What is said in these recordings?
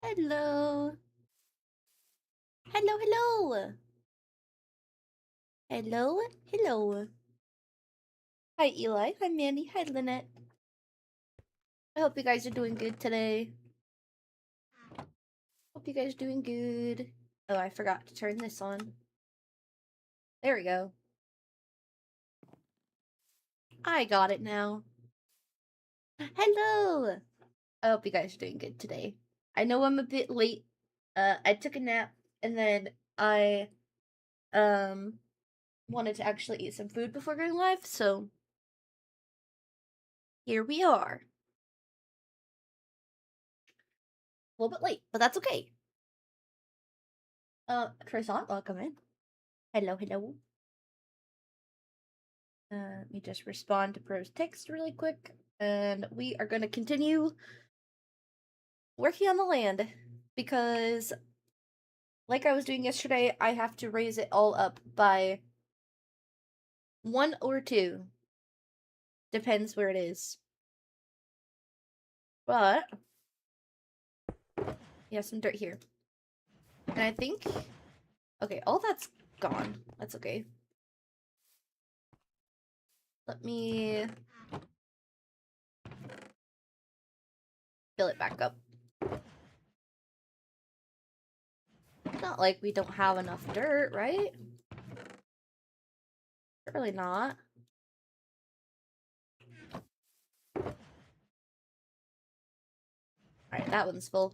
Hello. Hello, hello. Hello, hello. Hi, Eli. Hi, Mandy. Hi, Lynette. I hope you guys are doing good today. Hope you guys are doing good. Oh, I forgot to turn this on. There we go. I got it now. Hello. I hope you guys are doing good today. I know I'm a bit late. I took a nap and then I wanted to actually eat some food before going live, so here we are. A little bit late, but that's okay. Croissant, welcome in. Hello, hello. Let me just respond to Pro's text really quick, and we are going to continue working on the land, because, like I was doing yesterday, I have to raise it all up by 1 or 2. Depends where it is. But, we have some dirt here. And I think, okay, all that's gone. That's okay. Let me fill it back up. It's not like we don't have enough dirt, right? Really not. Alright, that one's full.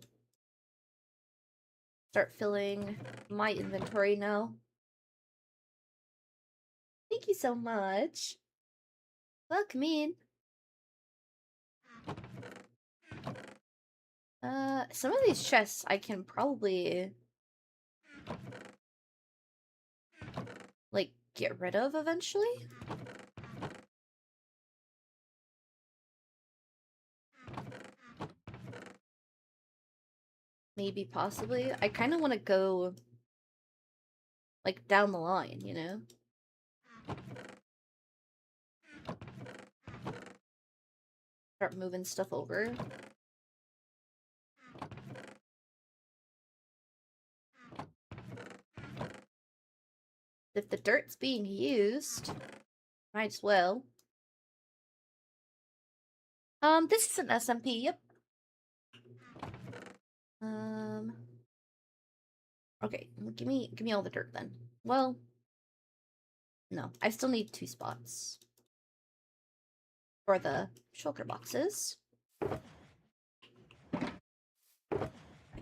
Start filling my inventory now. Thank you so much. Welcome in. Some of these chests I can probably, like, get rid of eventually. Maybe, possibly. I kind of want to go, like, down the line, you know? Start moving stuff over. If the dirt's being used, might as well. This is an SMP, yep. Okay, give me all the dirt then. Well, no, I still need 2 spots for the shulker boxes.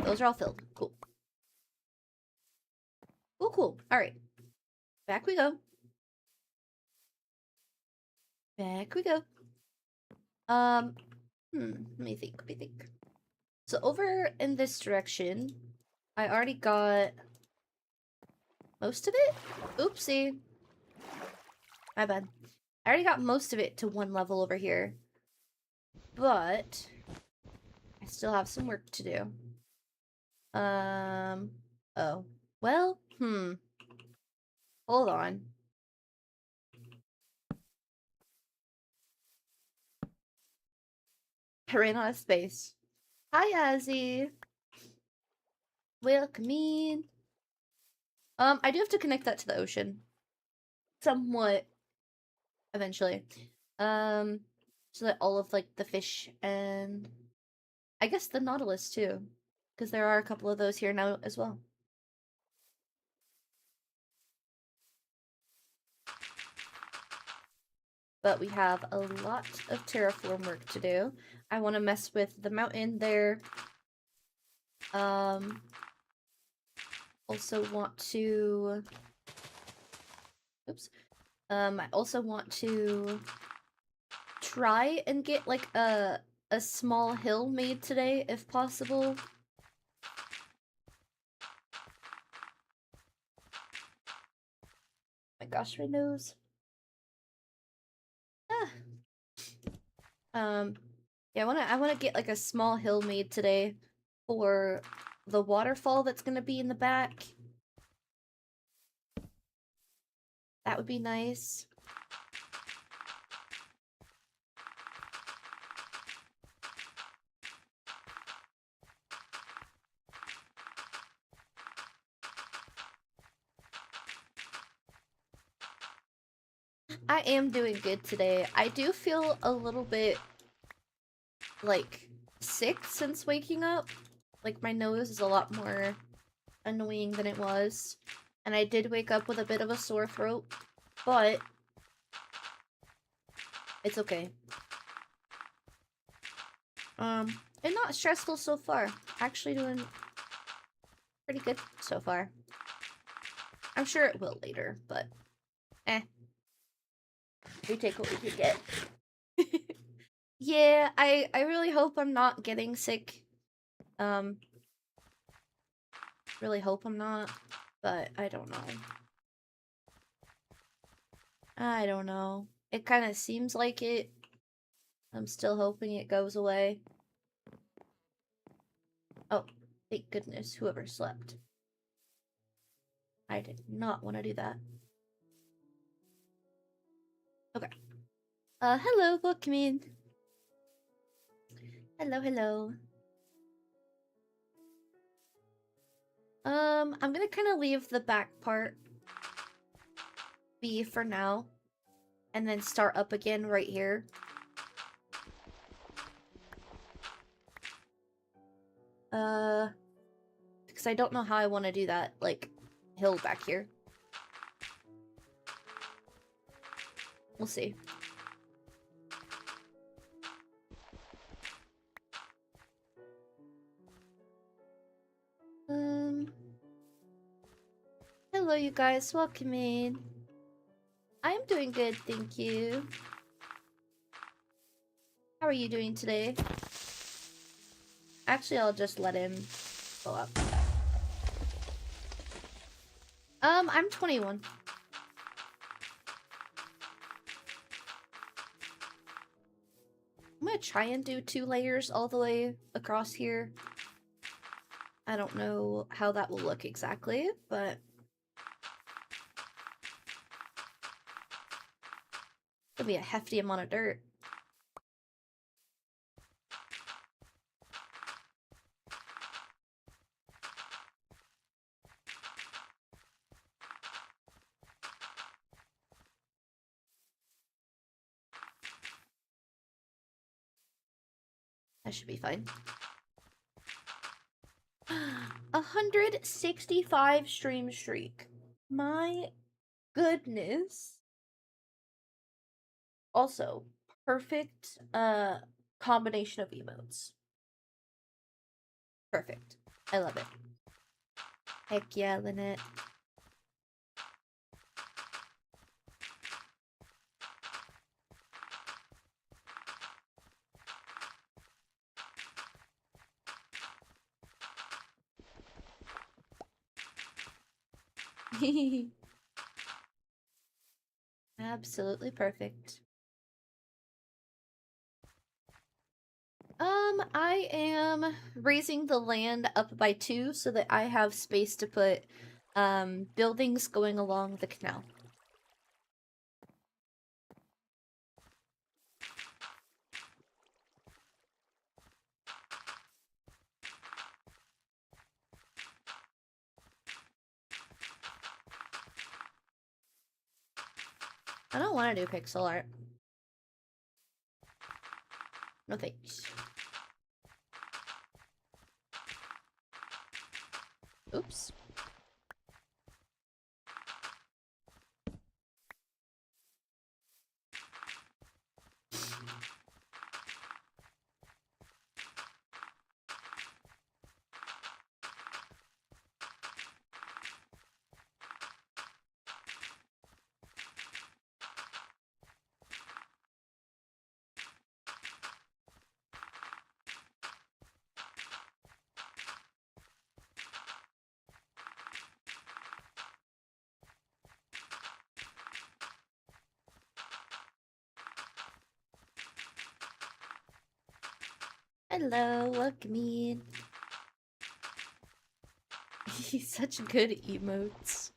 Those are all filled. Cool. Cool, cool. Alright. Back we go. Back we go. Let me think. So over in this direction, I already got most of it? Oopsie. My bad. I already got most of it to 1 level over here. But I still have some work to do. Oh. Well, hold on. I ran out of space. Hi, Azzy. Welcome in. I do have to connect that to the ocean. Somewhat. Eventually. So that all of, like, the fish and I guess the nautilus, too. Because there are a couple of those here now as well. But we have a lot of terraform work to do. I want to mess with the mountain there. Also want to... Oops. I also want to try and get, like, a small hill made today, if possible. My gosh, my nose. Yeah, I wanna get, like, a small hill made today for the waterfall that's gonna be in the back. That would be nice. I I am doing good today. I do feel a little bit, like, sick since waking up. Like, my nose is a lot more annoying than it was. And I did wake up with a bit of a sore throat, but it's okay. And not stressful so far. Actually doing pretty good so far. I'm sure it will later, but we take what we can get. Yeah, I really hope I'm not getting sick. Really hope I'm not, but I don't know. I don't know. It kind of seems like it. I'm still hoping it goes away. Oh, thank goodness, whoever slept. I did not want to do that. Okay. Hello, Bookman. Hello, hello. I'm gonna kind of leave the back part be for now, and then start up again right here. Because I don't know how I want to do that, like, hill back here. We'll see. Hello, you guys. Welcome in. I'm doing good, thank you. How are you doing today? Actually, I'll just let him go up. I'm 21. I'm gonna try and do 2 layers all the way across here. I don't know how that will look exactly, but it'll be a hefty amount of dirt. That should be fine. 165 stream streak. My goodness. Also, perfect combination of emotes. Perfect. I love it. Heck yeah, Lynette. Absolutely perfect. I am raising the land up by 2 so that I have space to put buildings going along the canal. I don't want to do pixel art. No thanks. Oops. Hello, welcome in. He's such good emotes.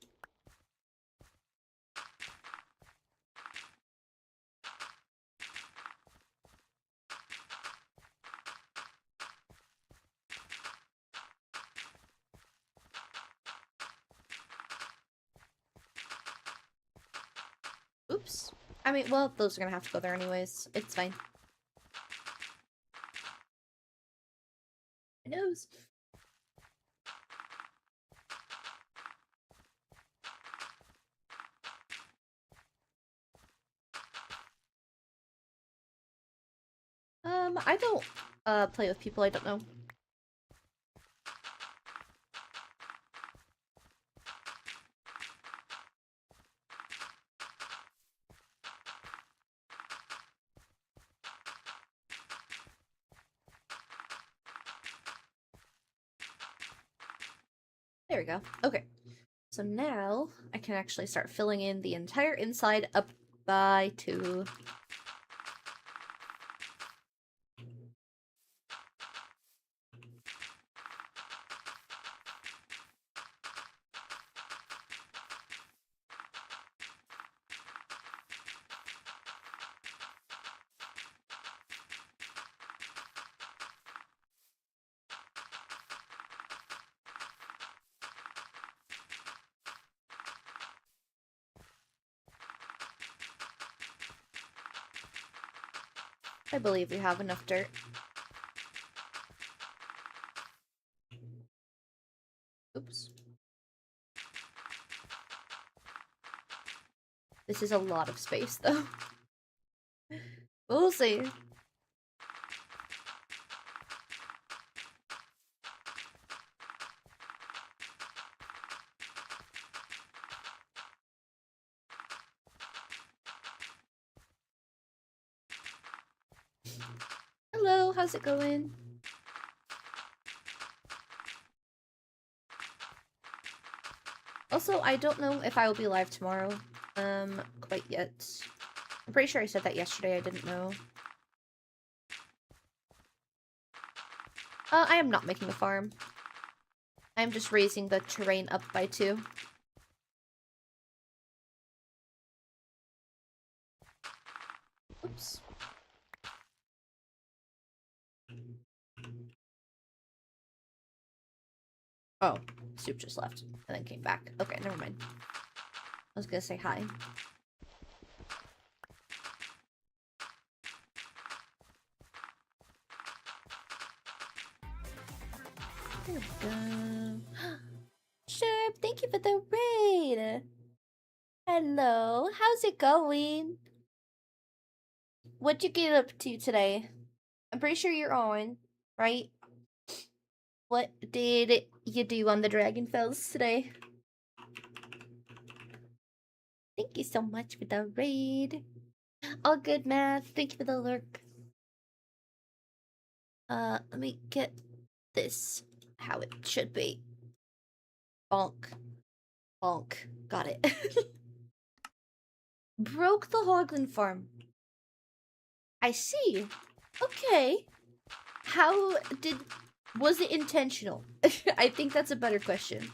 Oops. I mean, well, those are gonna have to go there anyways. It's fine. My nose. I don't play with people I don't know. There we go. Okay. So now I can actually start filling in the entire inside up by 2. I believe we have enough dirt. Oops. This is a lot of space, though. We'll see. Hello, how's it going? Also, I don't know if I will be live tomorrow, quite yet. I'm pretty sure I said that yesterday, I didn't know. I am not making a farm. I'm just raising the terrain up by 2. Oops. Oh, Soup just left and then came back. Okay, never mind. I was gonna say hi. There we go. Sure, thank you for the raid! Hello, how's it going? What'd you get up to today? I'm pretty sure you're on, right? What did you do on the Dragonfells today? Thank you so much for the raid. All good, Matt. Thank you for the lurk. Let me get this how it should be. Bonk. Bonk. Got it. Broke the Hoglin farm. I see. Okay. How did... Was it intentional? I think that's a better question.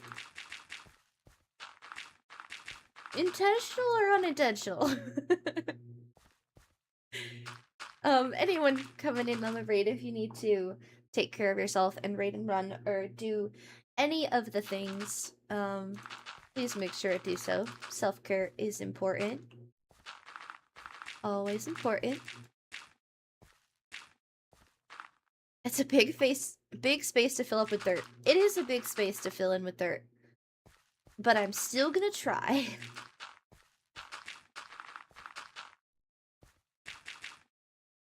Intentional or unintentional? Anyone coming in on the raid, if you need to take care of yourself and raid and run or do any of the things, please make sure to do so. Self-care is important. Always important. It's a big space to fill up with dirt. It is a big space to fill in with dirt. But I'm still gonna try.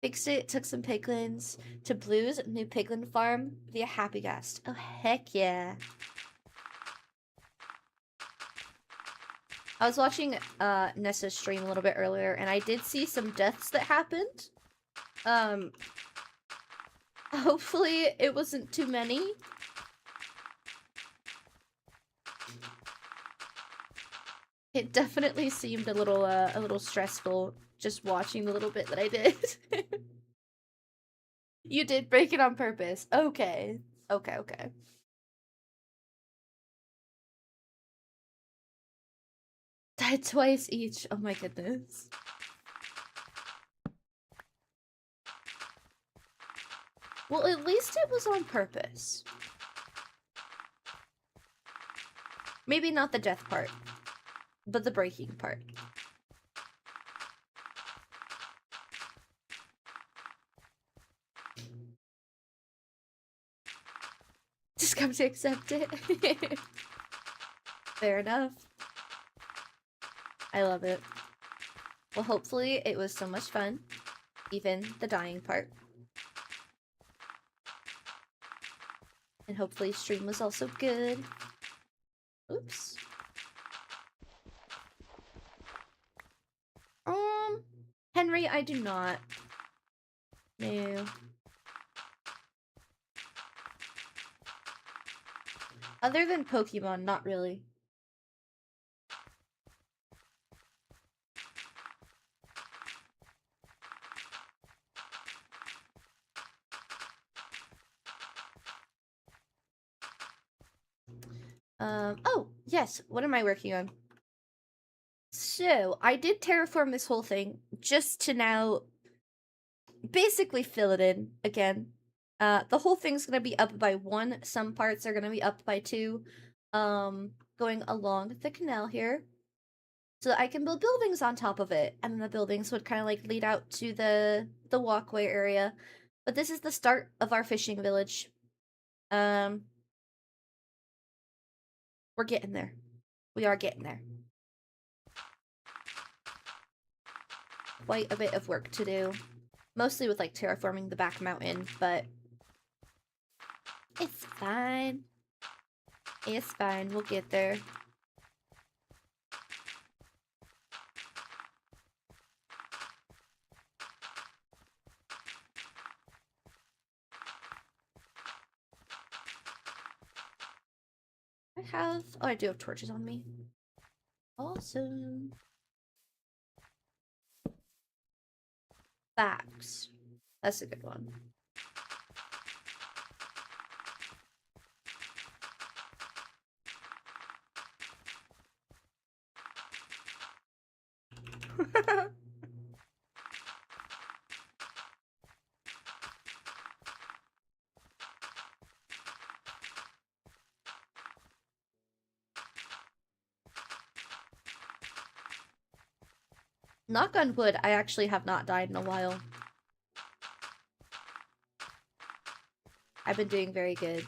Fixed it, took some piglins to Blue's new piglin farm via Happy Guest. Oh, heck yeah. I was watching Nessa's stream a little bit earlier, and I did see some deaths that happened. Hopefully it wasn't too many. It definitely seemed a little stressful just watching the little bit that I did. You did break it on purpose. Okay. Okay. Died twice each. Oh my goodness. Well, at least it was on purpose. Maybe not the death part, but the breaking part. have to accept it. Fair enough. I love it. Well, hopefully it was so much fun. Even the dying part. And hopefully stream was also good. Oops. Henry, I do not. No. Other than Pokemon, not really. Oh, yes, what am I working on? So, I did terraform this whole thing just to now basically fill it in again. The whole thing's gonna be up by 1. Some parts are gonna be up by 2. Going along the canal here. So that I can build buildings on top of it. And then the buildings would kind of like lead out to the walkway area. But this is the start of our fishing village. We're getting there. We are getting there. Quite a bit of work to do. Mostly with like terraforming the back mountain, but it's fine. It's fine, we'll get there. Oh, I do have torches on me. Awesome. Facts. That's a good one. Knock on wood, I actually have not died in a while. I've been doing very good.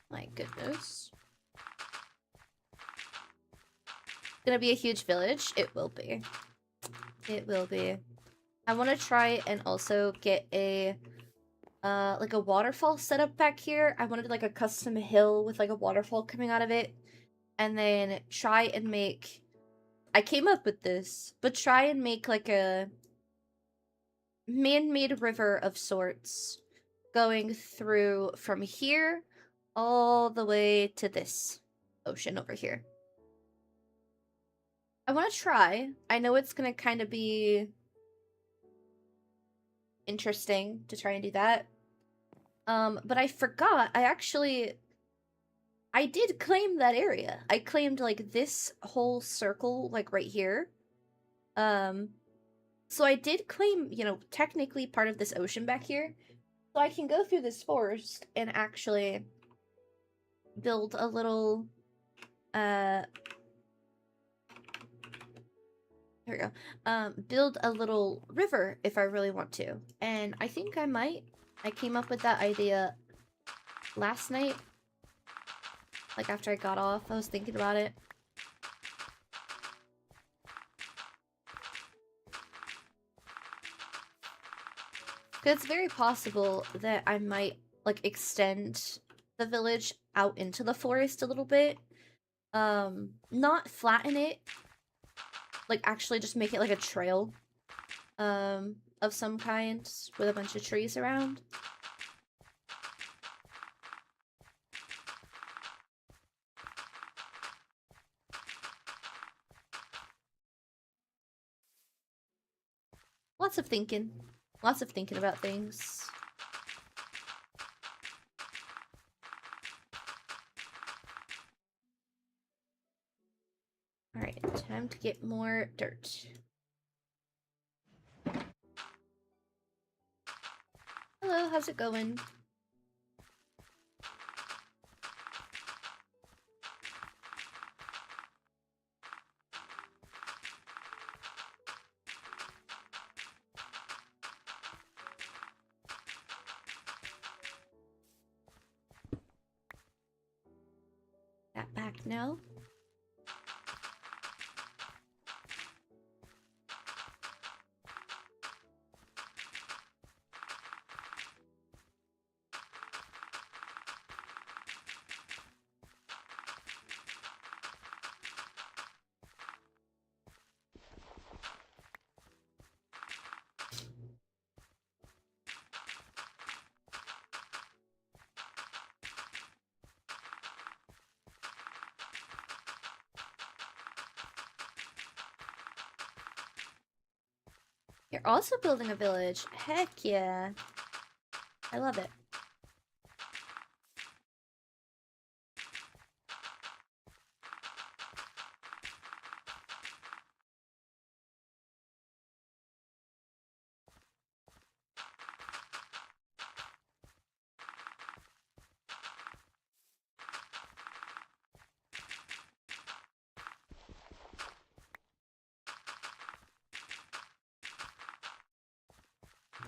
My goodness. Gonna be a huge village? It will be. It will be. I want to try and also get a like a waterfall set up back here. I wanted like a custom hill with like a waterfall coming out of it. And then try and make... I came up with this, but try and make like a man-made river of sorts going through from here all the way to this ocean over here. I want to try. I know it's gonna kind of be interesting to try and do that. But I forgot, I did claim that area. I claimed, like, this whole circle, like, right here. So I did claim, you know, technically part of this ocean back here. So I can go through this forest and actually build a little, there we go. Build a little river if I really want to. And I think I might. I came up with that idea last night. Like, after I got off, I was thinking about it. It's very possible that I might, like, extend the village out into the forest a little bit. Not flatten it. Like, actually just make it like a trail. Of some kind with a bunch of trees around. Lots of thinking. Lots of thinking about things. Alright, time to get more dirt. Hello, how's it going? back now. You're also building a village. Heck yeah. I love it.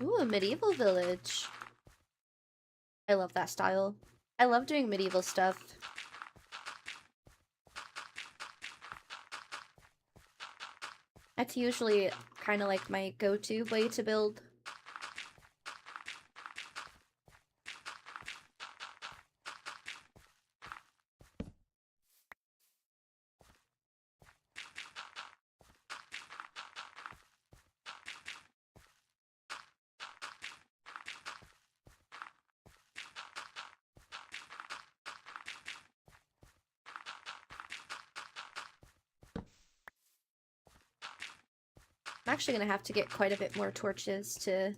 Ooh, a medieval village. I love that style. I love doing medieval stuff. That's usually kind of like my go-to way to build. I'm actually gonna have to get quite a bit more torches to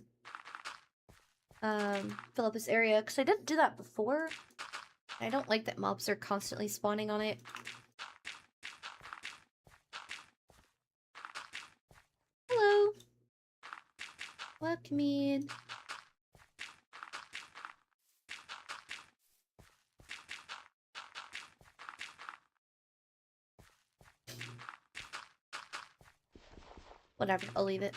fill up this area, because I didn't do that before. I don't like that mobs are constantly spawning on it. Hello! Welcome in. Whatever, I'll leave it.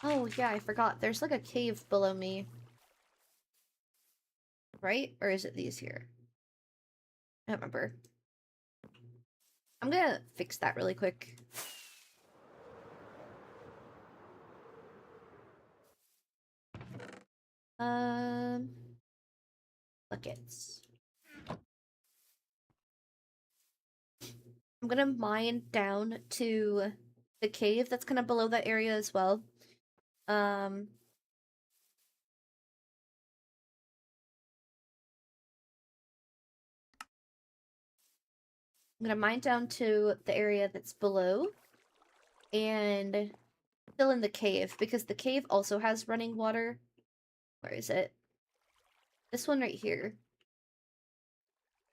Oh, yeah, I forgot. There's like a cave below me. Right? Or is it these here? I don't remember. I'm gonna fix that really quick. Buckets. I'm gonna mine down to the cave that's kind of below that area as well. I'm gonna mine down to the area that's below and fill in the cave, because the cave also has running water. Where is it? This one right here.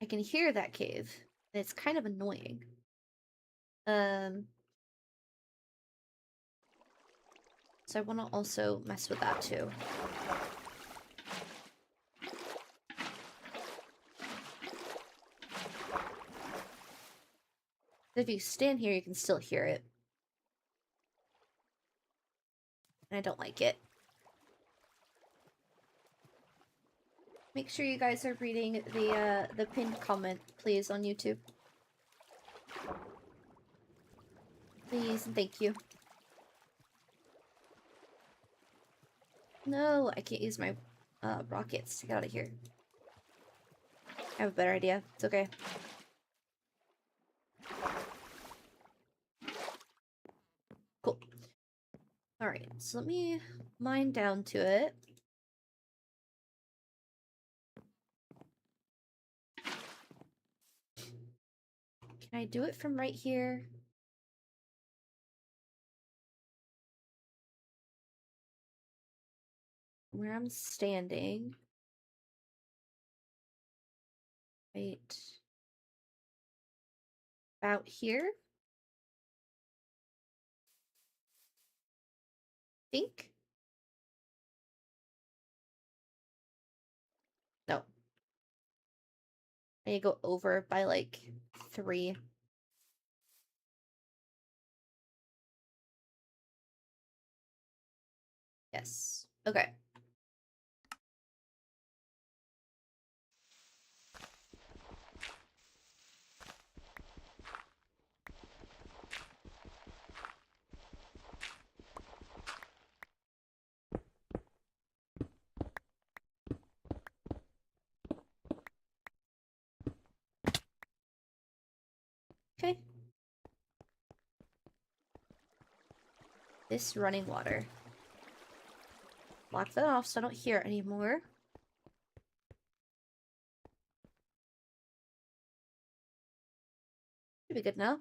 I can hear that cave, and it's kind of annoying. So I want to also mess with that too. If you stand here, you can still hear it. And I don't like it. Make sure you guys are reading the pinned comment, please, on YouTube. Please and thank you. No, I can't use my rockets to get out of here. I have a better idea. It's okay. Cool. Alright, so let me mine down to it. Can I do it from right here? Where I'm standing. Right. About here? Think? I need to go over by like 3. Yes. Okay. Okay. This running water. Lock that off so I don't hear it anymore. Should be good now.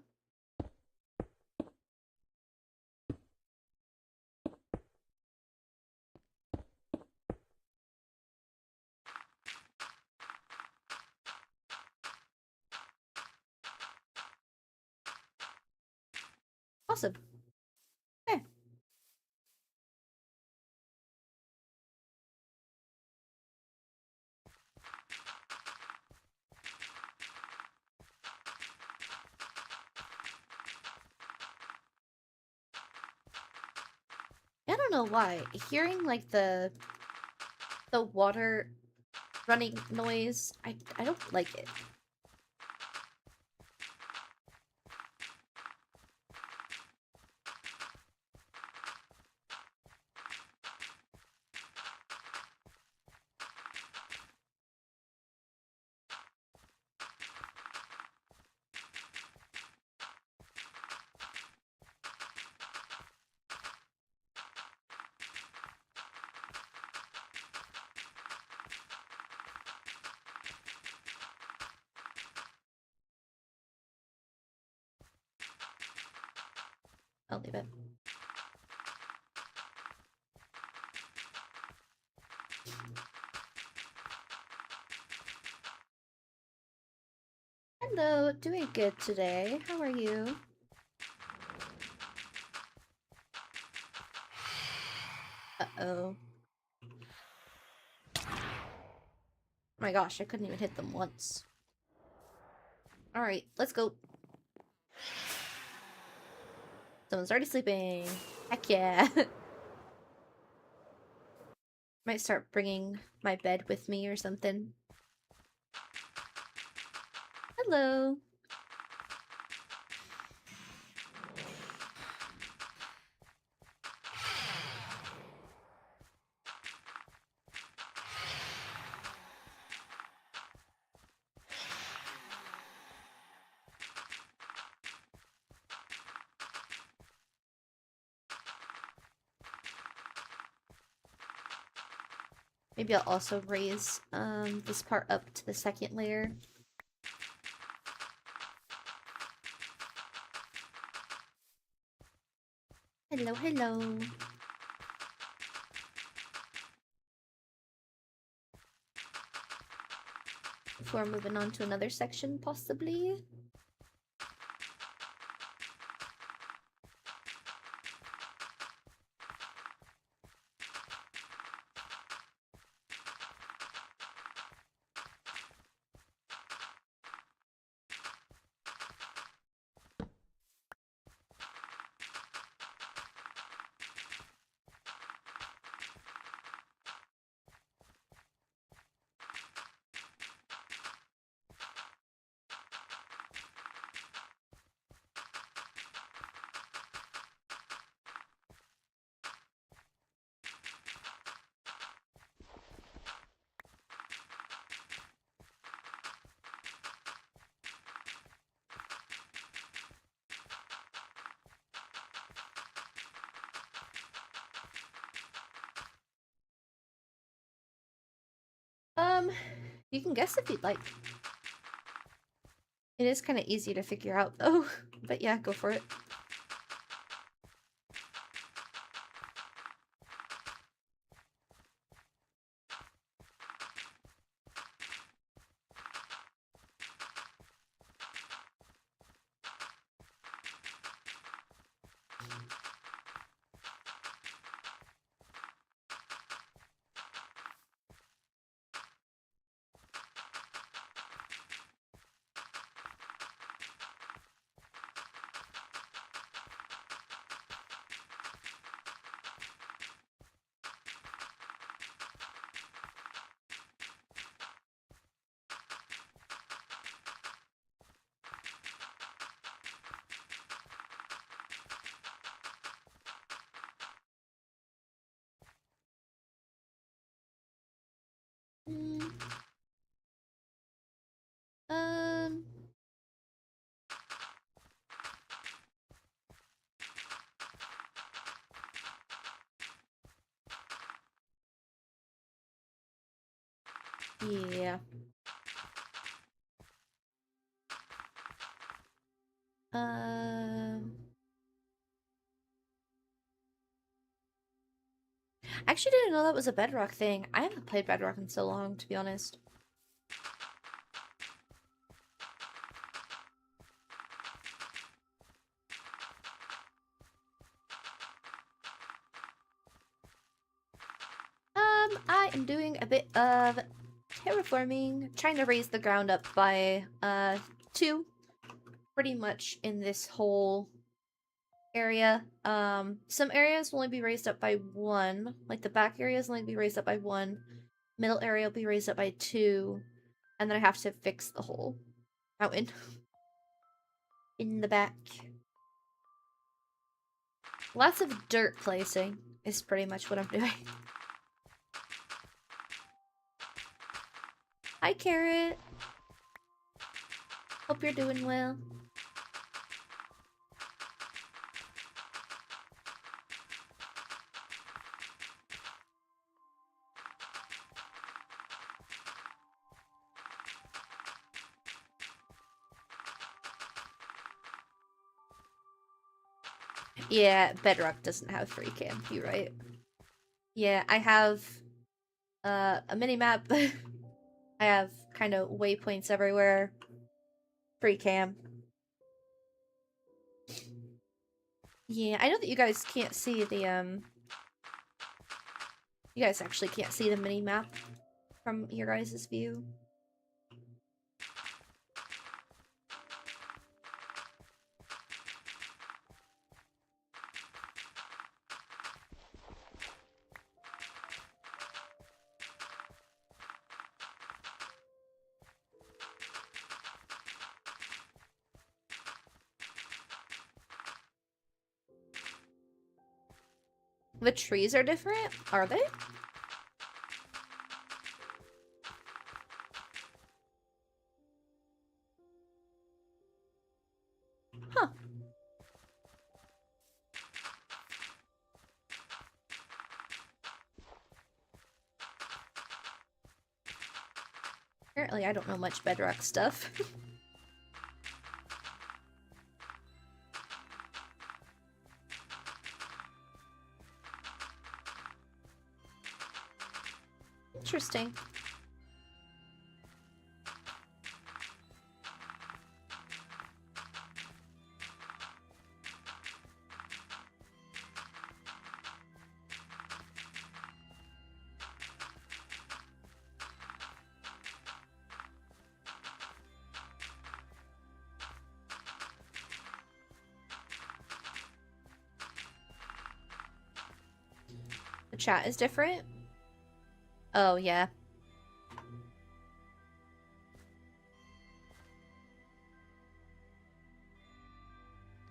Awesome. Okay. I don't know why. Hearing like the water running noise, I don't like it. I'll leave it. Hello, doing good today. How are you? Uh-oh. Oh my gosh, I couldn't even hit them once. Alright, let's go. Someone's already sleeping. Heck yeah. Might start bringing my bed with me or something. Hello. Maybe I'll also raise this part up to the second layer. Hello, hello. Before moving on to another section, possibly. You can guess if you'd like. It is kind of easy to figure out, though. But yeah, go for it. Yeah. I actually didn't know that was a bedrock thing. I haven't played bedrock in so long, to be honest. I am doing a bit of terraforming, trying to raise the ground up by 2, pretty much in this whole area. Some areas will only be raised up by 1, like the back areas will only be raised up by 1, middle area will be raised up by 2, and then I have to fix the whole mountain in the back. Lots of dirt placing is pretty much what I'm doing. Hi, Carrot. Hope you're doing well. Yeah, Bedrock doesn't have free cam, you're right. Yeah, I have a mini-map. I have kind of waypoints everywhere. Free cam. Yeah, I know that you guys can't see the, you guys actually can't see the mini-map from your guys' view. The trees are different? Are they? Huh. Apparently I don't know much Bedrock stuff. Interesting. The chat is different? Oh, yeah.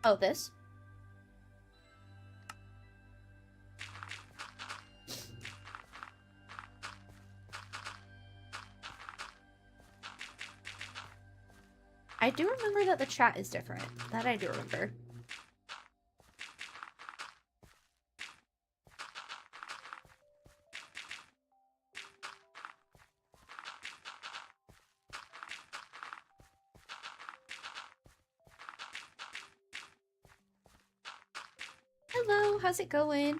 Oh, this? I do remember that the chat is different. That I do remember. Hello, how's it going?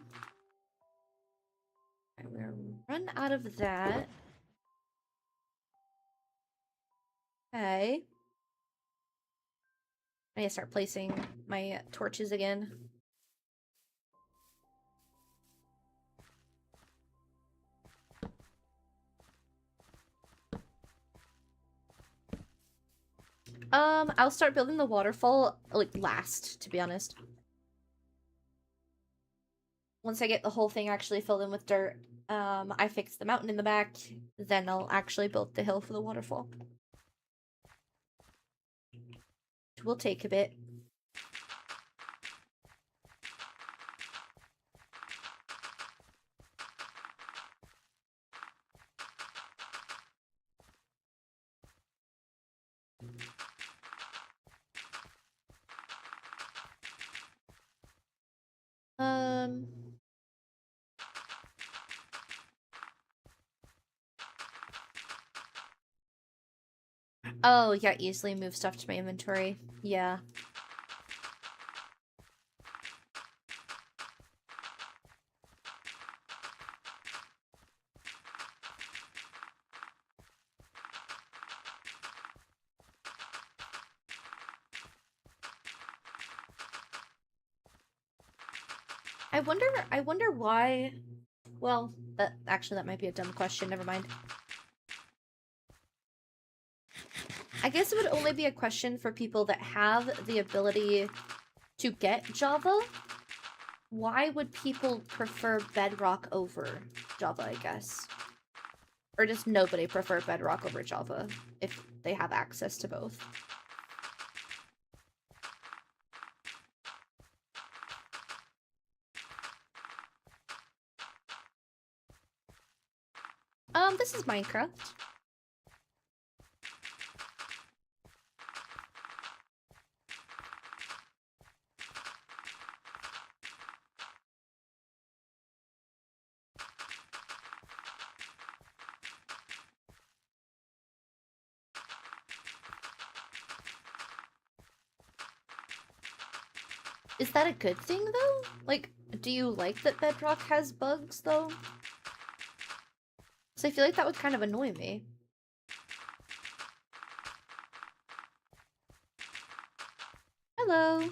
I'm gonna run out of that. Okay. I need to start placing my torches again. I'll start building the waterfall, like, last, to be honest. Once I get the whole thing actually filled in with dirt, I fix the mountain in the back, then I'll actually build the hill for the waterfall. Which will take a bit. Um... Oh, yeah, easily move stuff to my inventory. Yeah. I wonder why. Well, that might be a dumb question. Never mind. I guess it would only be a question for people that have the ability to get Java. Why would people prefer Bedrock over Java, I guess? Or does nobody prefer Bedrock over Java if they have access to both? This is Minecraft. Is that a good thing, though? Like, do you like that Bedrock has bugs, though? So I feel like that would kind of annoy me. Hello.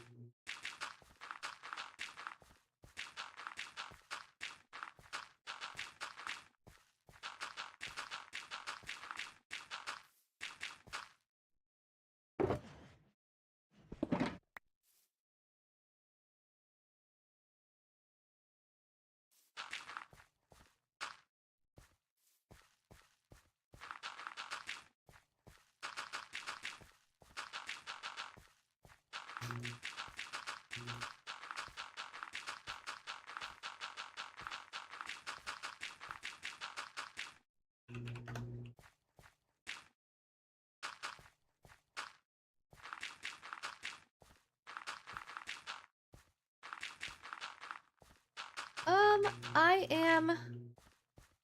I am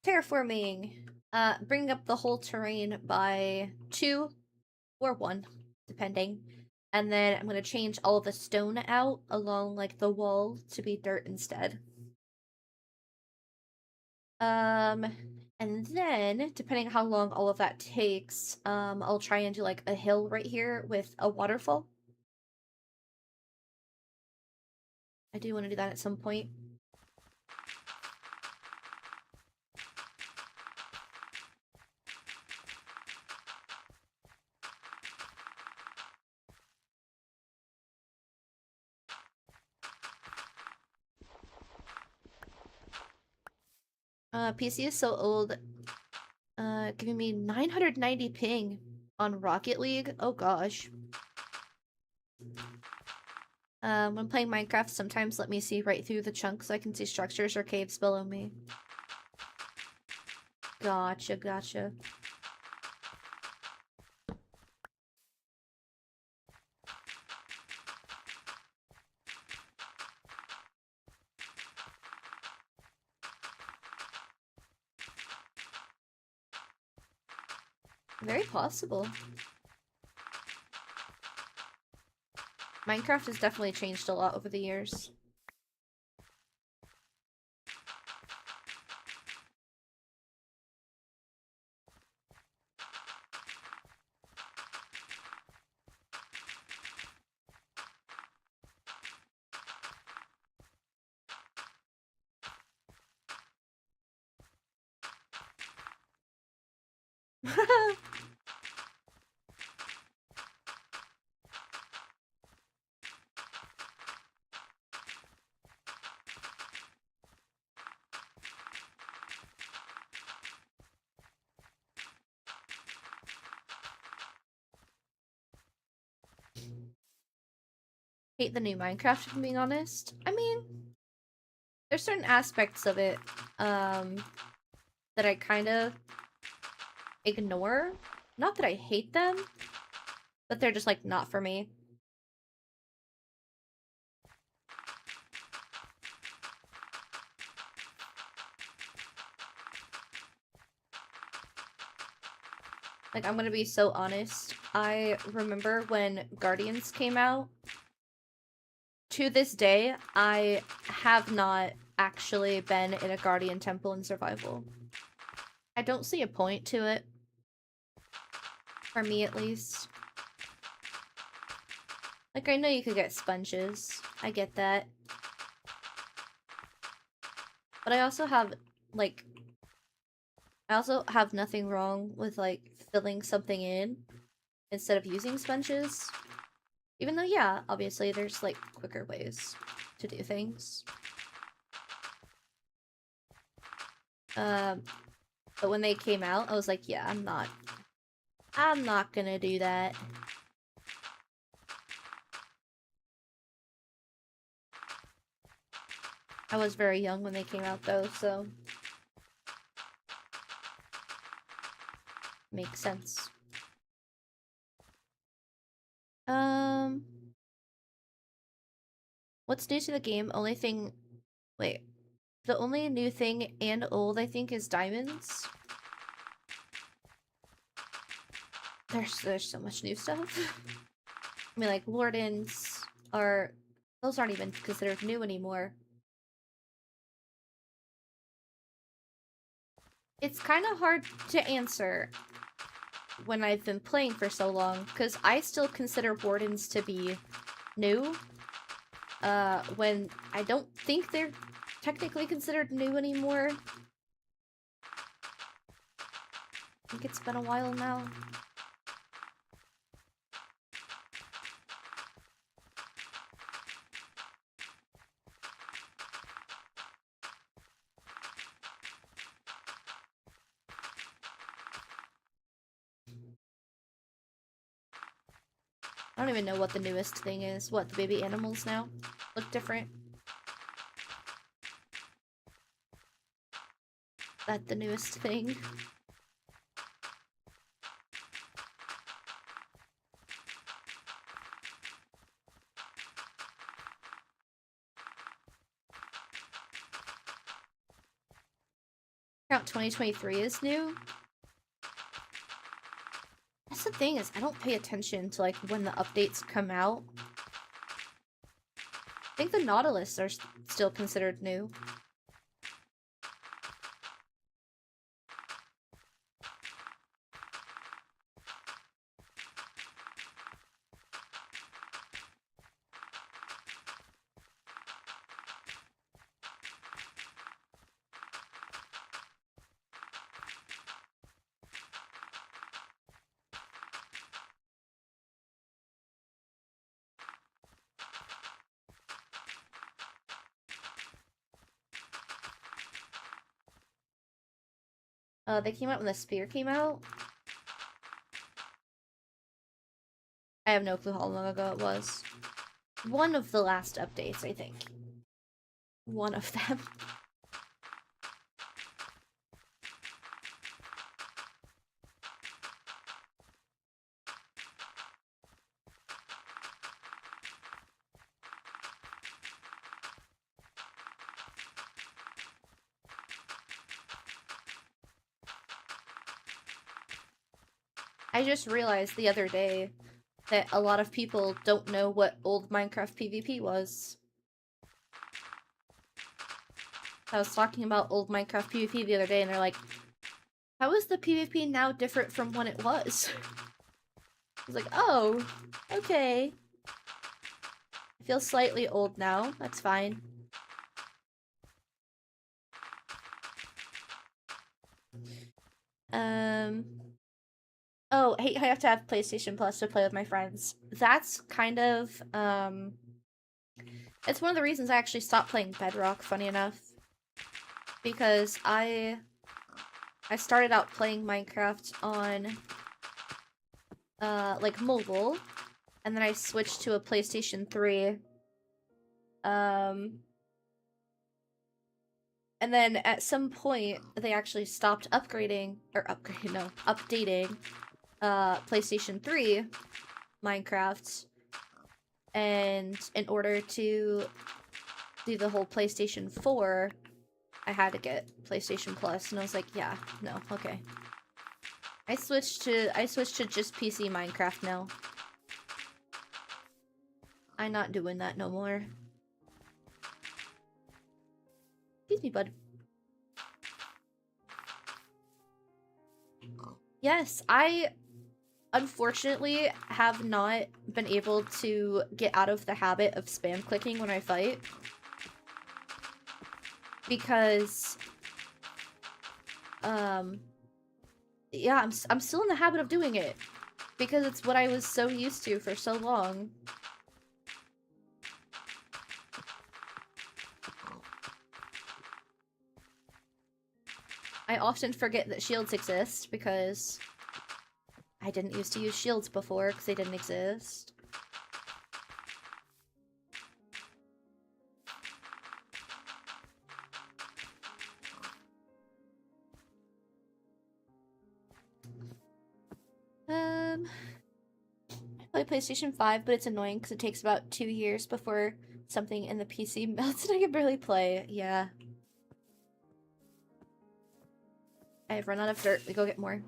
terraforming. Bringing up the whole terrain by 2 or 1, depending. And then I'm gonna change all the stone out along, like, the wall to be dirt instead. And then, depending how long all of that takes, I'll try and do, like, a hill right here with a waterfall. I do want to do that at some point. PC is so old. Giving me 990 ping on Rocket League. Oh gosh. When playing Minecraft, sometimes let me see right through the chunks so I can see structures or caves below me. Gotcha, gotcha. Very possible. Minecraft has definitely changed a lot over the years. Hate the new Minecraft, if I'm being honest. I mean, there's certain aspects of it, that I kind of ignore. Not that I hate them, but they're just, like, not for me. Like, I'm gonna be so honest. I remember when Guardians came out. To this day, I have not actually been in a Guardian Temple in survival. I don't see a point to it. For me, at least. Like, I know you could get sponges. I get that. But I also have, like... I also have nothing wrong with, like, filling something in instead of using sponges. Even though, yeah, obviously there's, like, quicker ways to do things. But when they came out, I was like, yeah, I'm not gonna do that. I was very young when they came out, though, so... Makes sense. What's new to the game? Only thing... Wait. The only new thing and old, I think, is diamonds. There's so much new stuff. I mean, like, wardens are... Those aren't even considered new anymore. It's kind of hard to answer when I've been playing for so long, because I still consider wardens to be new. When I don't think they're technically considered new anymore. I think it's been a while now. I don't even know what the newest thing is. What, the baby animals now look different? That the newest thing? Count 2023 is new? That's the thing, is I don't pay attention to, like, when the updates come out. I think the Nautilus are still considered new. They came out when the spear came out? I have no clue how long ago it was. One of the last updates, I think. One of them. I just realized the other day that a lot of people don't know what old Minecraft PvP was. I was talking about old Minecraft PvP the other day, and they're like, how is the PvP now different from when it was? I was like, oh, okay. I feel slightly old now, that's fine. Oh, hey, I have to have PlayStation Plus to play with my friends. That's kind of, it's one of the reasons I actually stopped playing Bedrock, funny enough. Because I started out playing Minecraft on, like, mobile, and then I switched to a PlayStation 3. And then at some point, they actually stopped updating PlayStation 3 Minecraft. And in order to do the whole PlayStation 4, I had to get PlayStation Plus, and I was like, yeah, no, okay. I switched to just PC Minecraft now. I'm not doing that no more. Excuse me, bud. Yes, I unfortunately have not been able to get out of the habit of spam clicking when I fight. Because yeah, I'm still in the habit of doing it because it's what I was so used to for so long. I often forget that shields exist because I didn't used to use shields before because they didn't exist. I play PlayStation 5, but it's annoying because it takes about 2 years before something in the PC melts and I can barely play. Yeah. I've run out of dirt. We go get more.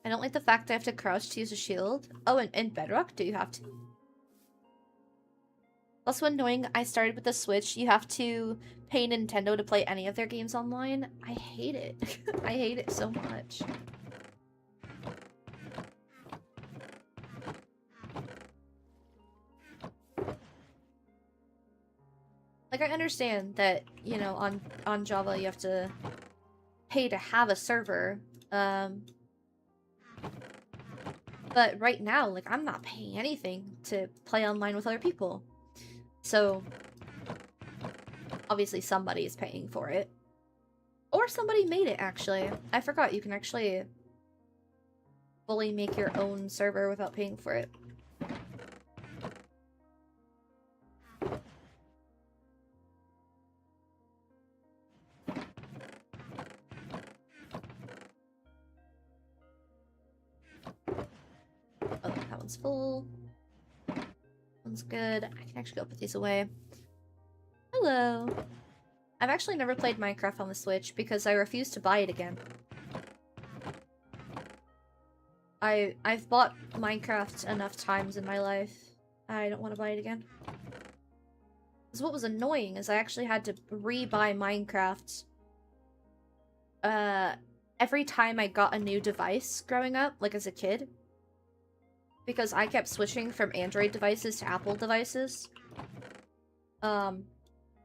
I don't like the fact that I have to crouch to use a shield. Oh, and in Bedrock, do you have to? Also annoying, I started with the Switch. You have to pay Nintendo to play any of their games online. I hate it. I hate it so much. Like, I understand that, you know, on Java you have to pay to have a server. But right now, like, I'm not paying anything to play online with other people. So, obviously somebody is paying for it. Or somebody made it, actually. I forgot you can actually fully make your own server without paying for it. Oh, that one's full. One's good. I can actually go put these away. Hello. I've actually never played Minecraft on the Switch because I refuse to buy it again. I've bought Minecraft enough times in my life. I don't want to buy it again. Because what was annoying is I actually had to re-buy Minecraft every time I got a new device growing up, like as a kid. Because I kept switching from Android devices to Apple devices.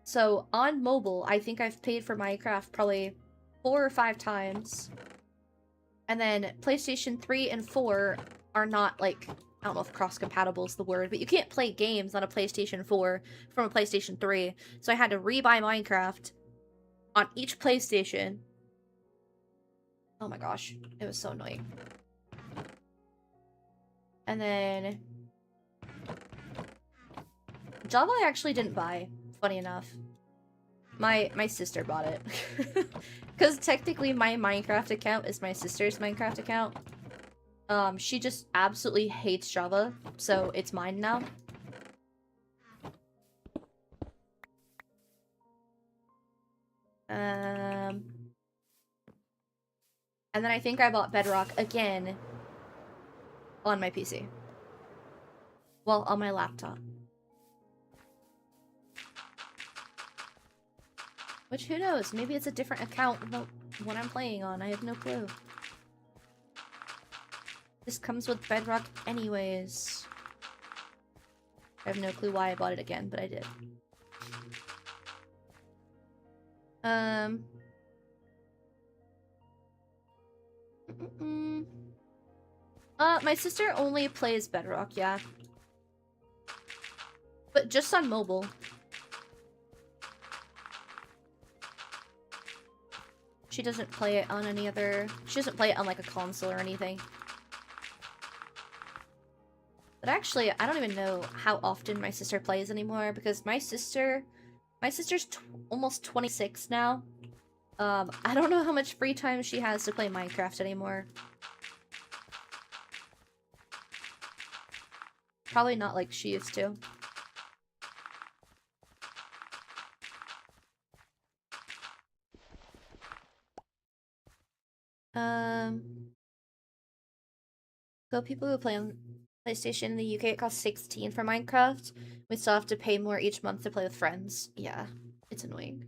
So on mobile, I think I've paid for Minecraft probably 4 or 5 times. And then PlayStation 3 and 4 are not, like, I don't know if cross-compatible is the word, but you can't play games on a PlayStation 4 from a PlayStation 3. So I had to re-buy Minecraft on each PlayStation. Oh my gosh, it was so annoying. And then Java I actually didn't buy, funny enough. My sister bought it. Because technically my Minecraft account is my sister's Minecraft account. She just absolutely hates Java, so it's mine now. And then I think I bought Bedrock again on my PC. Well, on my laptop. Which, who knows? Maybe it's a different account than what I'm playing on. I have no clue. This comes with Bedrock anyways. I have no clue why I bought it again, but I did. My sister only plays Bedrock, yeah. But just on mobile. She doesn't play it on any other... She doesn't play it on, like, a console or anything. But actually, I don't even know how often my sister plays anymore, because my sister's almost 26 now. I don't know how much free time she has to play Minecraft anymore. Probably not like she used to. Go people who play on PlayStation in the UK, it costs 16 for Minecraft. We still have to pay more each month to play with friends. Yeah, it's annoying.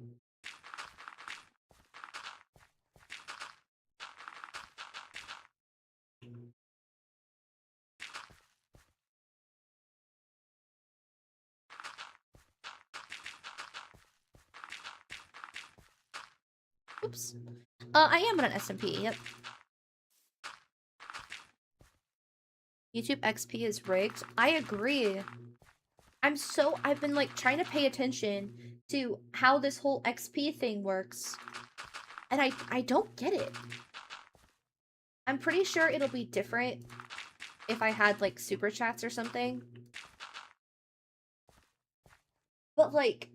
Oops. I am on an SMP, yep. YouTube XP is rigged. I agree. I've been like trying to pay attention to how this whole XP thing works. And I don't get it. I'm pretty sure it'll be different if I had like super chats or something. But like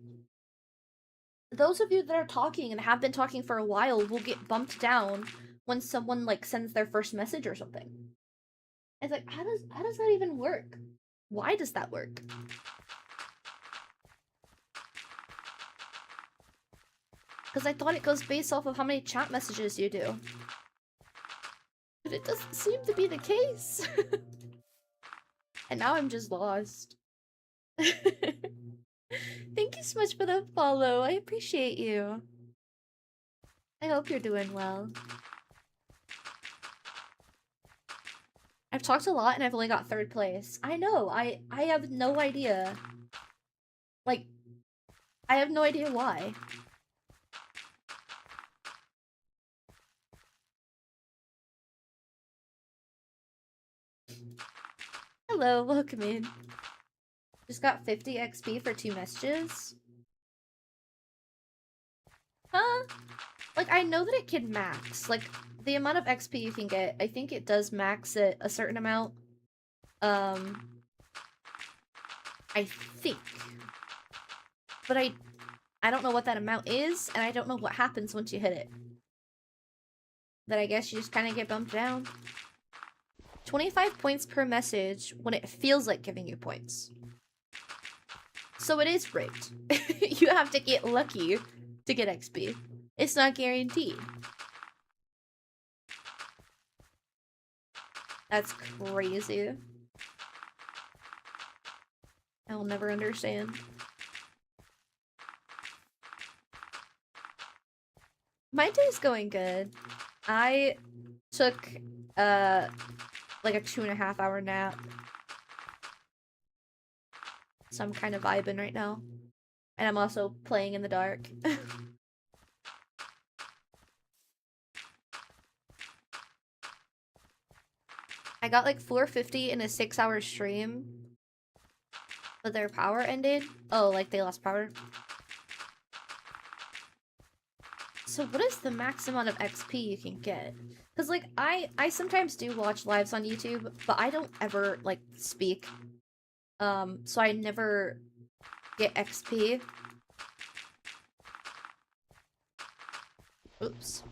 those of you that are talking and have been talking for a while will get bumped down when someone like sends their first message or something. It's like how does that even work? Why does that work? Because I thought it goes based off of how many chat messages you do. But it doesn't seem to be the case. And now I'm just lost. Thank you so much for the follow. I appreciate you. I hope you're doing well. I've talked a lot and I've only got 3rd place. I know. I have no idea. Like, I have no idea why. Hello, welcome in. Just got 50 XP for 2 messages. Huh? Like, I know that it can max. Like, the amount of XP you can get, I think it does max at a certain amount. I think. But I don't know what that amount is, and I don't know what happens once you hit it. But I guess you just kind of get bumped down. 25 points per message when it feels like giving you points. So it is rigged. You have to get lucky to get XP. It's not guaranteed. That's crazy. I will never understand. My day's going good. I took like a 2.5 hour nap. So I'm kind of vibing right now. And I'm also playing in the dark. I got like 450 in a 6-hour stream. But their power ended. Oh, like they lost power. So what is the max amount of XP you can get? Because like I sometimes do watch lives on YouTube, but I don't ever like speak. So I never get XP. Oops.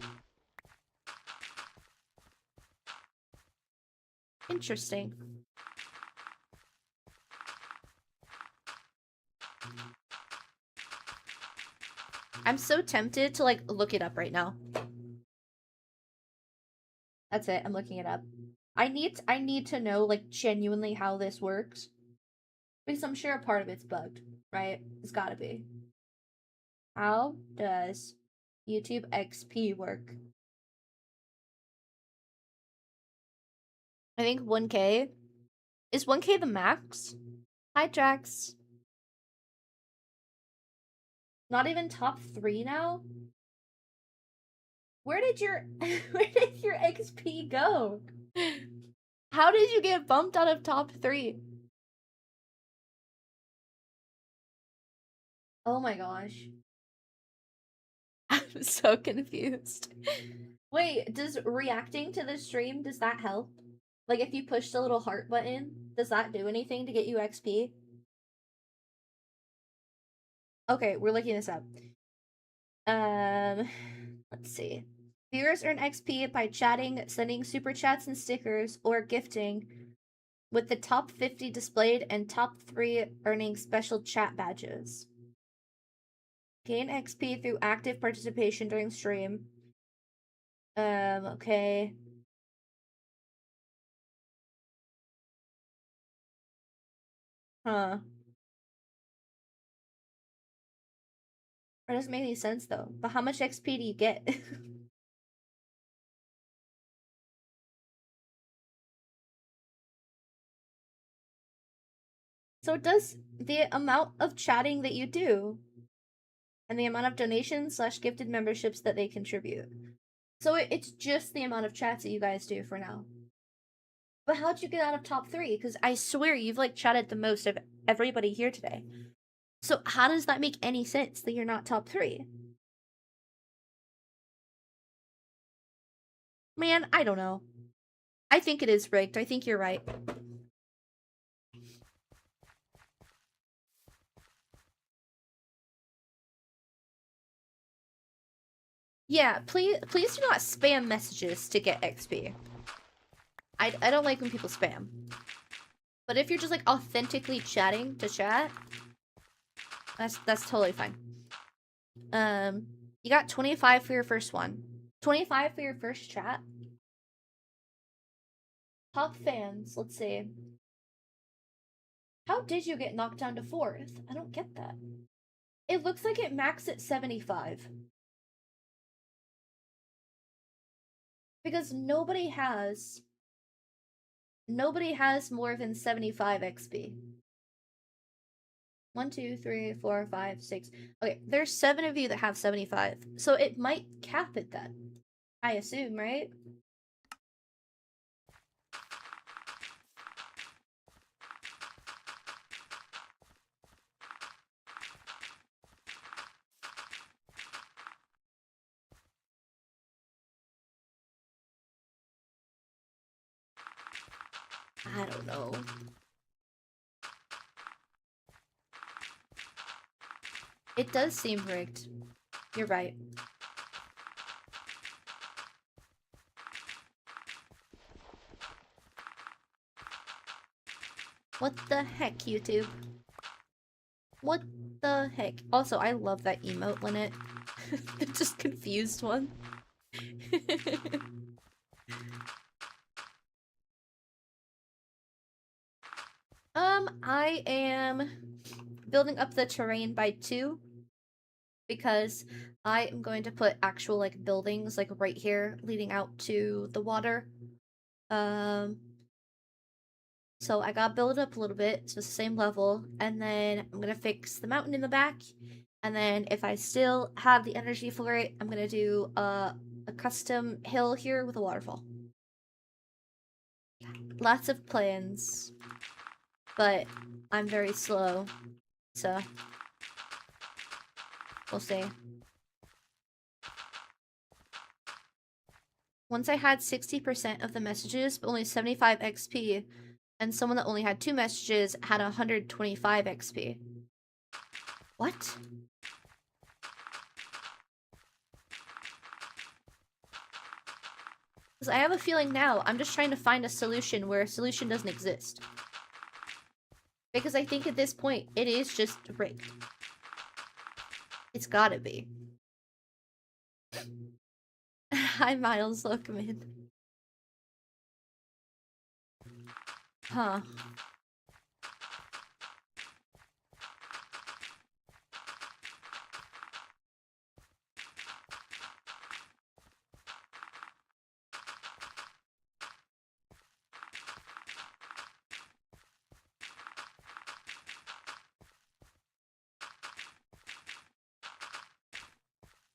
Interesting. I'm so tempted to like look it up right now. That's it. I'm looking it up. I need to know like genuinely how this works. Because I'm sure a part of it's bugged, right? It's gotta be. How does YouTube XP work? I think 1K. Is 1K the max? Hi, Jax. Not even top 3 now? Where did your XP go? How did you get bumped out of top 3? Oh my gosh. I'm so confused. Wait, does reacting to the stream, does that help? Like if you push the little heart button, does that do anything to get you XP? Okay, we're looking this up. Let's see. Viewers earn XP by chatting, sending super chats and stickers, or gifting, with the top 50 displayed and top 3 earning special chat badges. Gain XP through active participation during stream. Okay. Huh. That doesn't make any sense though. But how much XP do you get? So it does the amount of chatting that you do and the amount of donations / gifted memberships that they contribute. So it's just the amount of chats that you guys do for now. But how'd you get out of top 3? Because I swear you've like chatted the most of everybody here today. So how does that make any sense that you're not top 3? Man, I don't know. I think it is rigged. I think you're right. Yeah, please do not spam messages to get XP. I don't like when people spam. But if you're just like authentically chatting to chat, that's totally fine. You got 25 for your first one. 25 for your first chat. Top fans, let's see. How did you get knocked down to 4th? I don't get that. It looks like it maxed at 75. Because nobody has more than 75 XP. 1, 2, 3, 4, 5, 6. Okay, there's 7 of you that have 75. So it might cap it then. I assume, right? I don't know. It does seem rigged. You're right. What the heck, YouTube? What the heck? Also, I love that emote, Lynette. The just confused one. I am building up the terrain by 2 because I am going to put actual like buildings like right here leading out to the water. So I gotta build it up a little bit so it's the same level, and then I'm gonna fix the mountain in the back, and then if I still have the energy for it, I'm gonna do a custom hill here with a waterfall. Lots of plans, but I'm very slow, so we'll see. Once I had 60% of the messages, but only 75 XP, and someone that only had 2 messages had 125 XP. What? Because I have a feeling now, I'm just trying to find a solution where a solution doesn't exist. Because I think at this point, it is just rigged. It's gotta be. Hi, Miles, welcome in. Huh.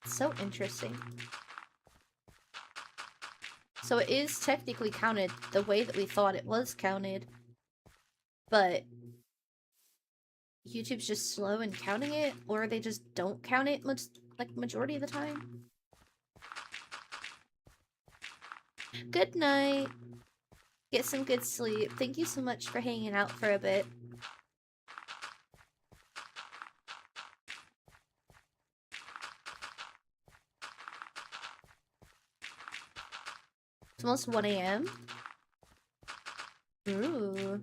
So interesting. So it is technically counted the way that we thought it was counted, but YouTube's just slow in counting it, or they just don't count it much, like majority of the time. Good night. Get some good sleep. Thank you so much for hanging out for a bit. It's almost 1 a.m. Ooh.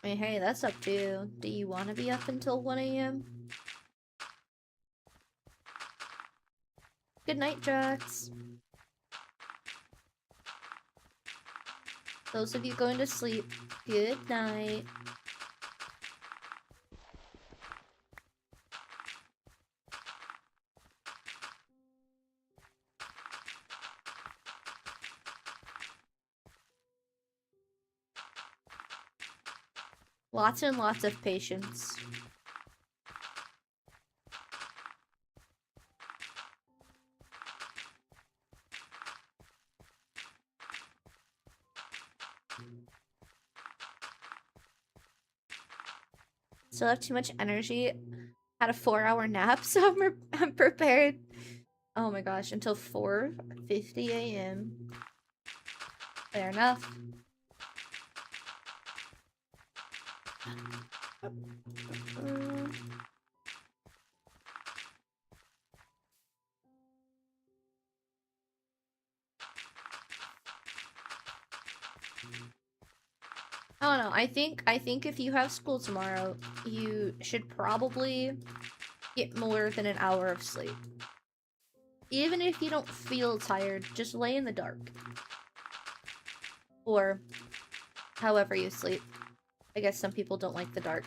I mean, hey, that's up to you. Do you want to be up until 1 a.m.? Good night, Drax. Those of you going to sleep, good night. Lots and lots of patience. Still have too much energy. Had a 4-hour nap, so I'm prepared. Oh my gosh, until 4:50 a.m. Fair enough. I don't know. I think if you have school tomorrow, you should probably get more than an hour of sleep. Even if you don't feel tired, just lay in the dark. Or however you sleep. I guess some people don't like the dark.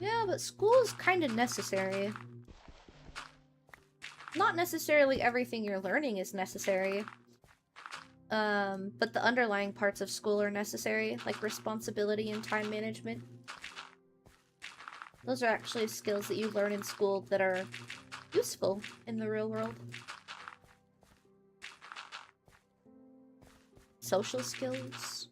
Yeah, but school is kind of necessary. Not necessarily everything you're learning is necessary. But the underlying parts of school are necessary, like responsibility and time management. Those are actually skills that you learn in school that are useful in the real world. Social skills.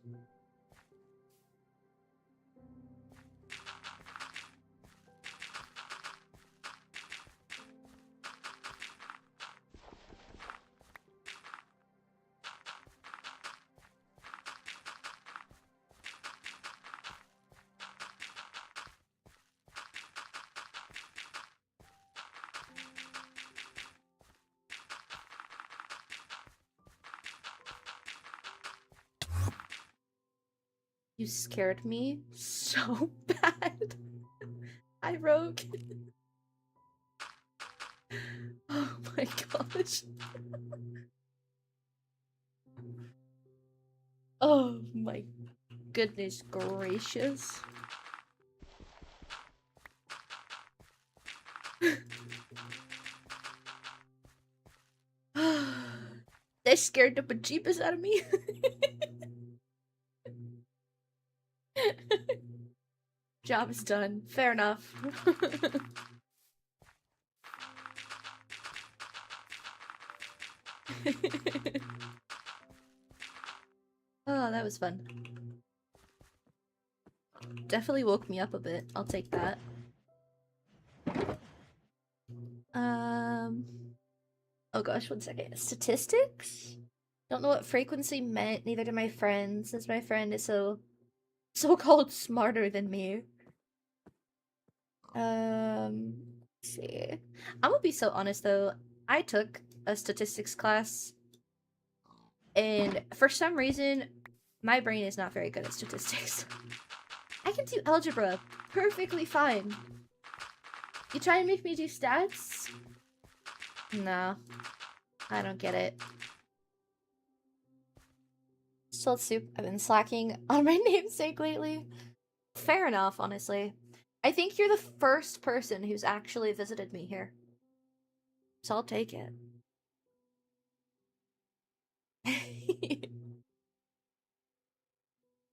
You scared me so bad. Hi, Rogue. Oh my gosh. Oh my goodness gracious. They scared the bejeebus out of me. Job is done. Fair enough. Oh, that was fun. Definitely woke me up a bit. I'll take that. Oh gosh, one second. Statistics? Don't know what frequency meant, neither do my friends, since my friend is so-called smarter than me. Let's see. I'm gonna be so honest though. I took a statistics class, and for some reason, my brain is not very good at statistics. I can do algebra perfectly fine. You try and make me do stats? No. I don't get it. Still soup. I've been slacking on my namesake lately. Fair enough, honestly. I think you're the first person who's actually visited me here. So I'll take it.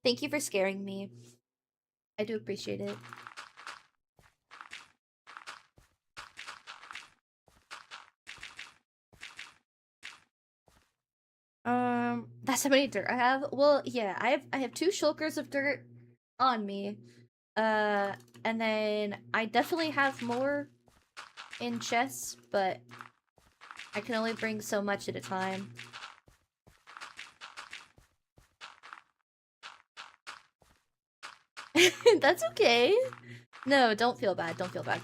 Thank you for scaring me. I do appreciate it. That's how many dirt I have? Well, yeah, I have 2 shulkers of dirt on me. And then I definitely have more in chests, but I can only bring so much at a time. That's okay. No, don't feel bad. Don't feel bad.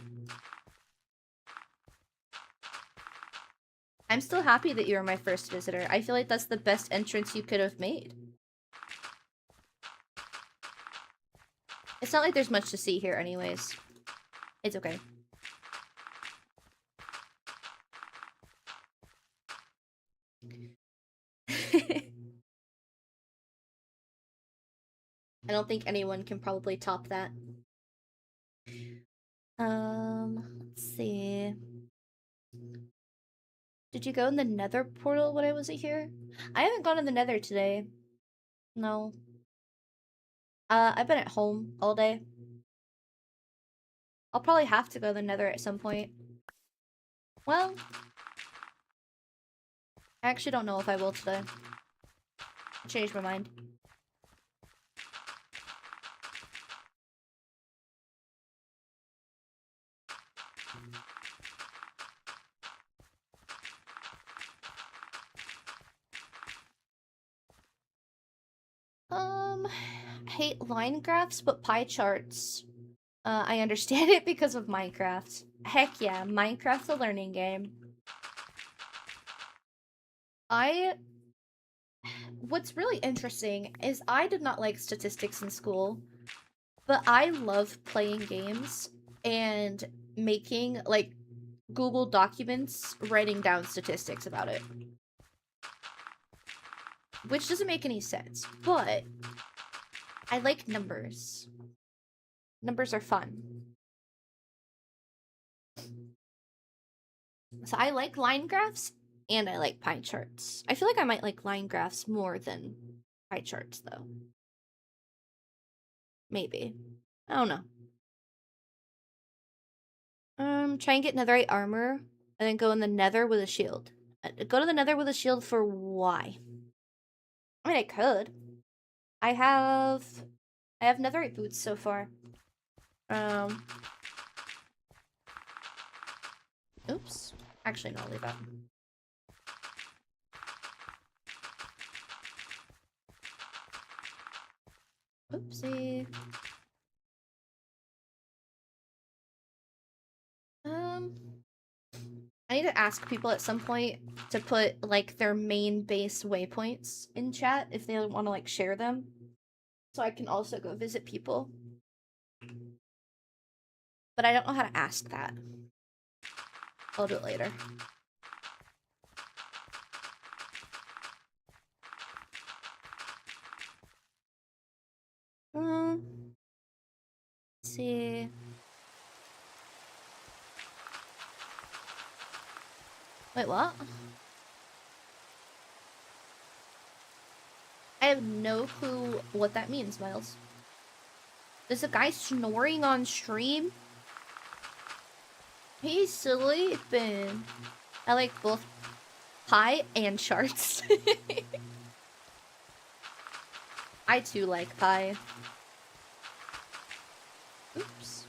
I'm still happy that you were my first visitor. I feel like that's the best entrance you could have made. It's not like there's much to see here anyways. It's okay. I don't think anyone can probably top that. Let's see. Did you go in the nether portal when I wasn't here? I haven't gone in the nether today. No. I've been at home all day. I'll probably have to go to the nether at some point. Well, I actually don't know if I will today. I changed my mind. Hate line graphs, but pie charts. I understand it because of Minecraft. Heck yeah, Minecraft's a learning game. What's really interesting is I did not like statistics in school, but I love playing games and making, like, Google documents writing down statistics about it. Which doesn't make any sense, but I like numbers. Numbers are fun. So I like line graphs and I like pie charts. I feel like I might like line graphs more than pie charts, though. Maybe. I don't know. Try and get netherite armor and then go in the nether with a shield. Go to the nether with a shield for why? I mean, I could. I have netherite boots so far. Oops. Actually, no, I'll leave that. Oopsie. I need to ask people at some point to put, like, their main base waypoints in chat if they want to, like, share them. So I can also go visit people. But I don't know how to ask that. I'll do it later. Let's see. Wait, what? I have no clue what that means, Miles. There's a guy snoring on stream? He's sleeping. I like both pie and charts. I too like pie. Oops.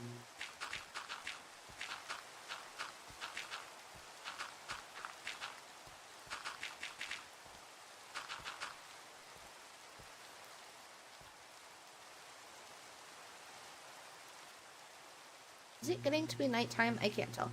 Is it getting to be nighttime? I can't tell.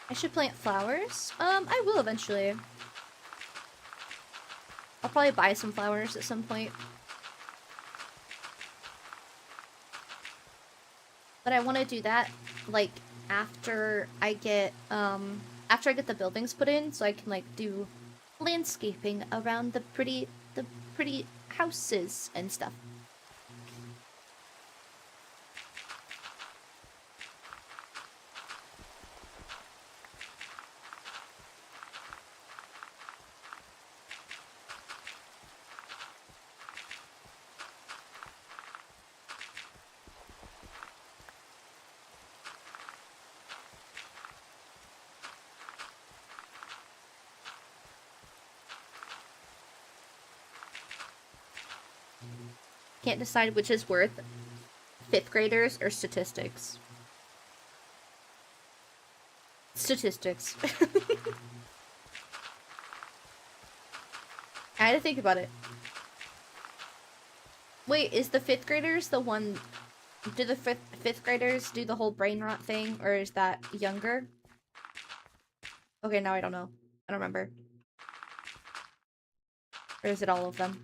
I should plant flowers? I will eventually. I'll probably buy some flowers at some point. But I want to do that, like, after I get the buildings put in, so I can, like, do landscaping around the pretty houses and stuff. Can't decide which is worth, 5th graders or statistics. Statistics. I had to think about it. Wait, is the 5th graders the one... Do the 5th graders do the whole brain rot thing, or is that younger? Okay, now I don't know. I don't remember. Or is it all of them?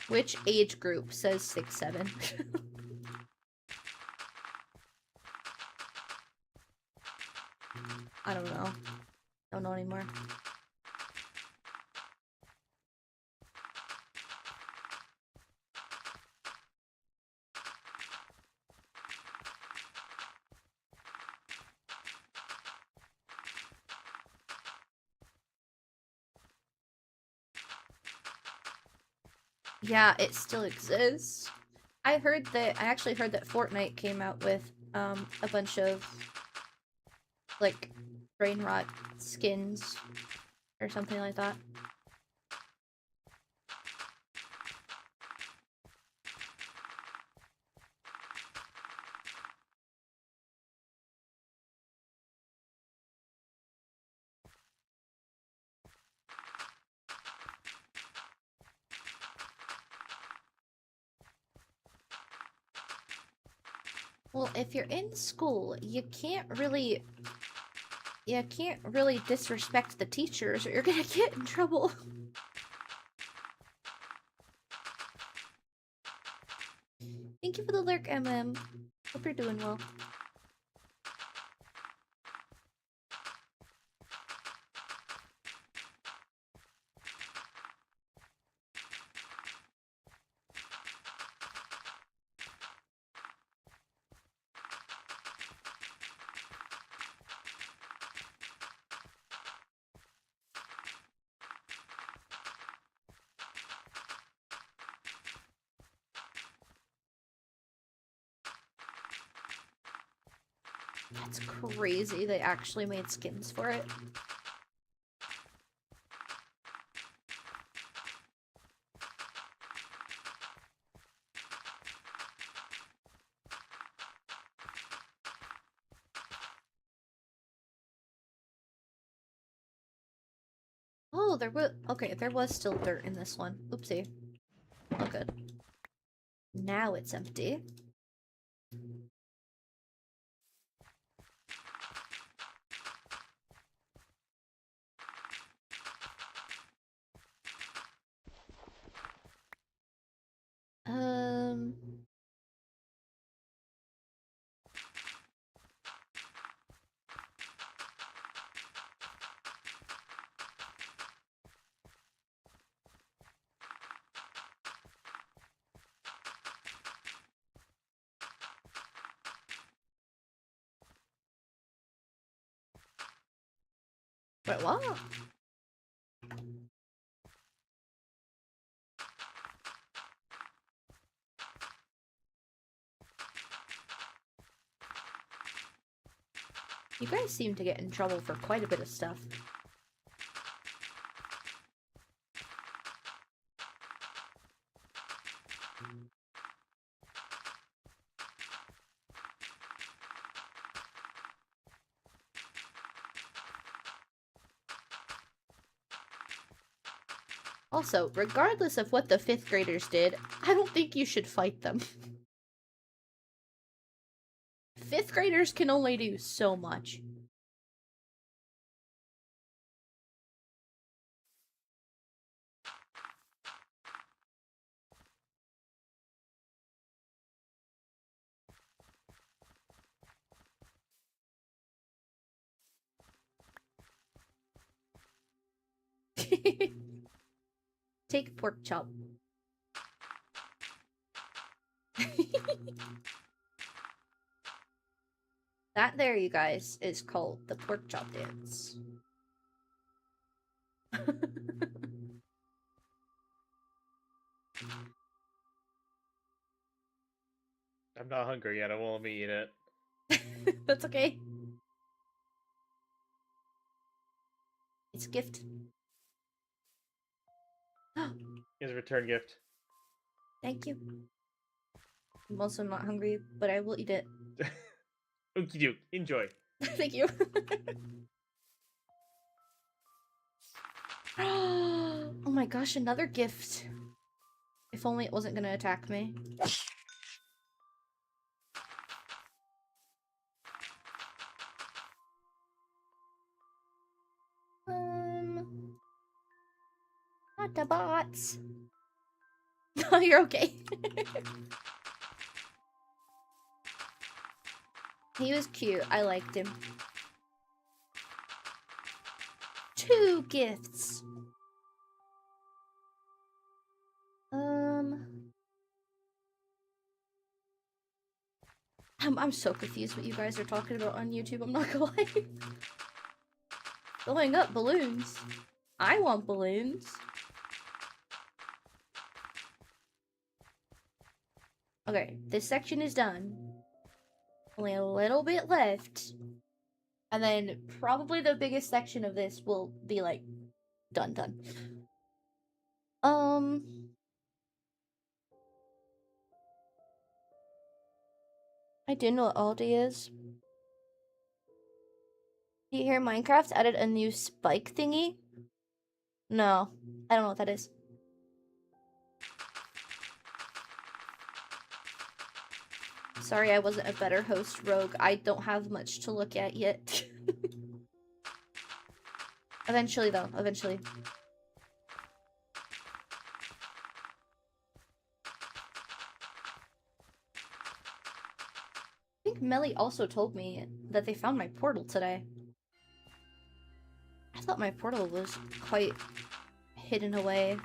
Which age group says 6, 7? I don't know. Don't know anymore. Yeah, it still exists. I actually heard that Fortnite came out with, a bunch of, like, brain rot skins or something like that. Well, if you're in school, you can't really disrespect the teachers or you're gonna get in trouble. Thank you for the lurk, MM. Hope you're doing well. That's crazy. They actually made skins for it. Oh, there was still dirt in this one. Oopsie. Oh, good. Now it's empty. Um... Wait, what? You guys seem to get in trouble for quite a bit of stuff. Also, regardless of what the 5th graders did, I don't think you should fight them. 5th graders can only do so much. Take pork chop. That there, you guys, is called the pork chop dance. I'm not hungry yet. I won't be eating it. That's okay. It's a gift. His return gift. Thank you. I'm also not hungry, but I will eat it. Okie doke. Enjoy. Thank you. Oh my gosh, another gift. If only it wasn't gonna attack me. Not the bots. No, you're okay. He was cute. I liked him. 2 gifts. I'm so confused what you guys are talking about on YouTube. I'm not gonna lie. Going up balloons. I want balloons. Okay, this section is done. Only a little bit left. And then probably the biggest section of this will be like done. I do know what Aldi is. Do you hear Minecraft added a new spike thingy? No, I don't know what that is. Sorry I wasn't a better host, Rogue. I don't have much to look at yet. Eventually, though. Eventually. I think Melly also told me that they found my portal today. I thought my portal was quite hidden away.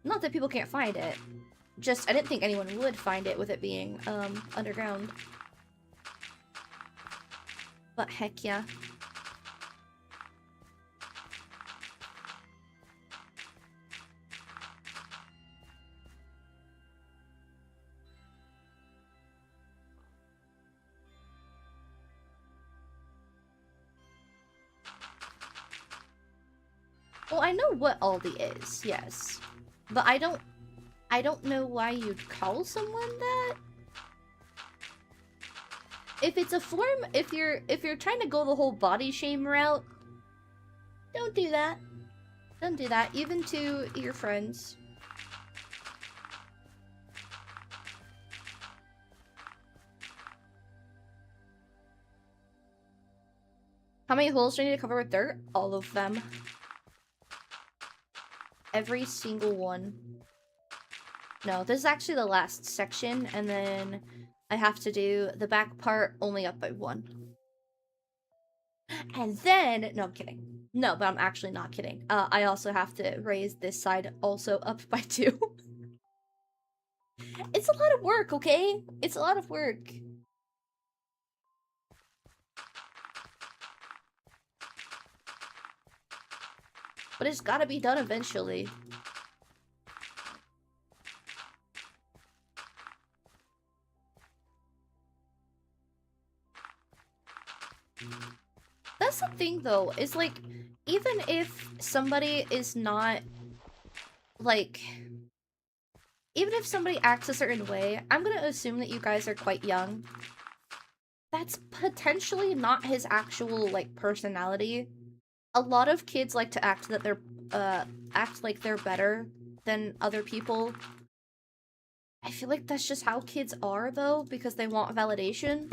Not that people can't find it. Just, I didn't think anyone would find it with it being, underground. But heck yeah. Well, I know what Aldi is, yes. But I don't know why you'd call someone that. If it's a form, if you're trying to go the whole body shame route, don't do that. Don't do that, even to your friends. How many holes do I need to cover with dirt? All of them. Every single one. No, this is actually the last section, and then I have to do the back part only up by 1. And then, no, I'm kidding. No, but I'm actually not kidding. I also have to raise this side also up by 2. It's a lot of work, okay? It's a lot of work. But it's gotta be done eventually. That's the thing, though, is like, even if somebody is not, like, even if somebody acts a certain way, I'm gonna assume that you guys are quite young. That's potentially not his actual, like, personality. A lot of kids like to act that they're, act like they're better than other people. I feel like that's just how kids are, though, because they want validation.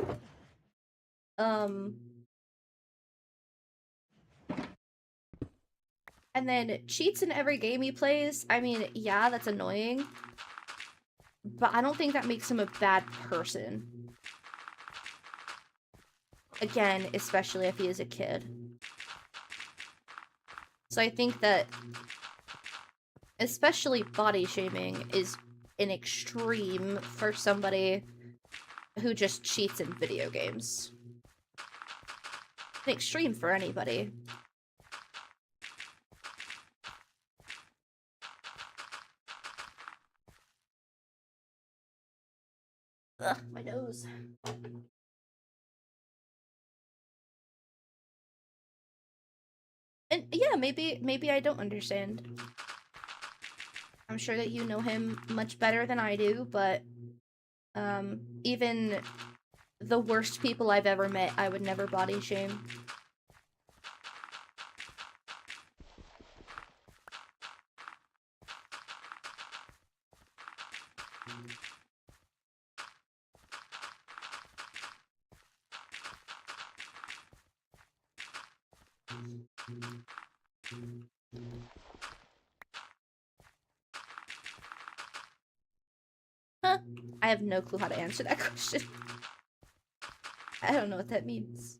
And then cheats in every game he plays. I mean, yeah, that's annoying. But I don't think that makes him a bad person. Again, especially if he is a kid. So I think that especially body shaming is an extreme for somebody who just cheats in video games. An extreme for anybody. Ugh, my nose. And yeah, maybe I don't understand. I'm sure that you know him much better than I do, but even the worst people I've ever met, I would never body shame. Huh? I have no clue how to answer that question. I don't know what that means.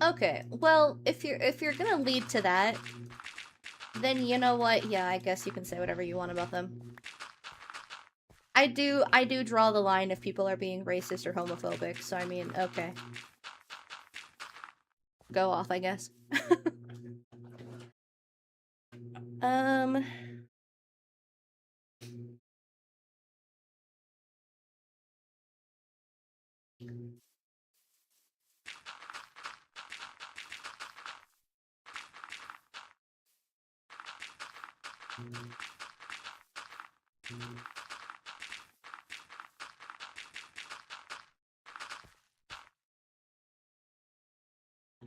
Okay, well, if you're gonna lead to that, then you know what? Yeah, I guess you can say whatever you want about them. I do draw the line if people are being racist or homophobic, so I mean, okay. Go off, I guess. um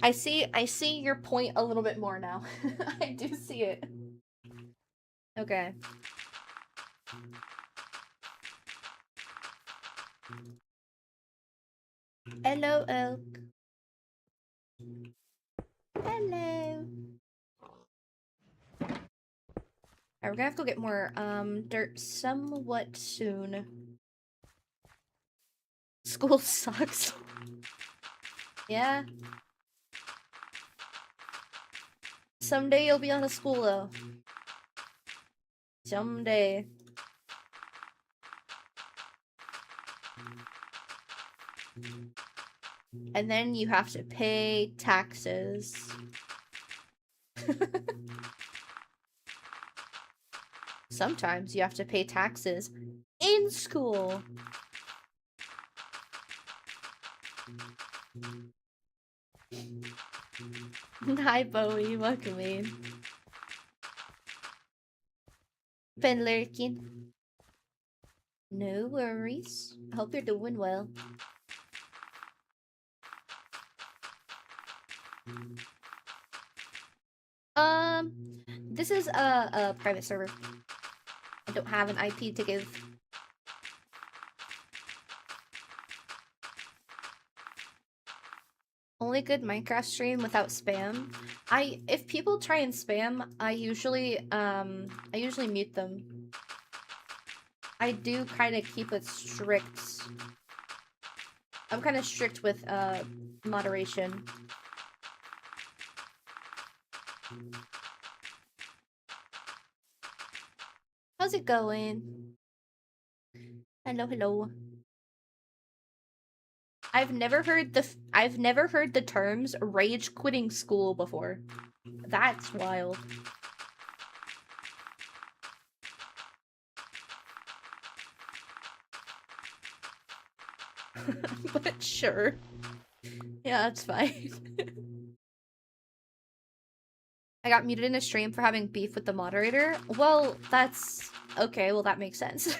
I see your point a little bit more now. I do see it. Okay. Hello, Oak. Hello. Alright, we're gonna have to go get more dirt somewhat soon. School sucks. Yeah. Someday you'll be out of school though. Someday. And then you have to pay taxes. Sometimes you have to pay taxes in school. Hi, Bowie. Welcome in. Been lurking. No worries. I hope you're doing well. Um, this is a private server. I don't have an IP to give. Only good Minecraft stream without spam. If people try and spam, I usually mute them. I do kind of keep it strict. I'm kind of strict with moderation. How's it going? Hello, hello. I've never heard the terms rage quitting school before. That's wild. But sure. Yeah, that's fine. I got muted in a stream for having beef with the moderator. Well, that's okay, well that makes sense.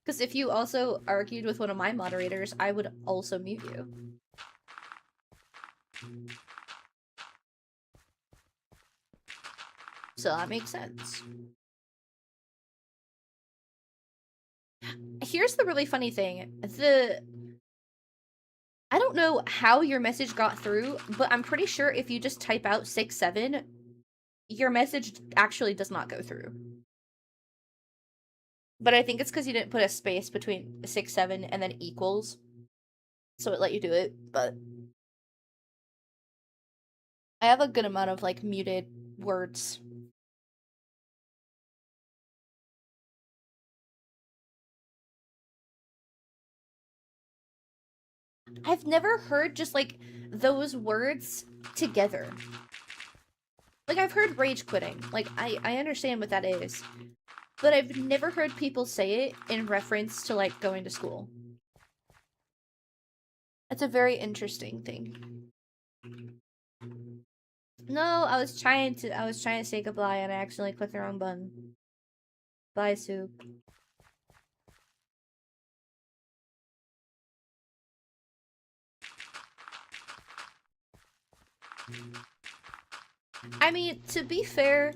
Because if you also argued with one of my moderators, I would also mute you. So that makes sense. Here's the really funny thing. I don't know how your message got through, but I'm pretty sure if you just type out 6-7, your message actually does not go through. But I think it's because you didn't put a space between 6-7 and then equals. So it let you do it, but I have a good amount of like muted words. I've never heard just like those words together. Like I've heard rage quitting. Like I understand what that is. But I've never heard people say it in reference to like going to school. That's a very interesting thing. No, I was trying to say goodbye and I accidentally clicked the wrong button. Bye, Soup. I mean, to be fair,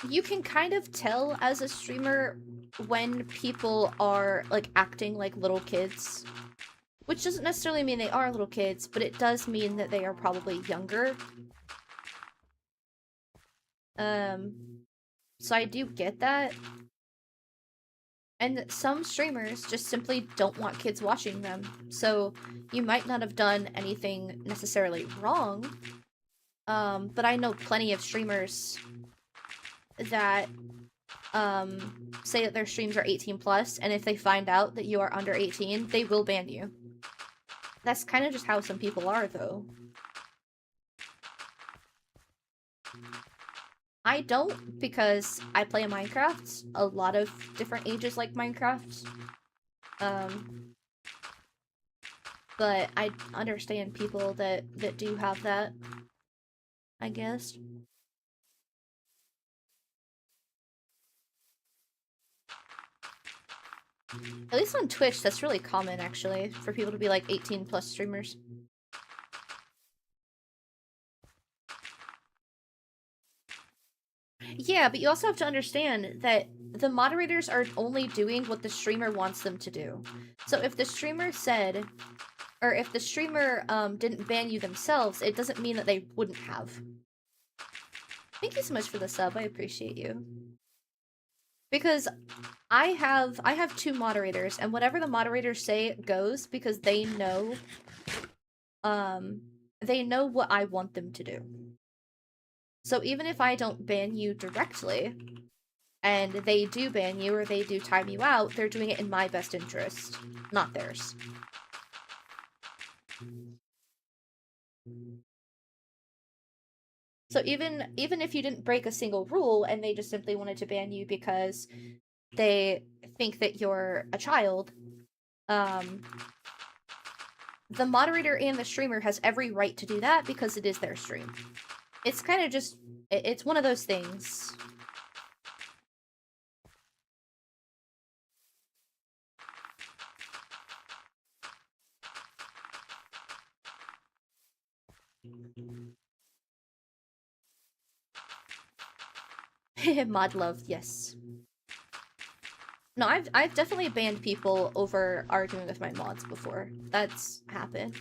you can kind of tell as a streamer when people are like acting like little kids. Which doesn't necessarily mean they are little kids, but it does mean that they are probably younger. So I do get that. And some streamers just simply don't want kids watching them. So you might not have done anything necessarily wrong. But I know plenty of streamers that say that their streams are 18 plus, and if they find out that you are under 18, they will ban you. That's kind of just how some people are, though. I don't, because I play Minecraft. A lot of different ages like Minecraft. But I understand people that do have that, I guess. At least on Twitch, that's really common, actually, for people to be like 18 plus streamers. Yeah, but you also have to understand that the moderators are only doing what the streamer wants them to do. So if the streamer said, or if the streamer didn't ban you themselves, it doesn't mean that they wouldn't have. Thank you so much for the sub, I appreciate you. Because I have 2 moderators, and whatever the moderators say goes, because they know what I want them to do. So even if I don't ban you directly, and they do ban you or they do time you out, they're doing it in my best interest, not theirs. So even if you didn't break a single rule and they just simply wanted to ban you because they think that you're a child, the moderator and the streamer has every right to do that because it is their stream. It's kind of just, it's one of those things. Mod love, yes. No, I've definitely banned people over arguing with my mods before. That's happened.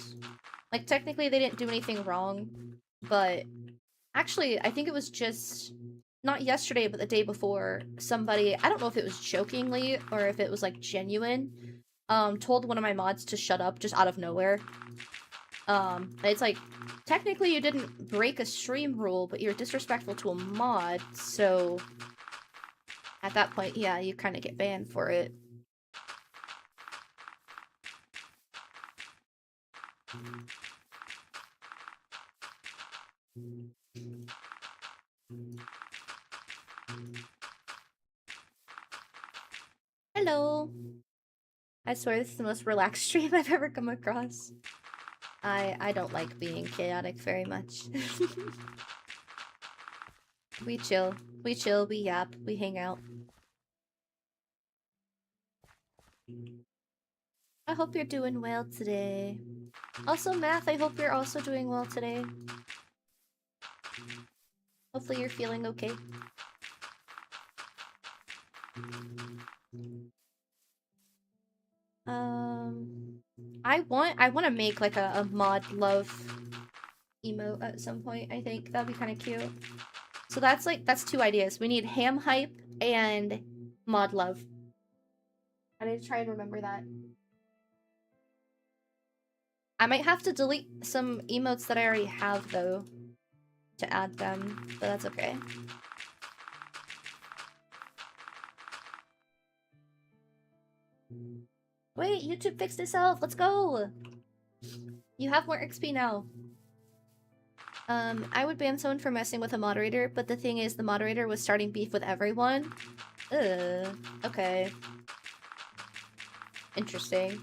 Like, technically they didn't do anything wrong, but actually, I think it was just not yesterday, but the day before, somebody, I don't know if it was jokingly or if it was like genuine, told one of my mods to shut up just out of nowhere. It's like, technically you didn't break a stream rule, but you're disrespectful to a mod, so at that point, yeah, you kind of get banned for it. Hello! I swear this is the most relaxed stream I've ever come across. I don't like being chaotic very much. We chill, we yap, we hang out. I hope you're doing well today. Also, Math, I hope you're also doing well today. Hopefully you're feeling okay. I want to make like a mod love emote at some point, I think. That'd be kind of cute. So that's 2 ideas. We need ham hype and mod love. I need to try and remember that. I might have to delete some emotes that I already have, though, to add them, but that's okay. Wait, YouTube fixed itself. Let's go. You have more XP now. I would ban someone for messing with a moderator, but the thing is, the moderator was starting beef with everyone. Ugh. Okay. Interesting.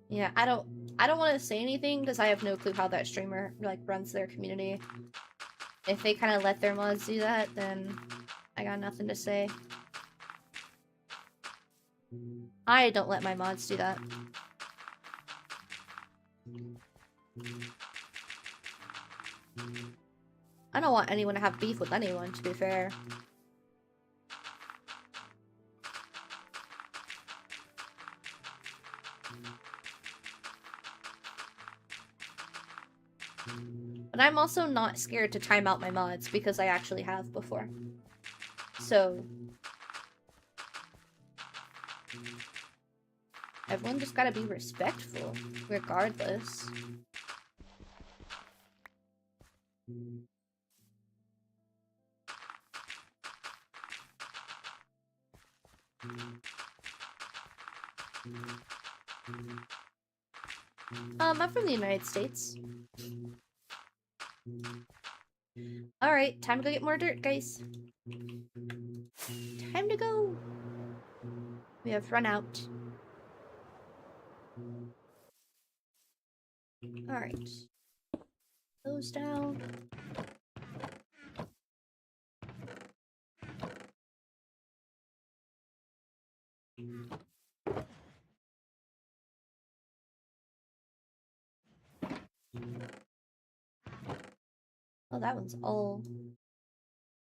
Yeah, I don't want to say anything because I have no clue how that streamer like runs their community. If they kind of let their mods do that, then I got nothing to say. I don't let my mods do that. I don't want anyone to have beef with anyone, to be fair. But I'm also not scared to time out my mods because I actually have before. So everyone just gotta be respectful, regardless. I'm from the United States. Alright, time to go get more dirt, guys. Time to go! We have run out. Alright. Those down. Oh, that one's all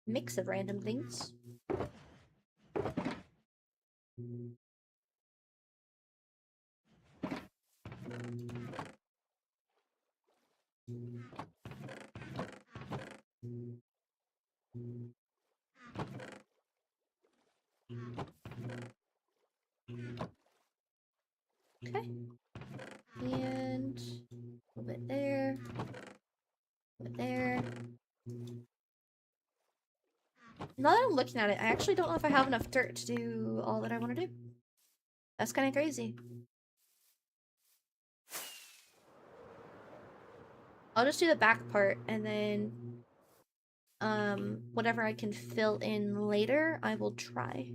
mix of random things. Okay. And a little bit there. A little bit there. Now that I'm looking at it, I actually don't know if I have enough dirt to do all that I want to do. That's kind of crazy. I'll just do the back part and then whatever I can fill in later, I will try.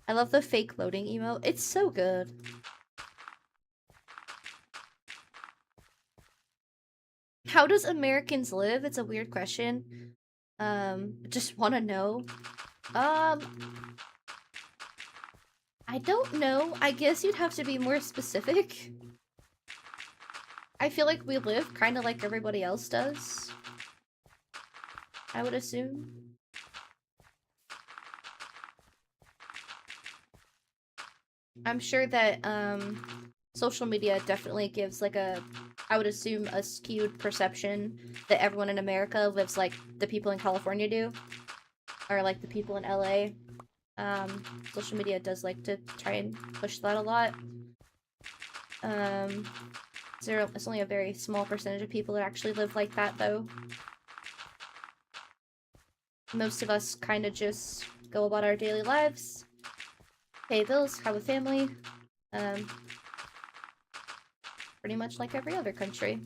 I love the fake loading emote. It's so good. How does Americans live? It's a weird question. Just want to know. I don't know. I guess you'd have to be more specific. I feel like we live kind of like everybody else does. I would assume. I'm sure that, social media definitely gives, like, I would assume, a skewed perception that everyone in America lives like the people in California do. Or like the people in LA. Social media does like to try and push that a lot. It's only a very small percentage of people that actually live like that, though. Most of us kind of just go about our daily lives, pay bills, have a family, pretty much like every other country.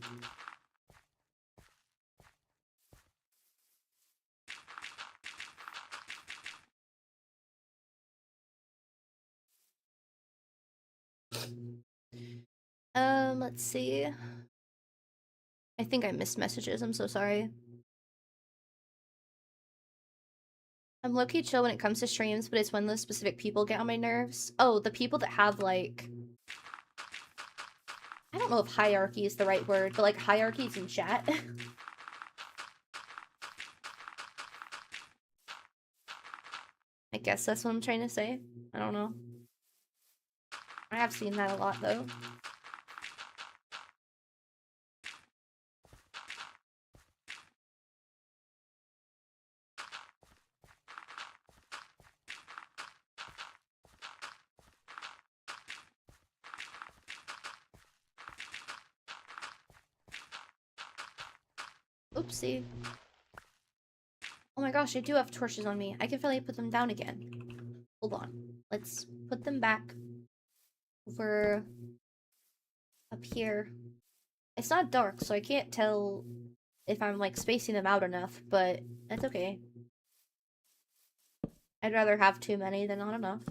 Let's see. I think I missed messages, I'm so sorry. I'm low-key chill when it comes to streams, but it's when those specific people get on my nerves. Oh, the people that have, like... I don't know if hierarchy is the right word, but, like, hierarchies in chat. I guess that's what I'm trying to say. I don't know. I have seen that a lot, though. Oopsie. Oh my gosh, I do have torches on me. I can finally put them down again. Hold on. Let's put them back over up here. It's not dark, so I can't tell if I'm like spacing them out enough, but that's okay. I'd rather have too many than not enough.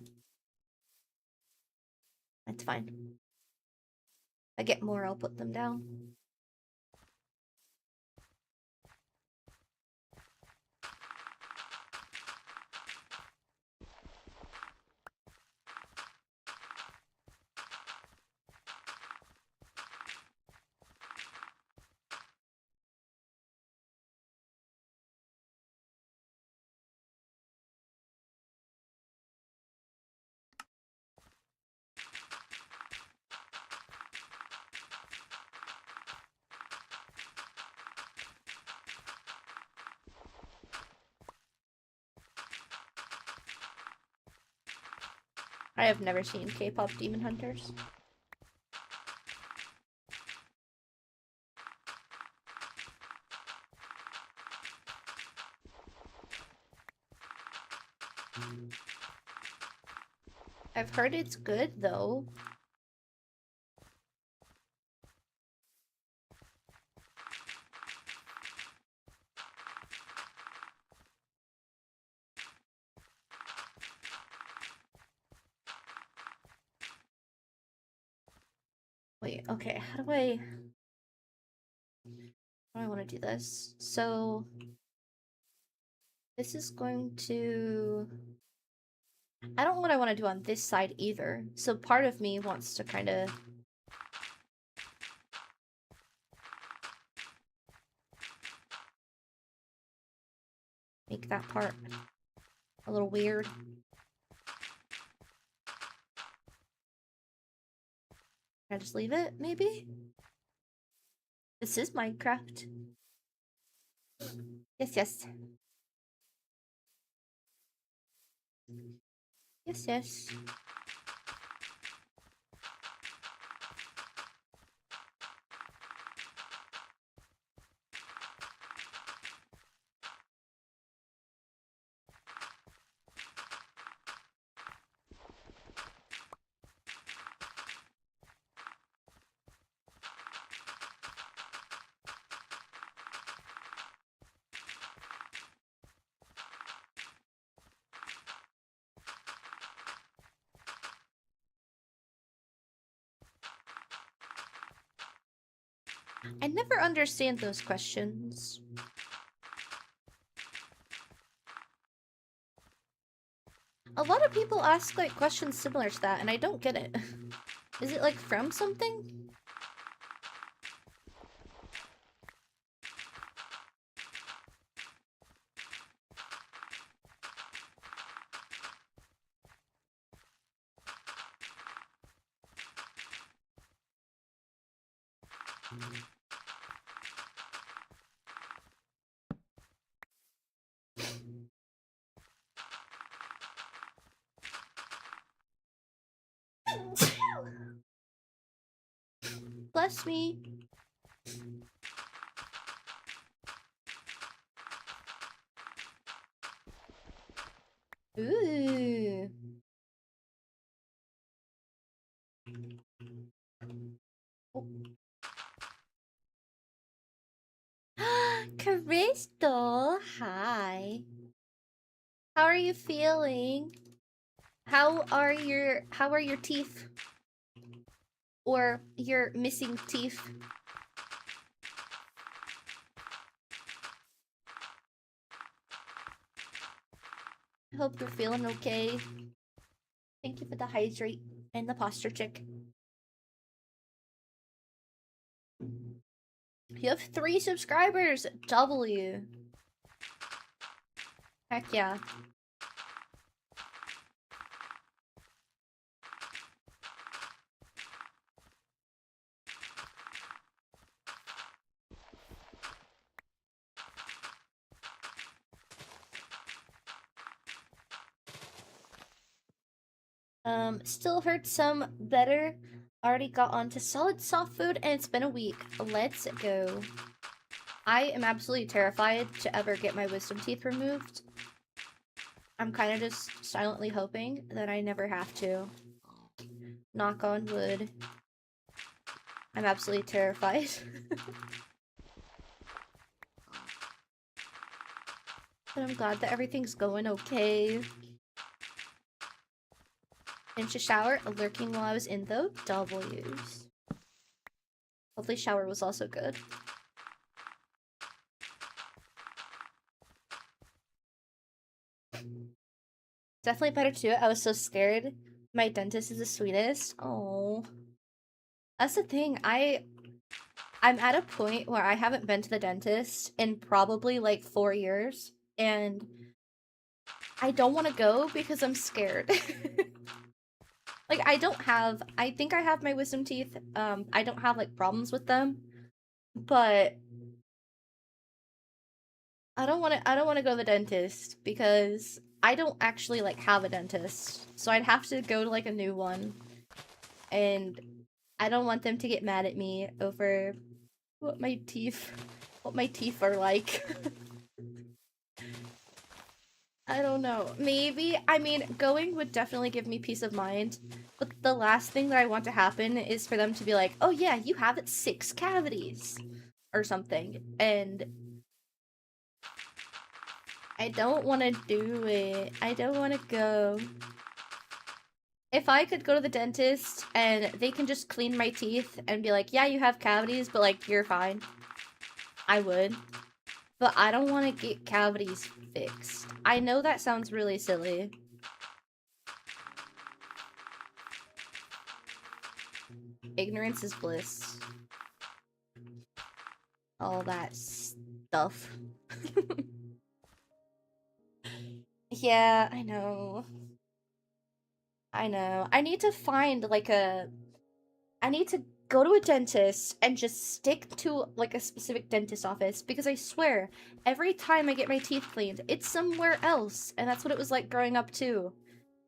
That's fine. If I get more, I'll put them down. I have never seen K-pop Demon Hunters. I've heard it's good, though. Wait, okay, how do I want to do this? So this is going to... I don't know what I want to do on this side either. So part of me wants to kind of... make that part a little weird. Can I just leave it, maybe? This is Minecraft. Yes, yes. Yes, yes. I never understand those questions. A lot of people ask like questions similar to that, and I don't get it. Is it like from something? Bless me. Ooh. Oh. Crystal, hi. How are you feeling? How are your teeth? Or your missing teeth? I hope you're feeling okay. Thank you for the hydrate and the posture check. You have 3 subscribers! W. Heck yeah. Still heard some better. Already got onto solid soft food and it's been a week. Let's go. I am absolutely terrified to ever get my wisdom teeth removed. I'm kind of just silently hoping that I never have to. Knock on wood. I'm absolutely terrified. But I'm glad that everything's going okay. Into shower, lurking while I was in the W's. Hopefully shower was also good. Definitely better too. I was so scared. My dentist is the sweetest. Oh. That's the thing. I'm at a point where I haven't been to the dentist in probably like 4 years, and I don't want to go because I'm scared. Like, I think I have my wisdom teeth. I don't have like problems with them, but I don't want to go to the dentist because I don't actually like have a dentist. So I'd have to go to like a new one, and I don't want them to get mad at me over what my teeth are like. I don't know. Maybe, I mean, going would definitely give me peace of mind, but the last thing that I want to happen is for them to be like, oh yeah, you have 6 cavities or something, and I don't want to do it. I don't want to go. If I could go to the dentist and they can just clean my teeth and be like, yeah, you have cavities, but like, you're fine, I would. But I don't want to get cavities fixed. I know that sounds really silly. Ignorance is bliss. All that stuff. Yeah, I know. I know. I need to find like I need to go to a dentist and just stick to like a specific dentist office, because I swear every time I get my teeth cleaned, it's somewhere else, and that's what it was like growing up too.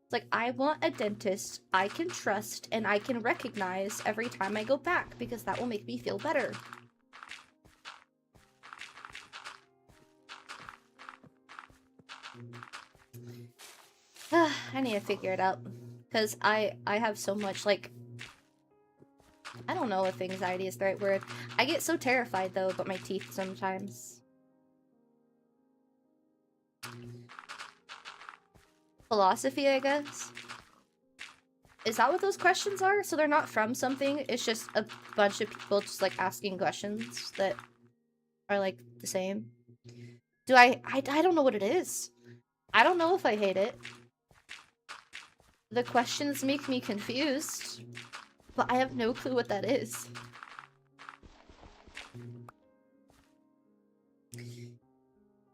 It's like, I want a dentist I can trust and I can recognize every time I go back, because that will make me feel better. I need to figure it out, because I have so much, like, I don't know if anxiety is the right word. I get so terrified, though, about my teeth sometimes. Philosophy, I guess? Is that what those questions are? So they're not from something, it's just a bunch of people just, like, asking questions that are, like, the same? Do I don't know what it is. I don't know if I hate it. The questions make me confused, but I have no clue what that is.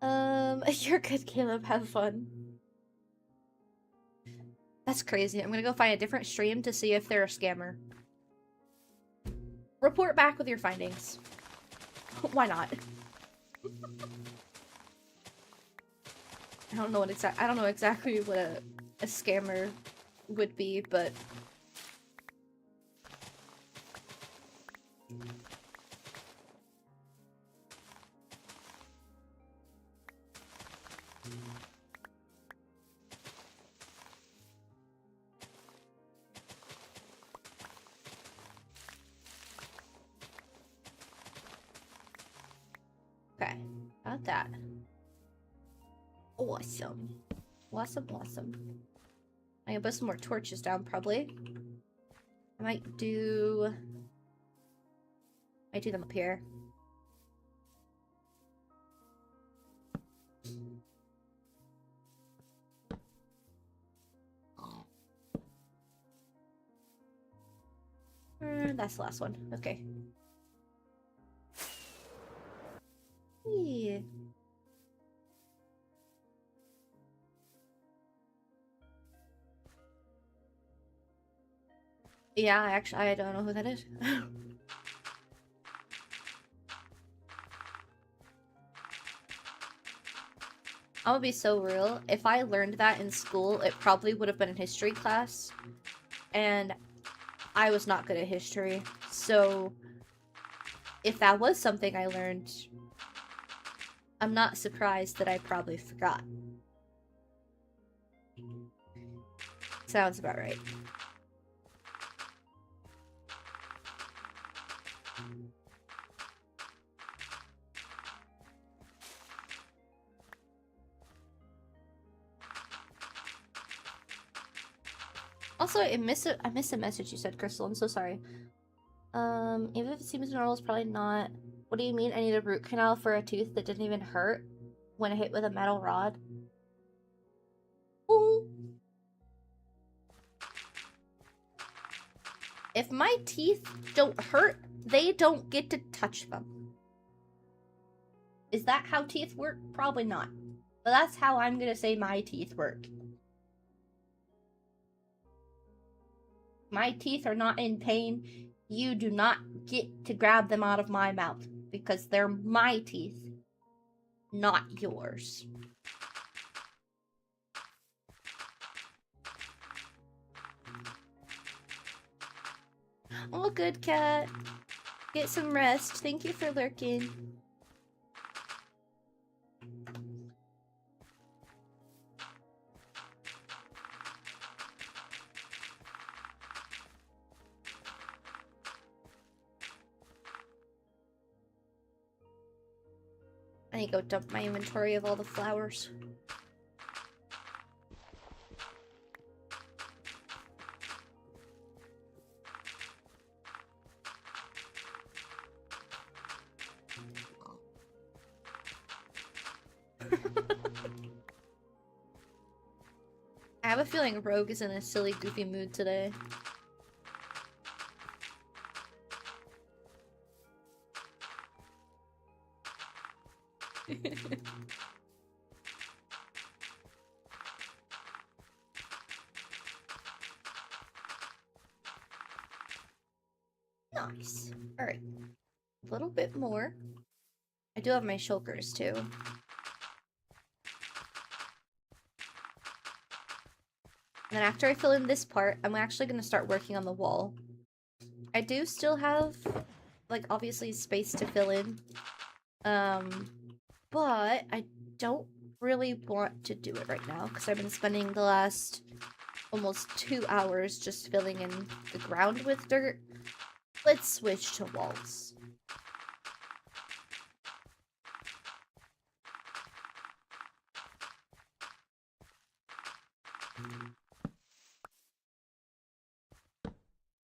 You're good, Caleb. Have fun. That's crazy. I'm gonna go find a different stream to see if they're a scammer. Report back with your findings. Why not? I don't know exactly what a scammer would be, but okay. Got that. Awesome. Awesome. I can put some more torches down, probably. I might do them up here. That's the last one. Okay. Yeah. Yeah, actually, I don't know who that is. I'm gonna be so real. If I learned that in school, it probably would have been in history class. And I was not good at history. So if that was something I learned, I'm not surprised that I probably forgot. Sounds about right. Also, I missed a message you said, Crystal. I'm so sorry. Even if it seems normal, it's probably not. What do you mean I need a root canal for a tooth that didn't even hurt when hit with a metal rod? Ooh. If my teeth don't hurt, they don't get to touch them. Is that how teeth work? Probably not. But that's how I'm gonna say my teeth work. My teeth are not in pain. You do not get to grab them out of my mouth because they're my teeth, not yours. Oh, good cat. Get some rest. Thank you for lurking. I need to go dump my inventory of all the flowers. I have a feeling Rogue is in a silly, goofy mood today. Nice. Alright. A little bit more. I do have my shulkers too. And then after I fill in this part, I'm actually going to start working on the wall. I do still have, like, obviously space to fill in. But I don't really want to do it right now because I've been spending the last almost 2 hours just filling in the ground with dirt. Let's switch to walls.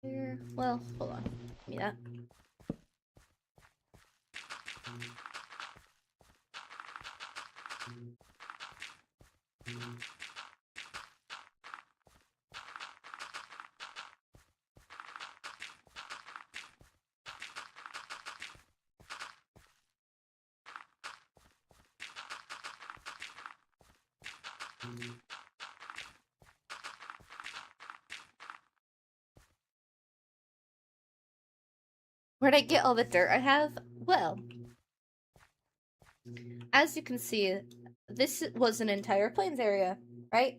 Here, well, hold on. Give me that. Where'd I get all the dirt I have? Well, as you can see, this was an entire plains area, right?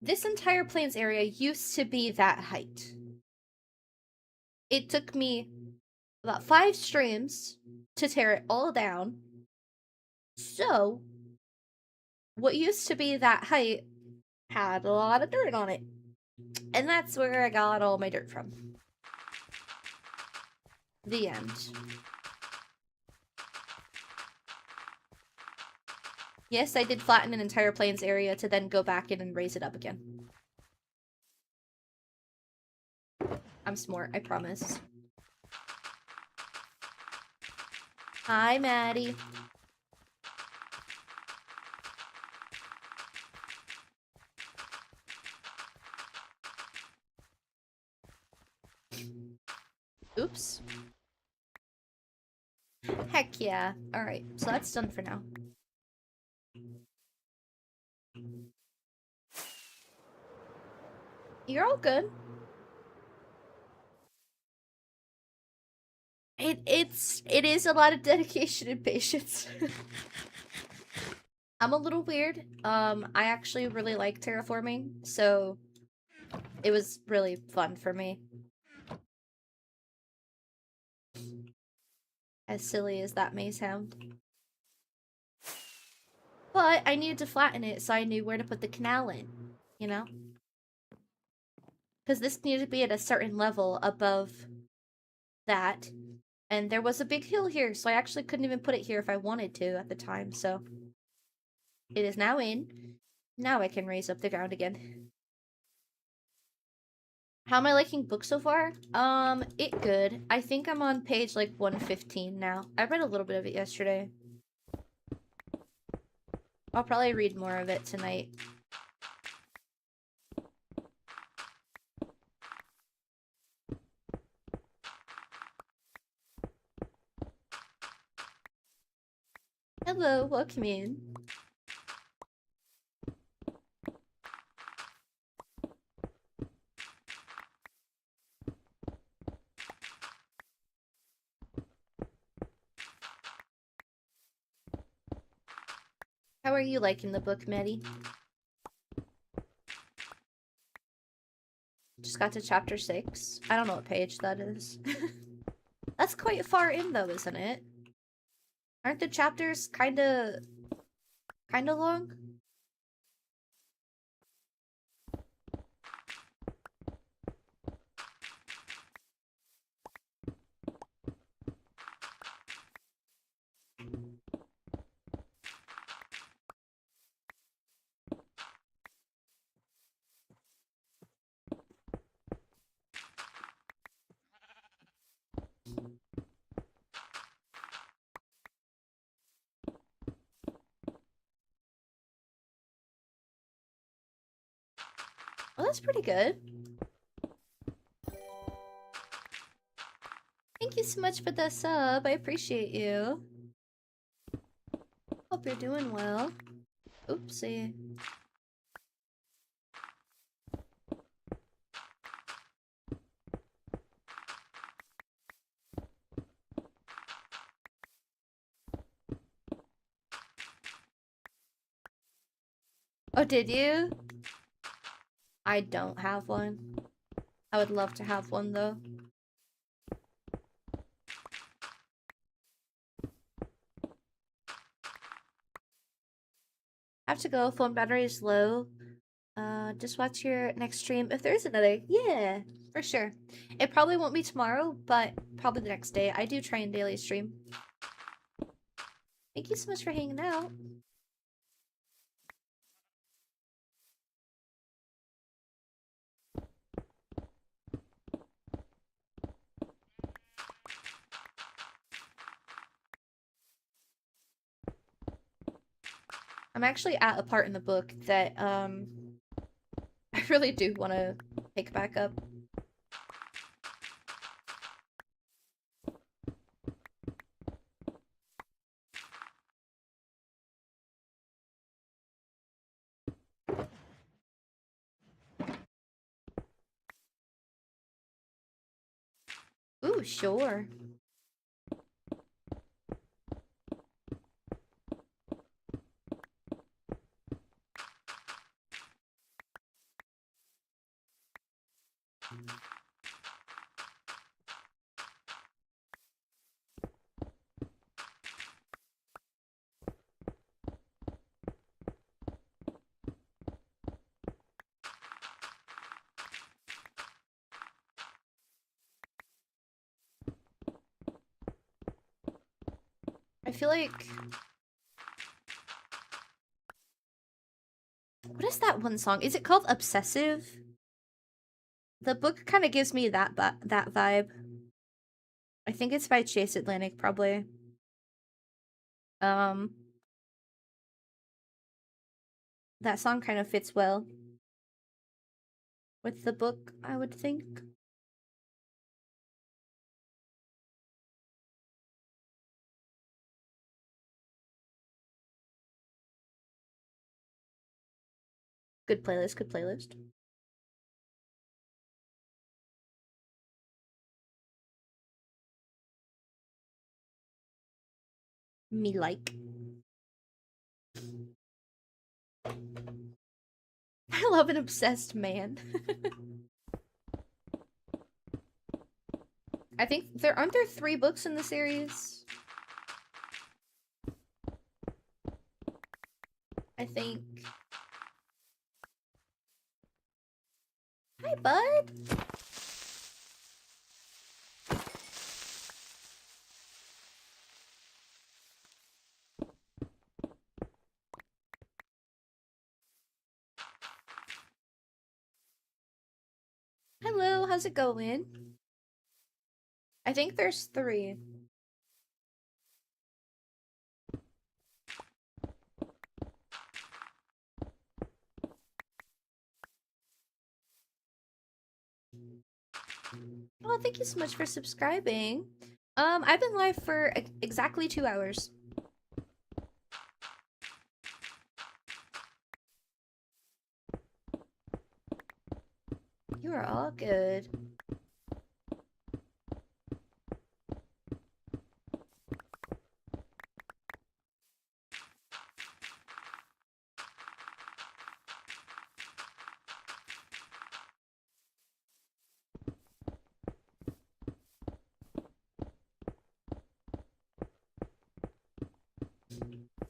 This entire plains area used to be that height. It took me about 5 streams to tear it all down. So, what used to be that height had a lot of dirt on it. And that's where I got all my dirt from. The end. Yes, I did flatten an entire plains area to then go back in and raise it up again. I'm smart, I promise. Hi, Maddie. Oops. Heck yeah. Alright, so that's done for now. You're all good. It is a lot of dedication and patience. I'm a little weird. I actually really like terraforming, so it was really fun for me. As silly as that may sound. But I needed to flatten it so I knew where to put the canal in, you know? Because this needed to be at a certain level above that. And there was a big hill here, so I actually couldn't even put it here if I wanted to at the time, so... It is now in. Now I can raise up the ground again. How am I liking books so far? It good. I think I'm on page, like, 115 now. I read a little bit of it yesterday. I'll probably read more of it tonight. Hello, welcome in. How are you liking the book, Maddie? Just got to chapter 6. I don't know what page that is. That's quite far in though, isn't it? Aren't the chapters kinda long? Well, that's pretty good. Thank you so much for the sub. I appreciate you. Hope you're doing well. Oopsie. Oh, did you? I don't have one. I would love to have one though. I have to go. Phone battery is low. Just watch your next stream if there is another. Yeah, for sure. It probably won't be tomorrow, but probably the next day. I do try and daily stream. Thank you so much for hanging out. I'm actually at a part in the book that, I really do want to pick back up. Ooh, sure. I feel like... What is that one song? Is it called Obsessive? The book kind of gives me that vibe. I think it's by Chase Atlantic, probably. That song kind of fits well with the book, I would think. Good playlist, good playlist. Me like. I love an obsessed man. I think aren't there 3 books in the series? I think. Hi, bud. Hello, how's it going? I think there's 3. Oh, thank you so much for subscribing. I've been live for exactly 2 hours. You are all good.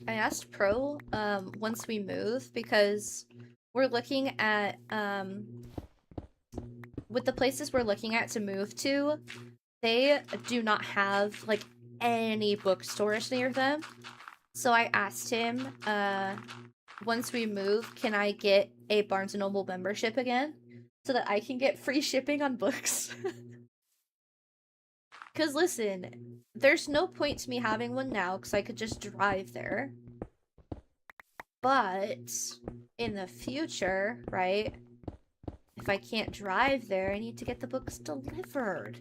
I asked Pro, once we move, because we're looking at, with the places we're looking at to move to, they do not have, like, any bookstores near them. So I asked him, once we move, can I get a Barnes & Noble membership again? So that I can get free shipping on books. Because listen, there's no point to me having one now, because I could just drive there. But in the future, right, if I can't drive there, I need to get the books delivered.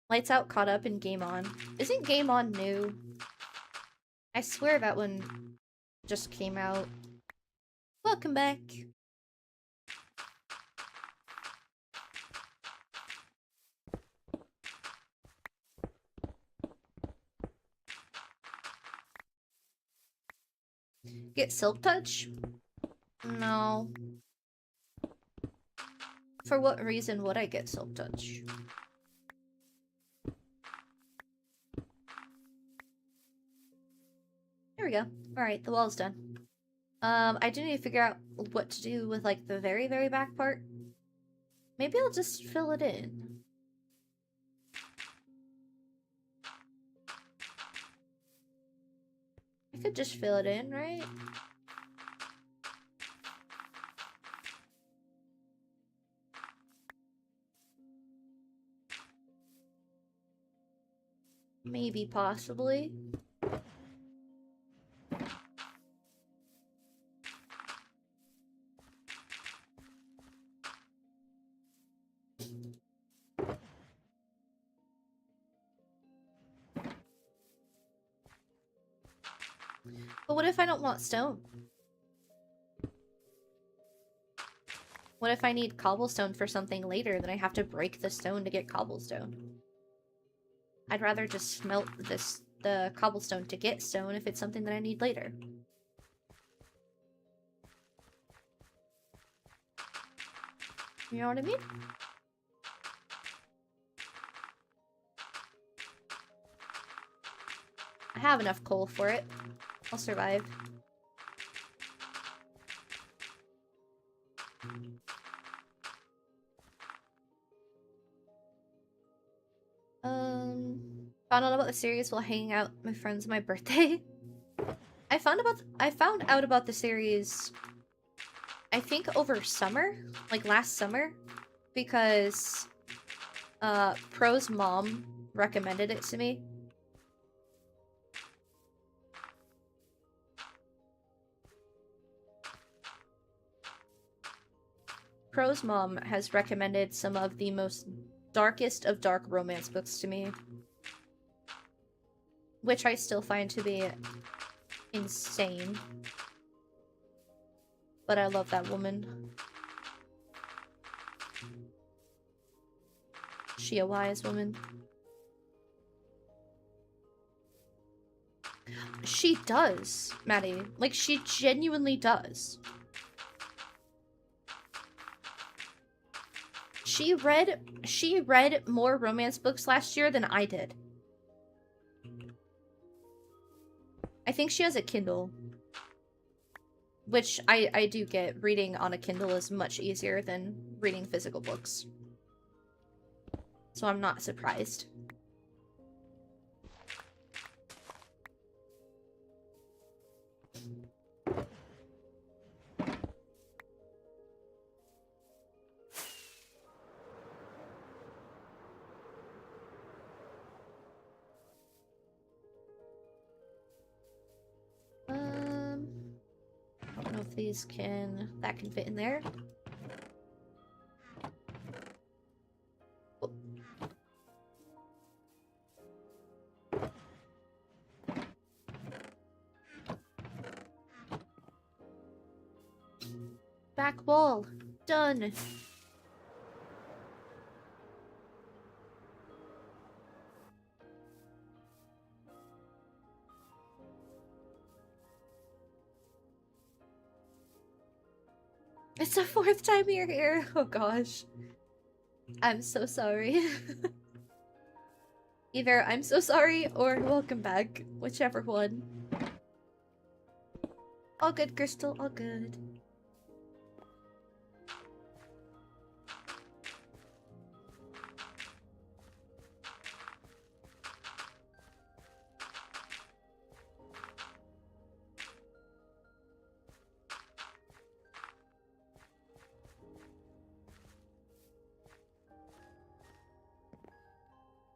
Lights Out caught up in Game On. Isn't Game On new? I swear that one just came out. Welcome back. Get Silk Touch? No. For what reason would I get Silk Touch? There we go. Alright, the wall's done. I do need to figure out what to do with, like, the very, very back part. Maybe I'll just fill it in. I could just fill it in, right? Maybe, possibly. But what if I don't want stone? What if I need cobblestone for something later, then I have to break the stone to get cobblestone? I'd rather just smelt the cobblestone to get stone if it's something that I need later. You know what I mean? I have enough coal for it. I'll survive. Found out about the series while hanging out with my friends on my birthday. I found out about the series, I think over summer, like last summer, because Pro's mom recommended it to me. Pro's mom has recommended some of the most darkest of dark romance books to me, which I still find to be insane. But I love that woman. She a wise woman. She does, Maddie. Like, she genuinely does. She read more romance books last year than I did. I think she has a Kindle. Which I do get. Reading on a Kindle is much easier than reading physical books. So I'm not surprised. I don't know if these can... that can fit in there. Oh. Back wall. Done. It's the 4th time you're here. Oh gosh. I'm so sorry. Either I'm so sorry or welcome back. Whichever one. All good, Crystal. All good.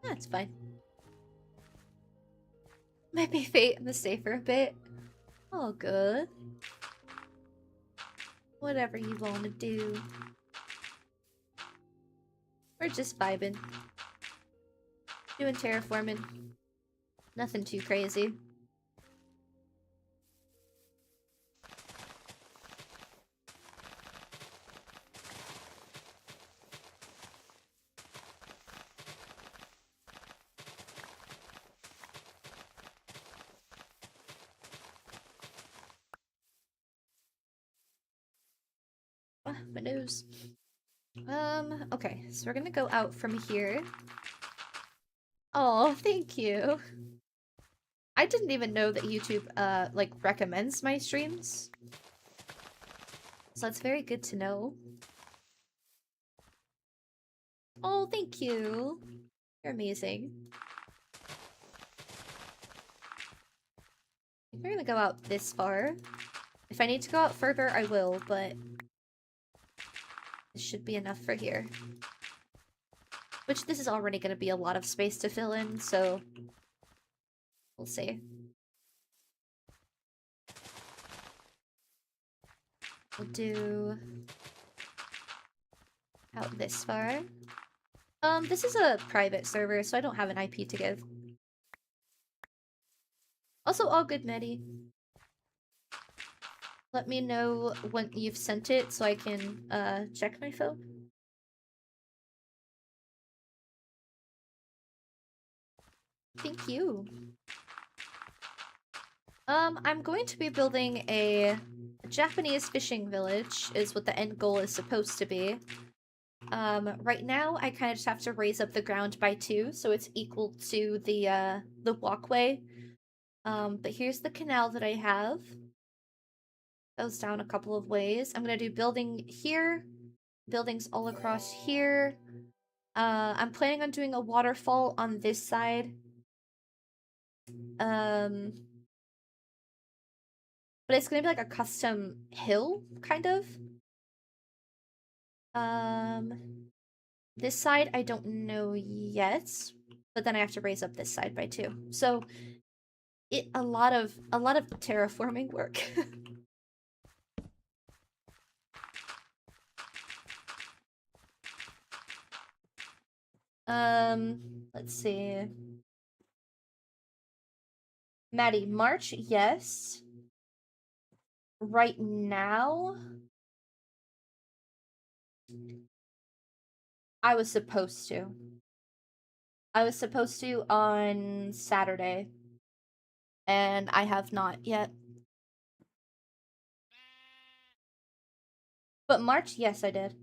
That's fine. Maybe fate in the safer a bit. All good. Whatever you want to do. We're just vibing. Doing terraforming. Nothing too crazy. Ah, my nose. Okay, so we're gonna go out from here. Oh, thank you. I didn't even know that YouTube, like, recommends my streams. So that's very good to know. Oh, thank you. You're amazing. We're gonna go out this far. If I need to go out further, I will, but... this should be enough for here. Which, this is already gonna be a lot of space to fill in, so... we'll see. We'll do... out this far. This is a private server, so I don't have an IP to give. Also, all good, Maddie. Let me know when you've sent it so I can, check my phone. Thank you. I'm going to be building a Japanese fishing village, is what the end goal is supposed to be. Right now, I kind of just have to raise up the ground by 2, so it's equal to the walkway. But here's the canal that I have. Goes down a couple of ways. I'm gonna do building here, buildings all across here. I'm planning on doing a waterfall on this side. But it's gonna be like a custom hill, kind of. This side I don't know yet, but then I have to raise up this side by 2. So a lot of terraforming work. Let's see. Maddie, March, yes. Right now, I was supposed to. I was supposed to on Saturday, and I have not yet. But March, yes, I did.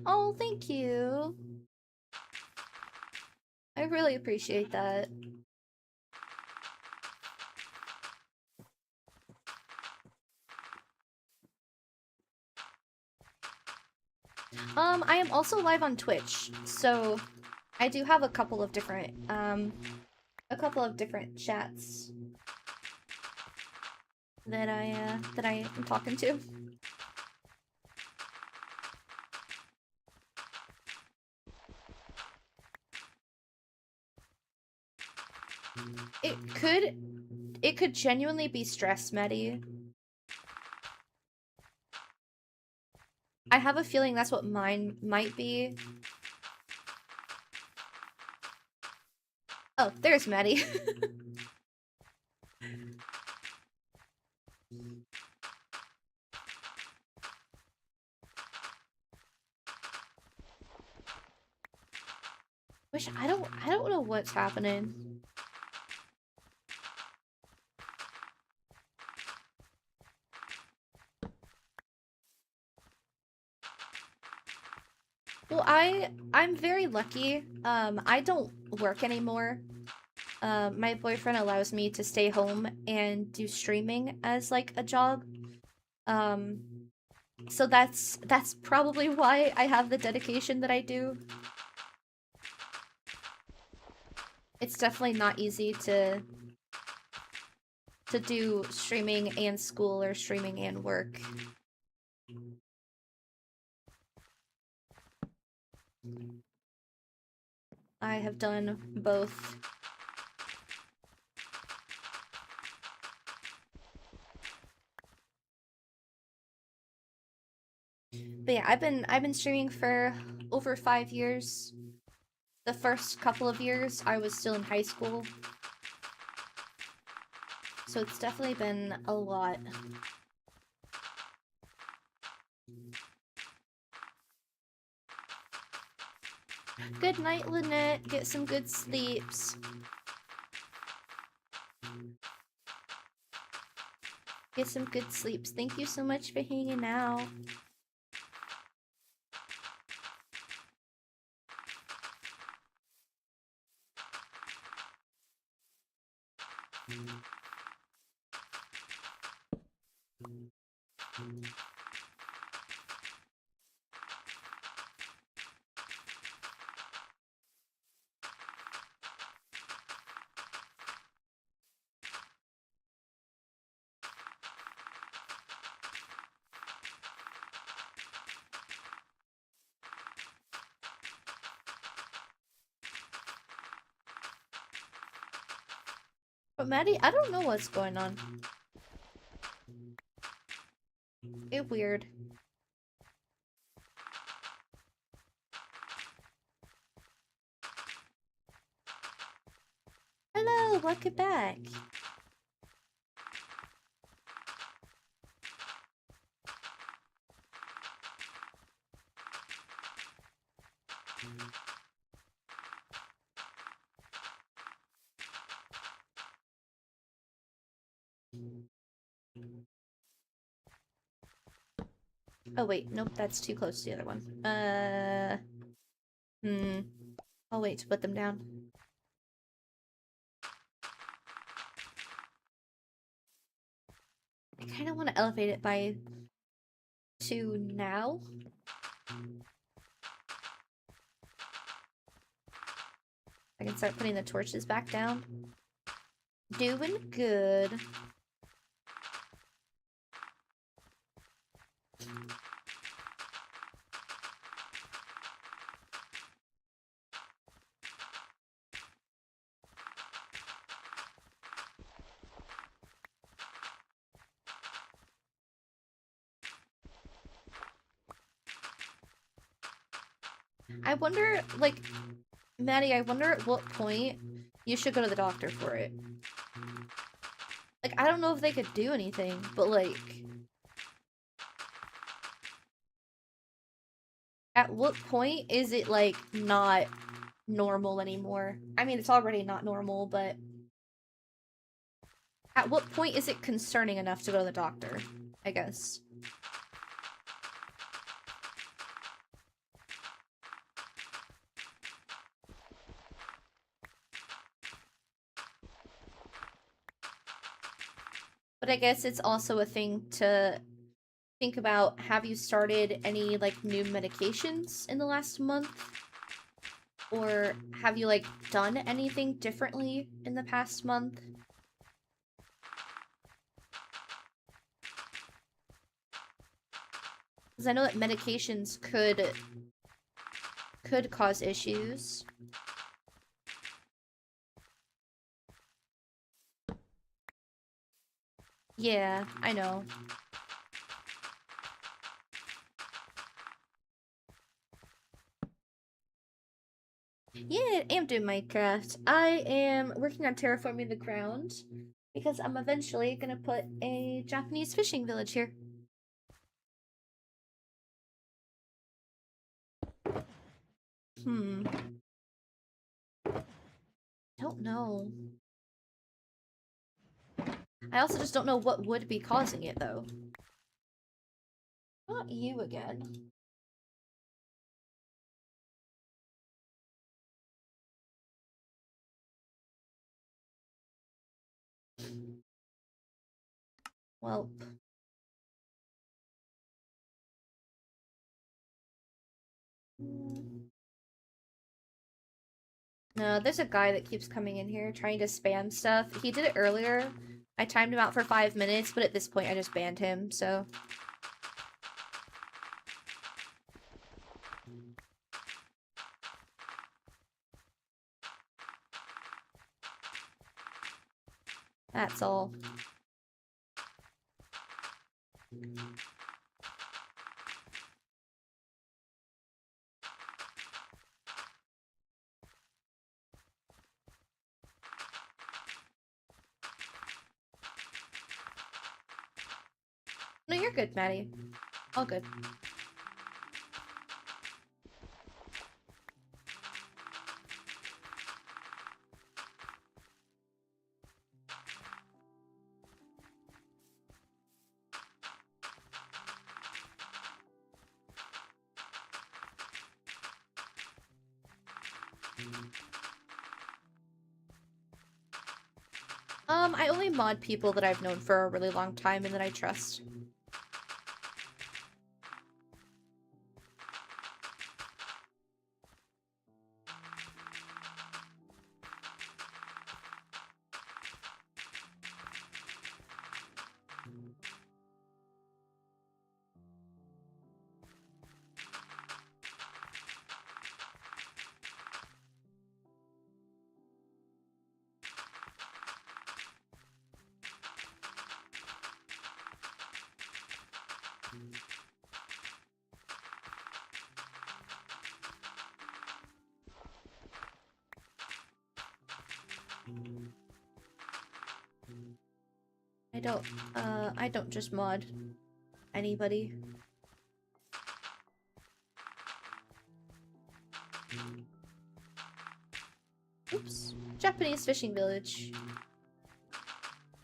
Oh, thank you. I really appreciate that. I am also live on Twitch, so I do have a couple of different chats that I am talking to. It could genuinely be stress, Maddie. I have a feeling that's what mine might be. Oh, there's Maddie. I don't know what's happening. Well, I'm very lucky. I don't work anymore. My boyfriend allows me to stay home and do streaming as like a job. Um, so that's probably why I have the dedication that I do. It's definitely not easy to do streaming and school or streaming and work. I have done both. But yeah, I've been streaming for over 5 years. The first couple of years I was still in high school. So it's definitely been a lot. Good night, Lynette. Get some good sleeps. Get some good sleeps. Thank you so much for hanging out. But Maddie, I don't know what's going on. It's weird. Hello, welcome back. Oh wait, nope, that's too close to the other one. I'll wait to put them down. I kind of want to elevate it by 2 now. I can start putting the torches back down. Doing good. I wonder, like, Maddie, I wonder at what point you should go to the doctor for it. Like, I don't know if they could do anything, but like... At what point is it, like, not normal anymore? I mean, it's already not normal, but... At what point is it concerning enough to go to the doctor? I guess. But I guess it's also a thing to think about. Have you started any, like, new medications in the last month? Or have you, like, done anything differently in the past month? Because I know that medications could cause issues. Yeah, I know. Yeah, I am doing Minecraft. I am working on terraforming the ground because I'm eventually gonna put a Japanese fishing village here. Hmm. Don't know. I also just don't know what would be causing it, though. Not you again. Well. No, there's a guy that keeps coming in here trying to spam stuff. He did it earlier. I timed him out for 5 minutes, but at this point I just banned him, so... That's all. No, you're good, Maddie. All good. I only mod people that I've known for a really long time and that I trust. I don't just mod anybody. Oops. Japanese fishing village.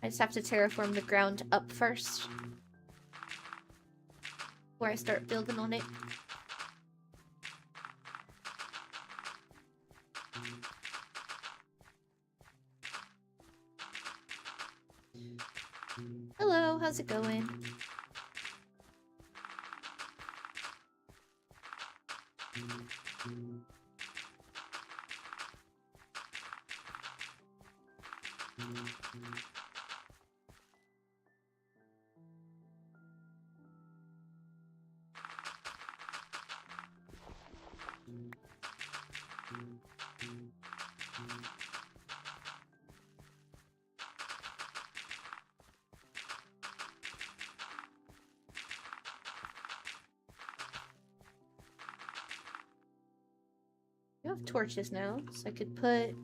I just have to terraform the ground up first. Before I start building on it. Hello, how's it going? You have torches now, so I could put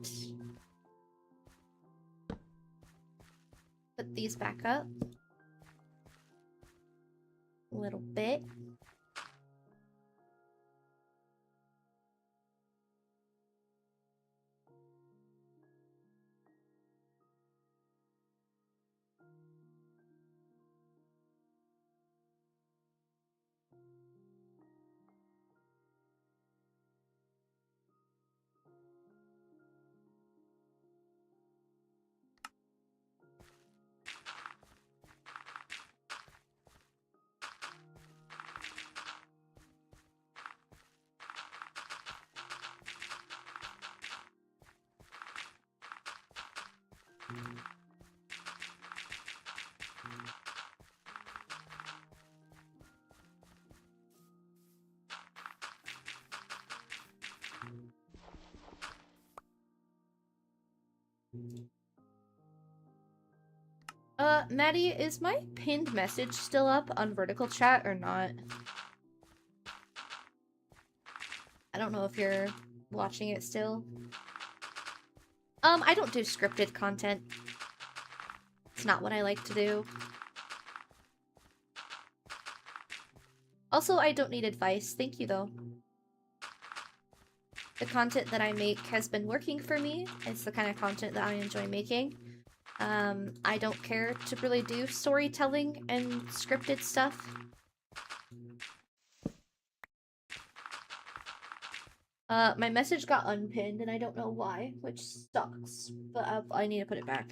these back up a little bit. Maddie, is my pinned message still up on vertical chat or not? I don't know if you're watching it still. I don't do scripted content. It's not what I like to do. Also, I don't need advice. Thank you, though. The content that I make has been working for me. It's the kind of content that I enjoy making. I don't care to really do storytelling and scripted stuff. My message got unpinned and I don't know why, which sucks, but I need to put it back.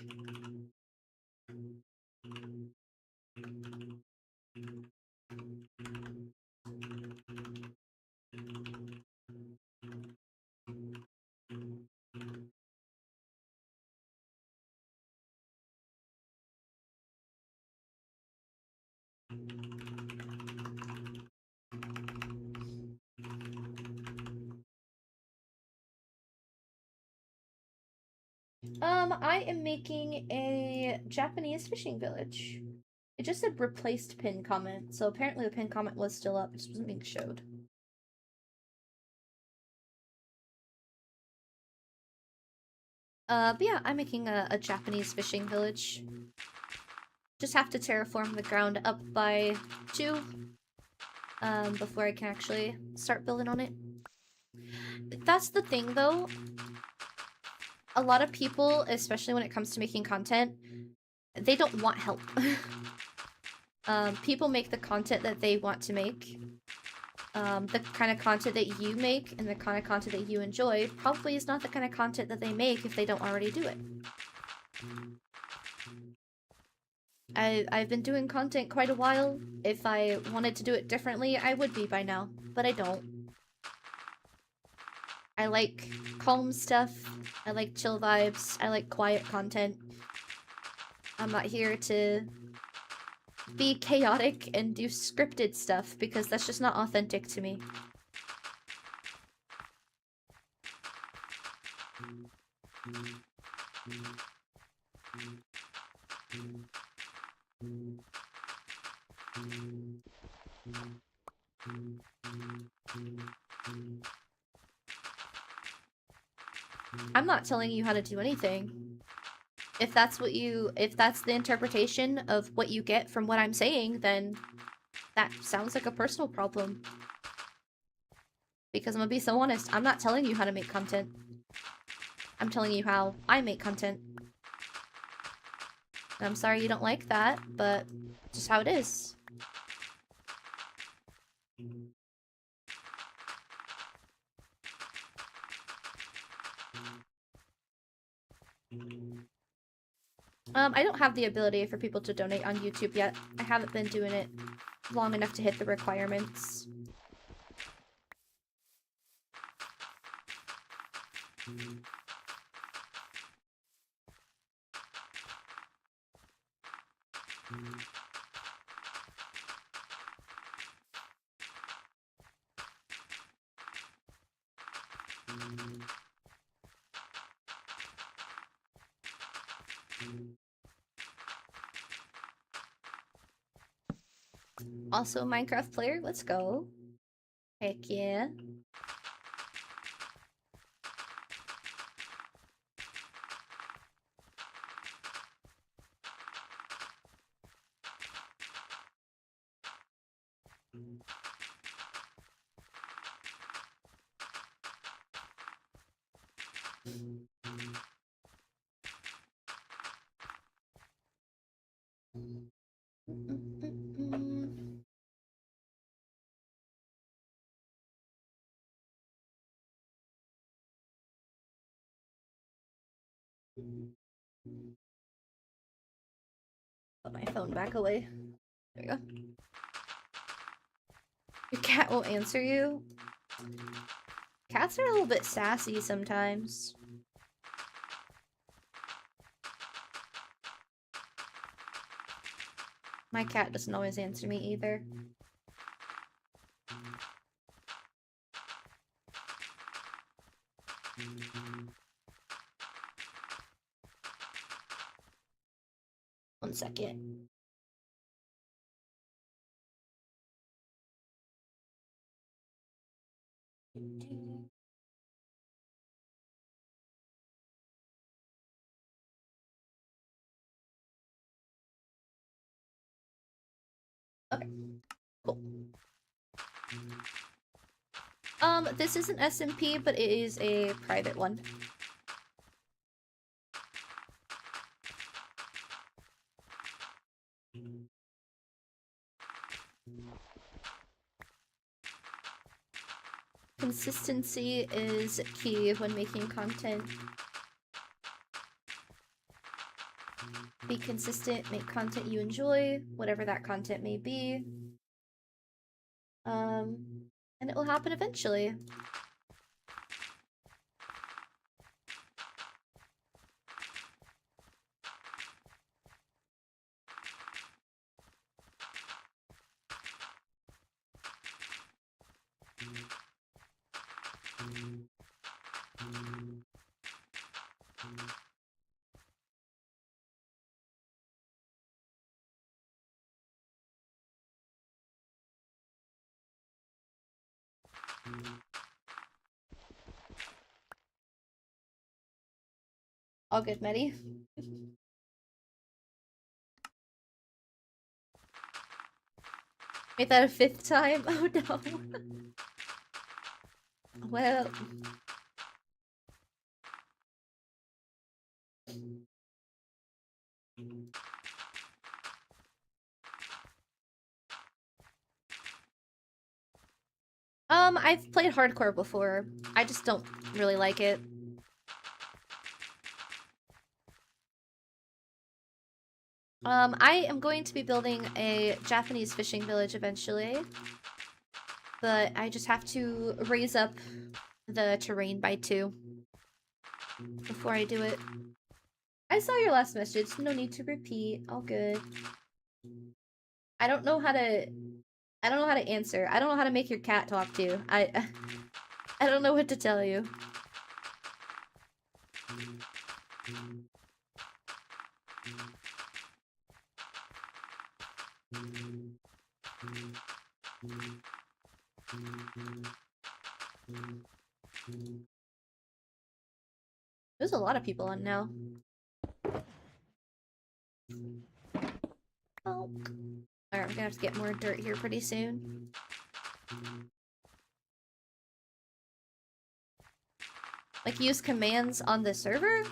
I am making a Japanese fishing village. It just said replaced pin comment, so apparently the pin comment was still up, it just wasn't being showed. But yeah, I'm making a Japanese fishing village. Just have to terraform the ground up by 2, before I can actually start building on it. That's the thing, though. A lot of people, especially when it comes to making content, they don't want help. People make the content that they want to make. The kind of content that you make and the kind of content that you enjoy probably is not the kind of content that they make if they don't already do it. I've been doing content quite a while. If I wanted to do it differently, I would be by now, but I don't. I like calm stuff. I like chill vibes. I like quiet content. I'm not here to be chaotic and do scripted stuff because that's just not authentic to me. I'm not telling you how to do anything. If that's the interpretation of what you get from what I'm saying, then that sounds like a personal problem. Because I'm gonna be so honest, I'm not telling you how to make content. I'm telling you how I make content. And I'm sorry you don't like that, but just how it is. I don't have the ability for people to donate on YouTube yet. I haven't been doing it long enough to hit the requirements. Also a Minecraft player, let's go. Heck yeah. Put my phone back away. There we go. Your cat won't answer you? Cats are a little bit sassy sometimes. My cat doesn't always answer me either. 1 second. Okay, cool. This is an SMP, but it is a private one. Consistency is key when making content. Be consistent, make content you enjoy, whatever that content may be. And it will happen eventually. All good, Medi. Made that a 5th time? Oh no. Well. I've played hardcore before. I just don't really like it. I am going to be building a Japanese fishing village eventually. But I just have to raise up the terrain by 2 before I do it. I saw your last message. No need to repeat. All good. I don't know how to answer. I don't know how to make your cat talk to you. I don't know what to tell you. There's a lot of people on now. Oh. Alright, we're gonna have to get more dirt here pretty soon. Like, use commands on the server?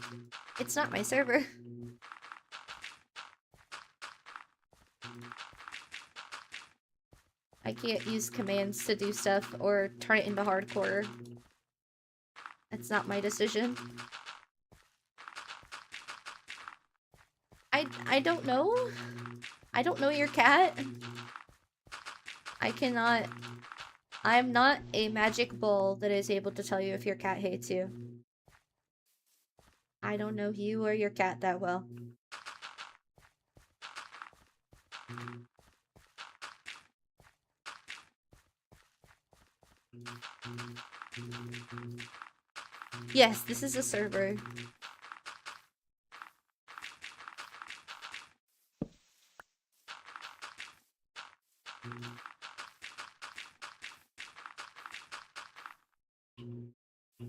It's not my server. I can't use commands to do stuff or turn it into hardcore. That's not my decision. I don't know. I don't know your cat. I cannot... I'm not a magic bull that is able to tell you if your cat hates you. I don't know you or your cat that well. Yes, this is a server.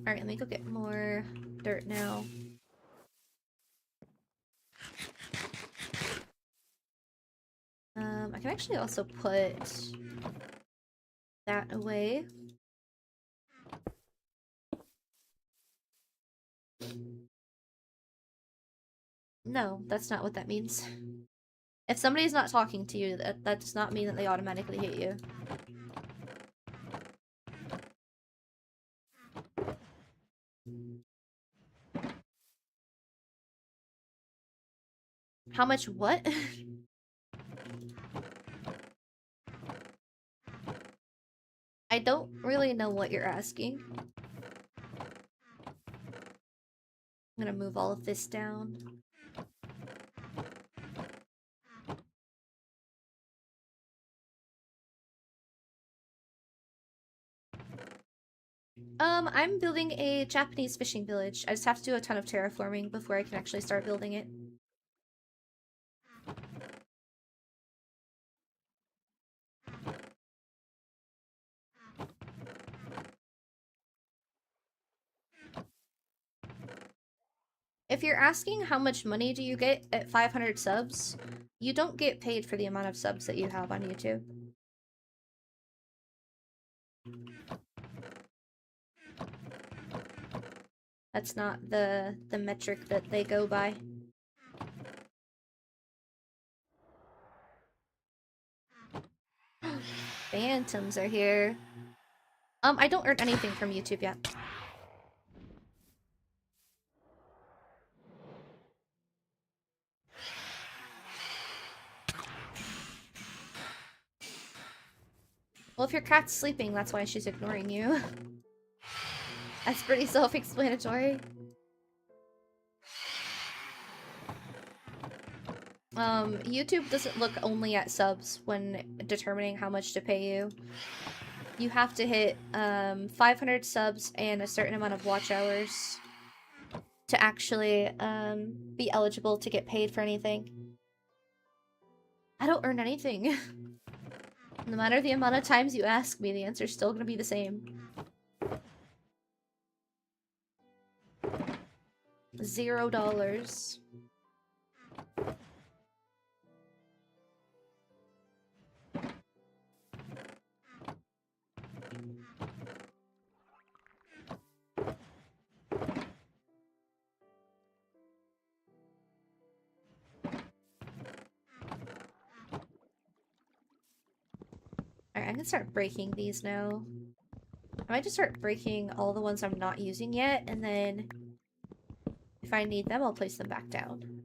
Alright, let me go get more dirt now. I can actually also put that away. No, that's not what that means. If somebody's not talking to you, that does not mean that they automatically hate you. How much what? I don't really know what you're asking. I'm gonna move all of this down. I'm building a Japanese fishing village. I just have to do a ton of terraforming before I can actually start building it. If you're asking how much money do you get at 500 subs, you don't get paid for the amount of subs that you have on YouTube. That's not the metric that they go by. Phantoms are here. I don't earn anything from YouTube yet. Well, if your cat's sleeping, that's why she's ignoring you. That's pretty self-explanatory. YouTube doesn't look only at subs when determining how much to pay you. You have to hit 500 subs and a certain amount of watch hours to actually be eligible to get paid for anything. I don't earn anything. No matter the amount of times you ask me, the answer's still gonna be the same. $0. Alright, I'm gonna start breaking these now. I might just start breaking all the ones I'm not using yet, and then if I need them, I'll place them back down.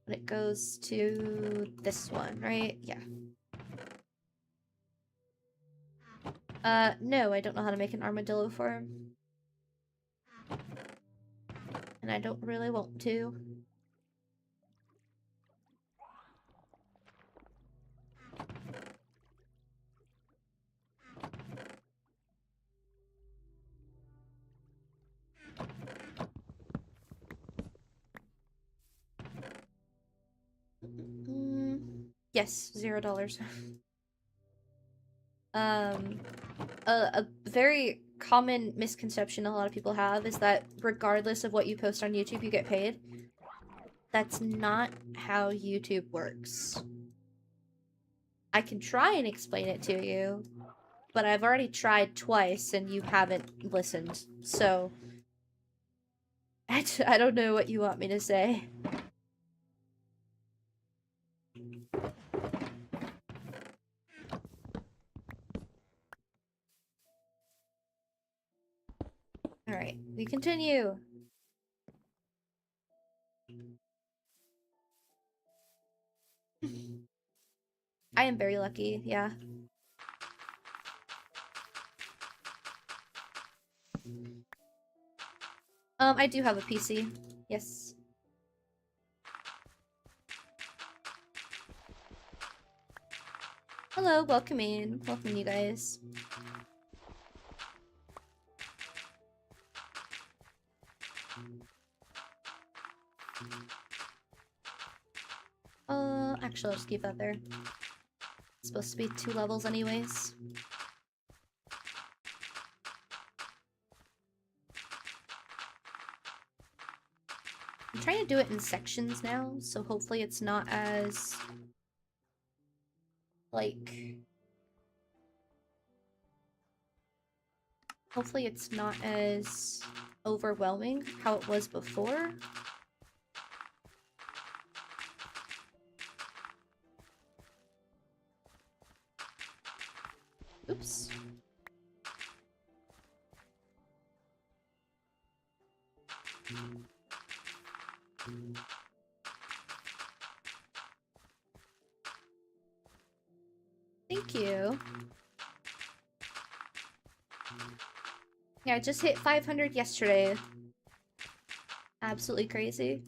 When it goes to this one, right? Yeah. No, I don't know how to make an armadillo form. And I don't really want to. Yes, $0. A very common misconception a lot of people have is that regardless of what you post on YouTube, you get paid. That's not how YouTube works. I can try and explain it to you, but I've already tried twice and you haven't listened, so I don't know what you want me to say. Alright, we continue. I am very lucky, yeah. I do have a PC. Yes. Hello, welcome in. Welcome you guys. Actually, I'll just keep that there. It's supposed to be 2 levels anyways. I'm trying to do it in sections now, so hopefully it's not as... like... hopefully it's not as overwhelming how it was before. Oops. Thank you. Yeah, I just hit 500 yesterday. Absolutely crazy.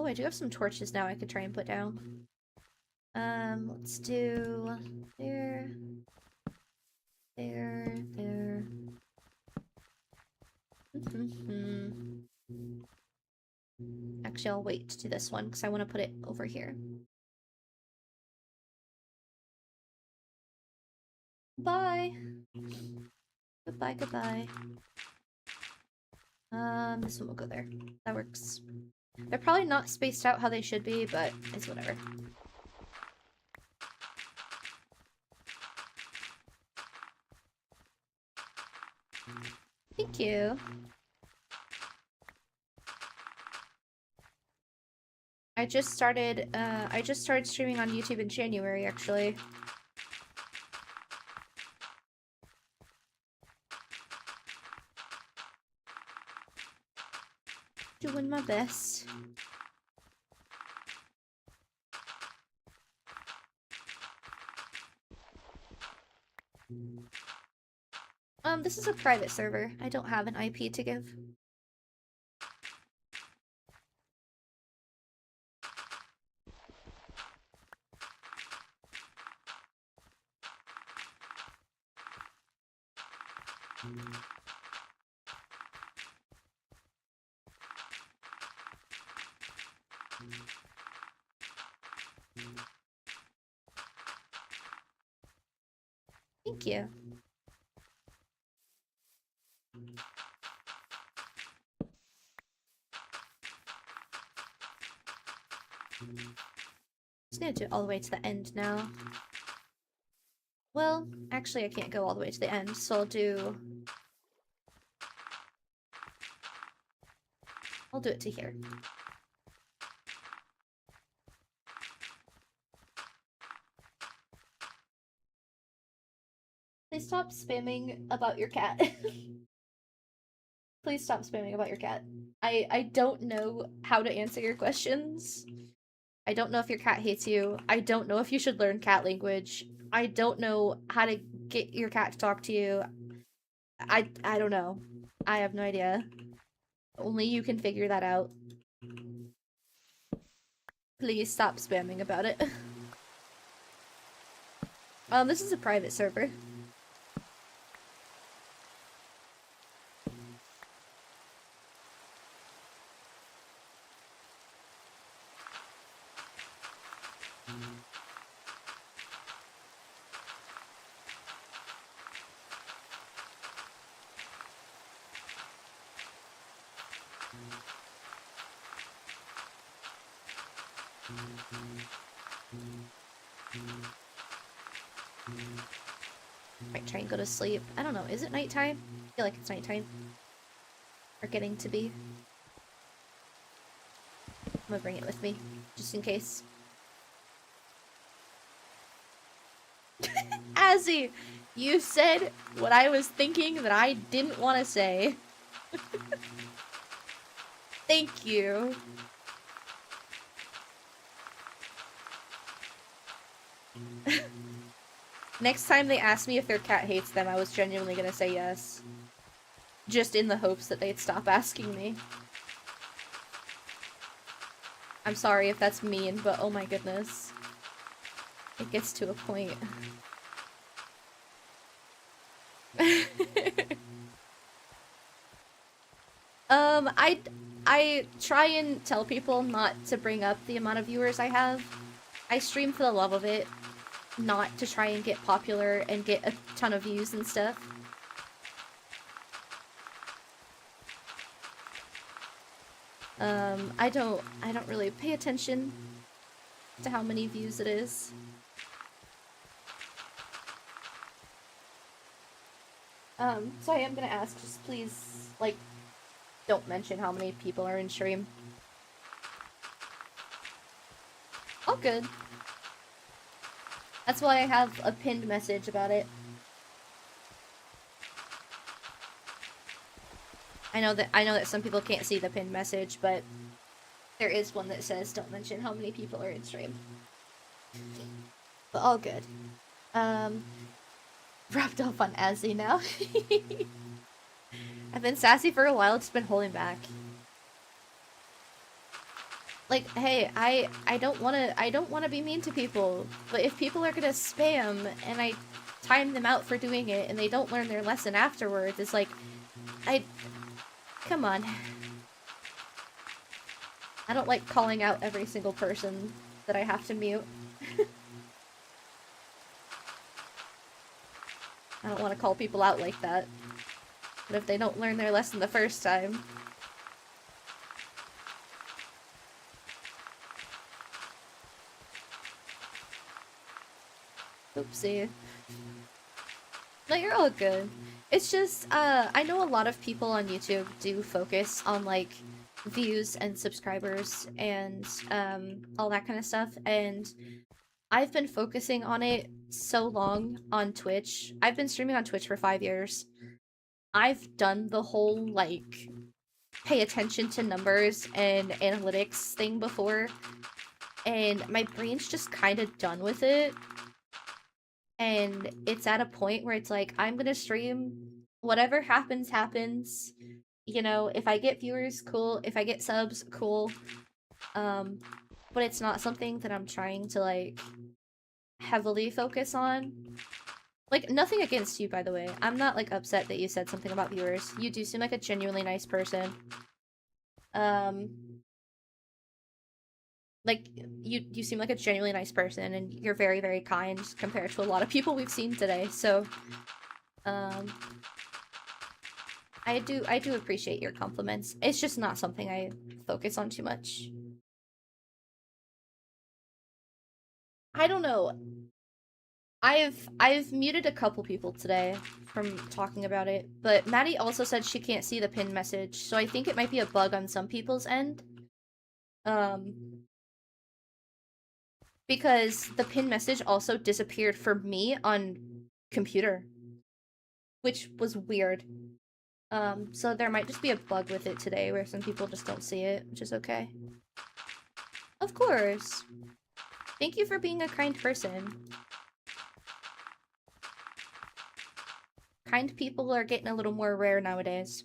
I do have some torches now I could try and put down. Let's do there, there. Actually, I'll wait to do this one because I want to put it over here. Bye. Goodbye, goodbye. This one will go there. That works. They're probably not spaced out how they should be, but it's whatever. Thank you. I just started streaming on YouTube in January, actually. Doing my best. This is a private server. I don't have an IP to give. Thank you. Just gonna do it all the way to the end now. Well, actually I can't go all the way to the end, so I'll do it to here. Please stop spamming about your cat. Please stop spamming about your cat. I don't know how to answer your questions. I don't know if your cat hates you. I don't know if you should learn cat language. I don't know how to get your cat to talk to you. I don't know. I have no idea. Only you can figure that out. Please stop spamming about it. This is a private server. Might try and go to sleep. I don't know, is it nighttime? I feel like it's nighttime. Or getting to be. I'm gonna bring it with me, just in case. Azzy! You said what I was thinking that I didn't want to say. Thank you. Next time they ask me if their cat hates them, I was genuinely gonna say yes. Just in the hopes that they'd stop asking me. I'm sorry if that's mean, but oh my goodness. It gets to a point. I try and tell people not to bring up the amount of viewers I have. I stream for the love of it, not to try and get popular and get a ton of views and stuff. I don't really pay attention to how many views it is. So I am gonna ask, just please, like, don't mention how many people are in stream. All good. That's why I have a pinned message about it. I know that some people can't see the pinned message, but there is one that says don't mention how many people are in stream. But all good. Wrapped up on Azzy now. I've been sassy for a while, just been holding back. like, hey, I don't want to be mean to people, but if people are gonna spam and I time them out for doing it and they don't learn their lesson afterwards, it's like, come on. I don't like calling out every single person that I have to mute. I don't want to call people out like that. But if they don't learn their lesson the first time... Oopsie. No, you're all good. It's just, I know a lot of people on YouTube do focus on, like, views and subscribers and, all that kind of stuff, and I've been focusing on it so long on Twitch. I've been streaming on Twitch for 5 years. I've done the whole, like, pay attention to numbers and analytics thing before, and my brain's just kind of done with it. And it's at a point where it's like, I'm gonna stream, whatever happens, happens. You know, if I get viewers, cool. If I get subs, cool. But it's not something that I'm trying to, like, heavily focus on. Like, nothing against you, by the way. I'm not, like, upset that you said something about viewers. You do seem like a genuinely nice person. Like, you seem like a genuinely nice person, and you're very, very kind compared to a lot of people we've seen today, so... I do appreciate your compliments. It's just not something I focus on too much. I don't know. I've muted a couple people today from talking about it, but Maddie also said she can't see the pinned message, so I think it might be a bug on some people's end. Because the pinned message also disappeared for me on computer, which was weird. So there might just be a bug with it today where some people just don't see it, which is okay. Of course. Thank you for being a kind person. Kind people are getting a little more rare nowadays.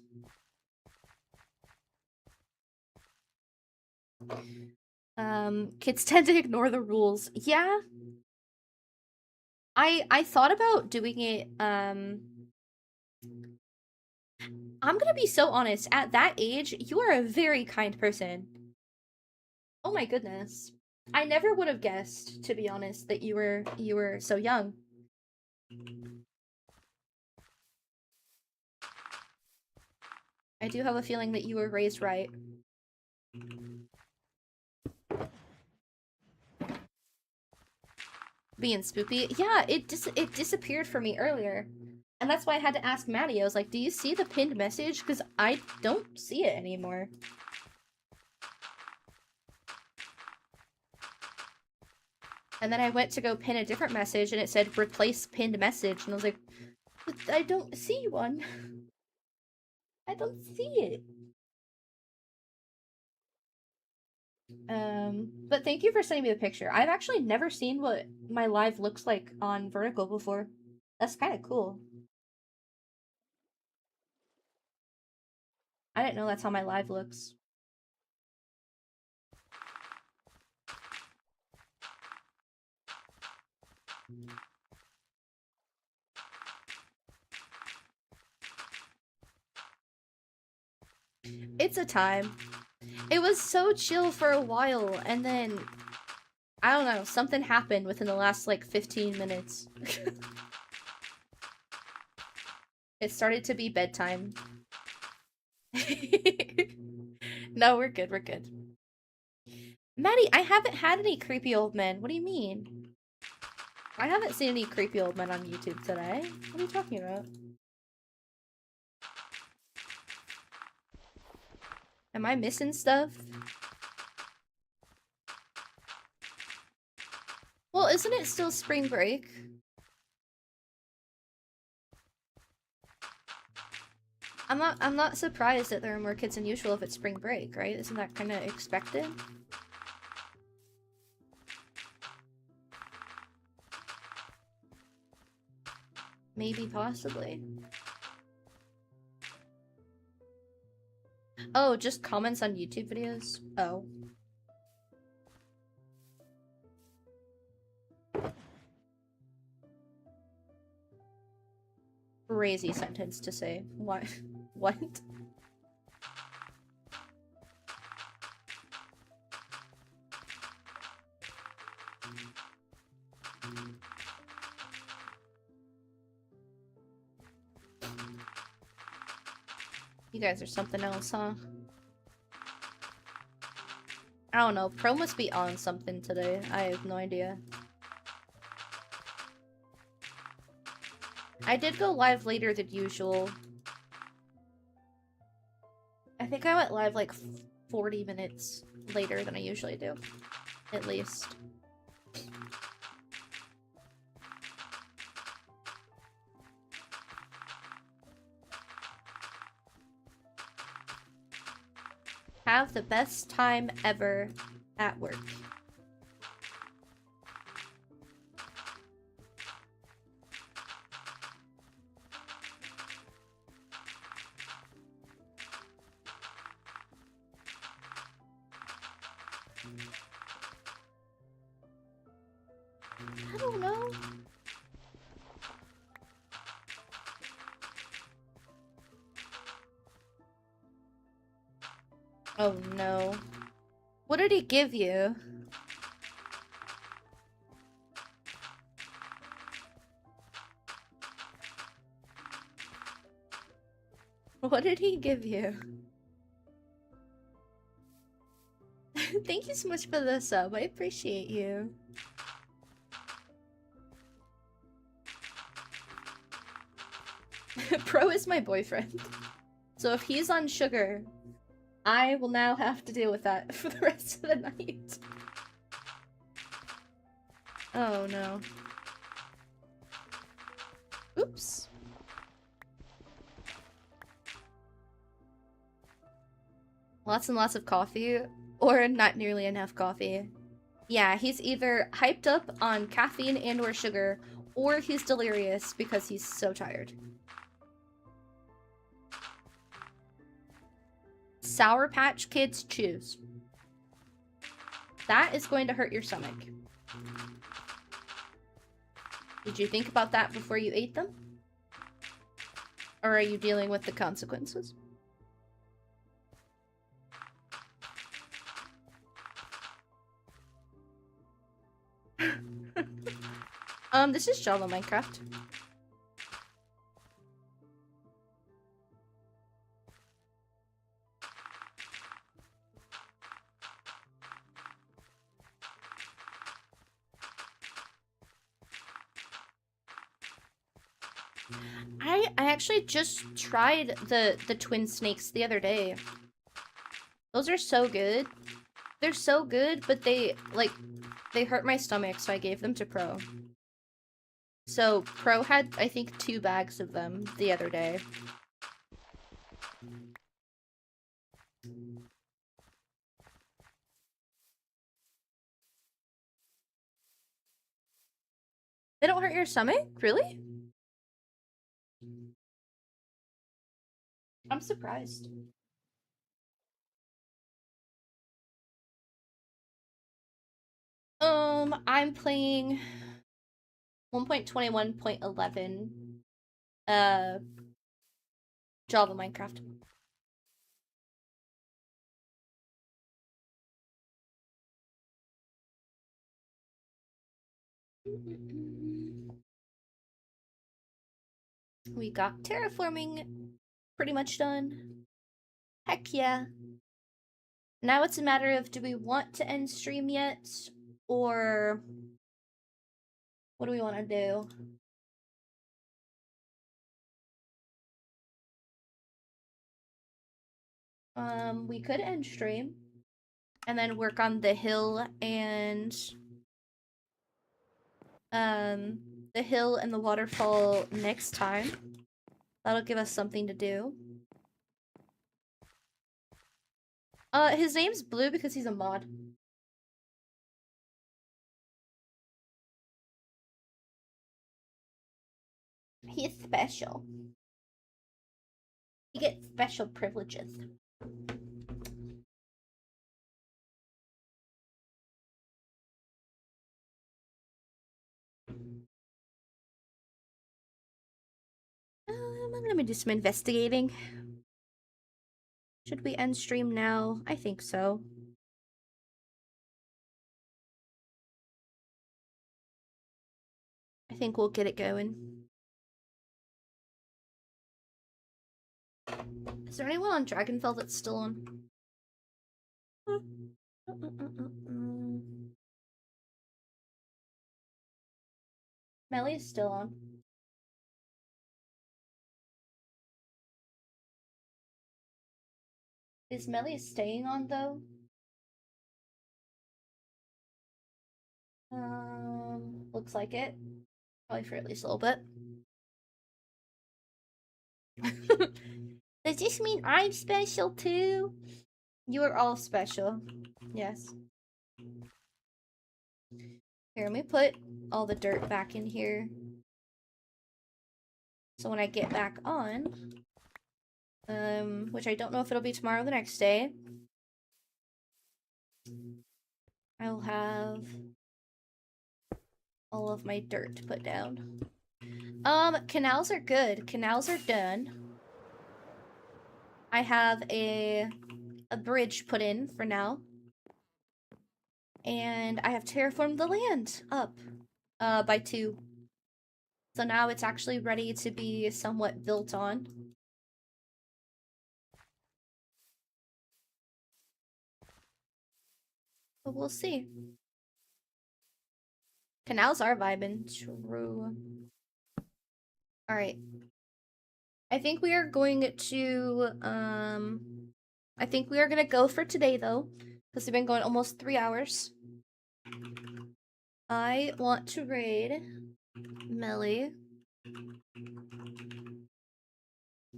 Kids tend to ignore the rules. Yeah. I thought about doing it, I'm gonna be so honest, at that age, you are a very kind person. Oh my goodness. I never would have guessed, to be honest, that you were so young. I do have a feeling that you were raised right. Being spoopy? Yeah, it disappeared for me earlier. And that's why I had to ask Maddie. I was like, do you see the pinned message? Because I don't see it anymore. And then I went to go pin a different message and it said replace pinned message. And I was like, but I don't see one. I don't see it. But thank you for sending me the picture. I've actually never seen what my live looks like on vertical before. That's kind of cool. I didn't know that's how my live looks. It's a time. It was so chill for a while, and then I don't know, something happened within the last like 15 minutes. It started to be bedtime. No, we're good, we're good. Maddie, I haven't had any creepy old men. What do you mean? I haven't seen any creepy old men on YouTube today. What are you talking about? Am I missing stuff? Well, isn't it still spring break? I'm not surprised that there are more kids than usual if it's spring break, right? Isn't that kind of expected? Maybe, possibly. Oh, just comments on YouTube videos? Oh. crazy sentence to say. What? What? You guys are something else, huh? I don't know. Pro must be on something today. I have no idea. I did go live later than usual. I think I went live like 40 minutes later than I usually do. At least. Have the best time ever at work. I don't know. Oh no. What did he give you? What did he give you? Thank you so much for the sub. I appreciate you. Pro is my boyfriend. So if he's on sugar, I will now have to deal with that for the rest of the night. Oh no. Oops. Lots and lots of coffee, or not nearly enough coffee. Yeah, he's either hyped up on caffeine and or sugar, or he's delirious because he's so tired. Sour Patch Kids choose. That is going to hurt your stomach. Did you think about that before you ate them? Or are you dealing with the consequences? This is Java Minecraft. I actually just tried the twin snakes the other day. Those are so good. They're so good, but they hurt my stomach, so I gave them to Pro. So Pro had, I think, 2 bags of them the other day. They don't hurt your stomach? Really? I'm surprised. I'm playing 1.21.11 Java Minecraft. We got terraforming pretty much done. Heck yeah. Now it's a matter of, do we want to end stream yet? Or what do we want to do? We could end stream and then work on the hill and the waterfall next time. That'll give us something to do. His name's Blue because he's a mod. He's special. He gets special privileges. Let me do some investigating. Should we end stream now? I think so. I think we'll get it going. Is there anyone on Dragonfell that's still on? Melly's still on. Is Melly staying on though? Looks like it. Probably for at least a little bit. Does this mean I'm special too? You are all special. Yes. Here, let me put all the dirt back in here. So when I get back on, which I don't know if it'll be tomorrow or the next day, I'll have all of my dirt put down. Canals are good. Canals are done. I have a bridge put in for now. And I have terraformed the land up by 2. So now it's actually ready to be somewhat built on. But we'll see. Canals are vibing. True. Alright. I think we are going to, I think we are gonna go for today, though. Because we've been going almost 3 hours. I want to raid Melly.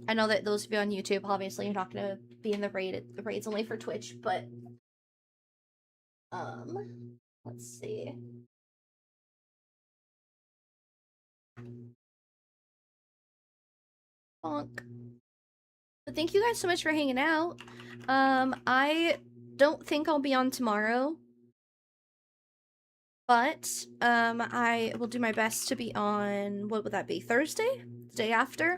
I know that those of you on YouTube, obviously, you're not gonna be in the raid. The raid's only for Twitch, but... let's see. Bonk. But thank you guys so much for hanging out. I don't think I'll be on tomorrow. But, I will do my best to be on, what would that be, Thursday? The day after?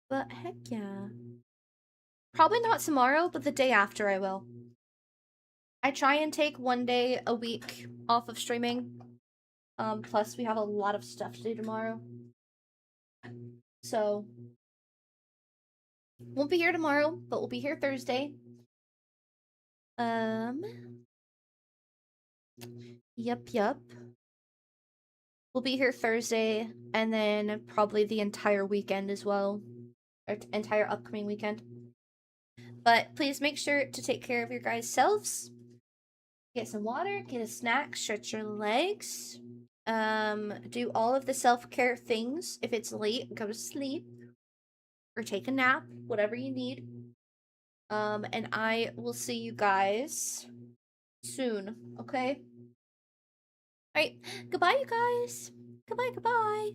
But heck yeah. Probably not tomorrow, but the day after I will. I try and take 1 day a week off of streaming. Plus we have a lot of stuff to do tomorrow. So, won't be here tomorrow, but we'll be here Thursday. Yep. We'll be here Thursday, and then probably the entire weekend as well. Or entire upcoming weekend. But please make sure to take care of your guys' selves. Get some water, get a snack, stretch your legs. Do all of the self-care things. If it's late, go to sleep. Or take a nap, whatever you need. And I will see you guys soon, okay? Alright, goodbye you guys. Goodbye.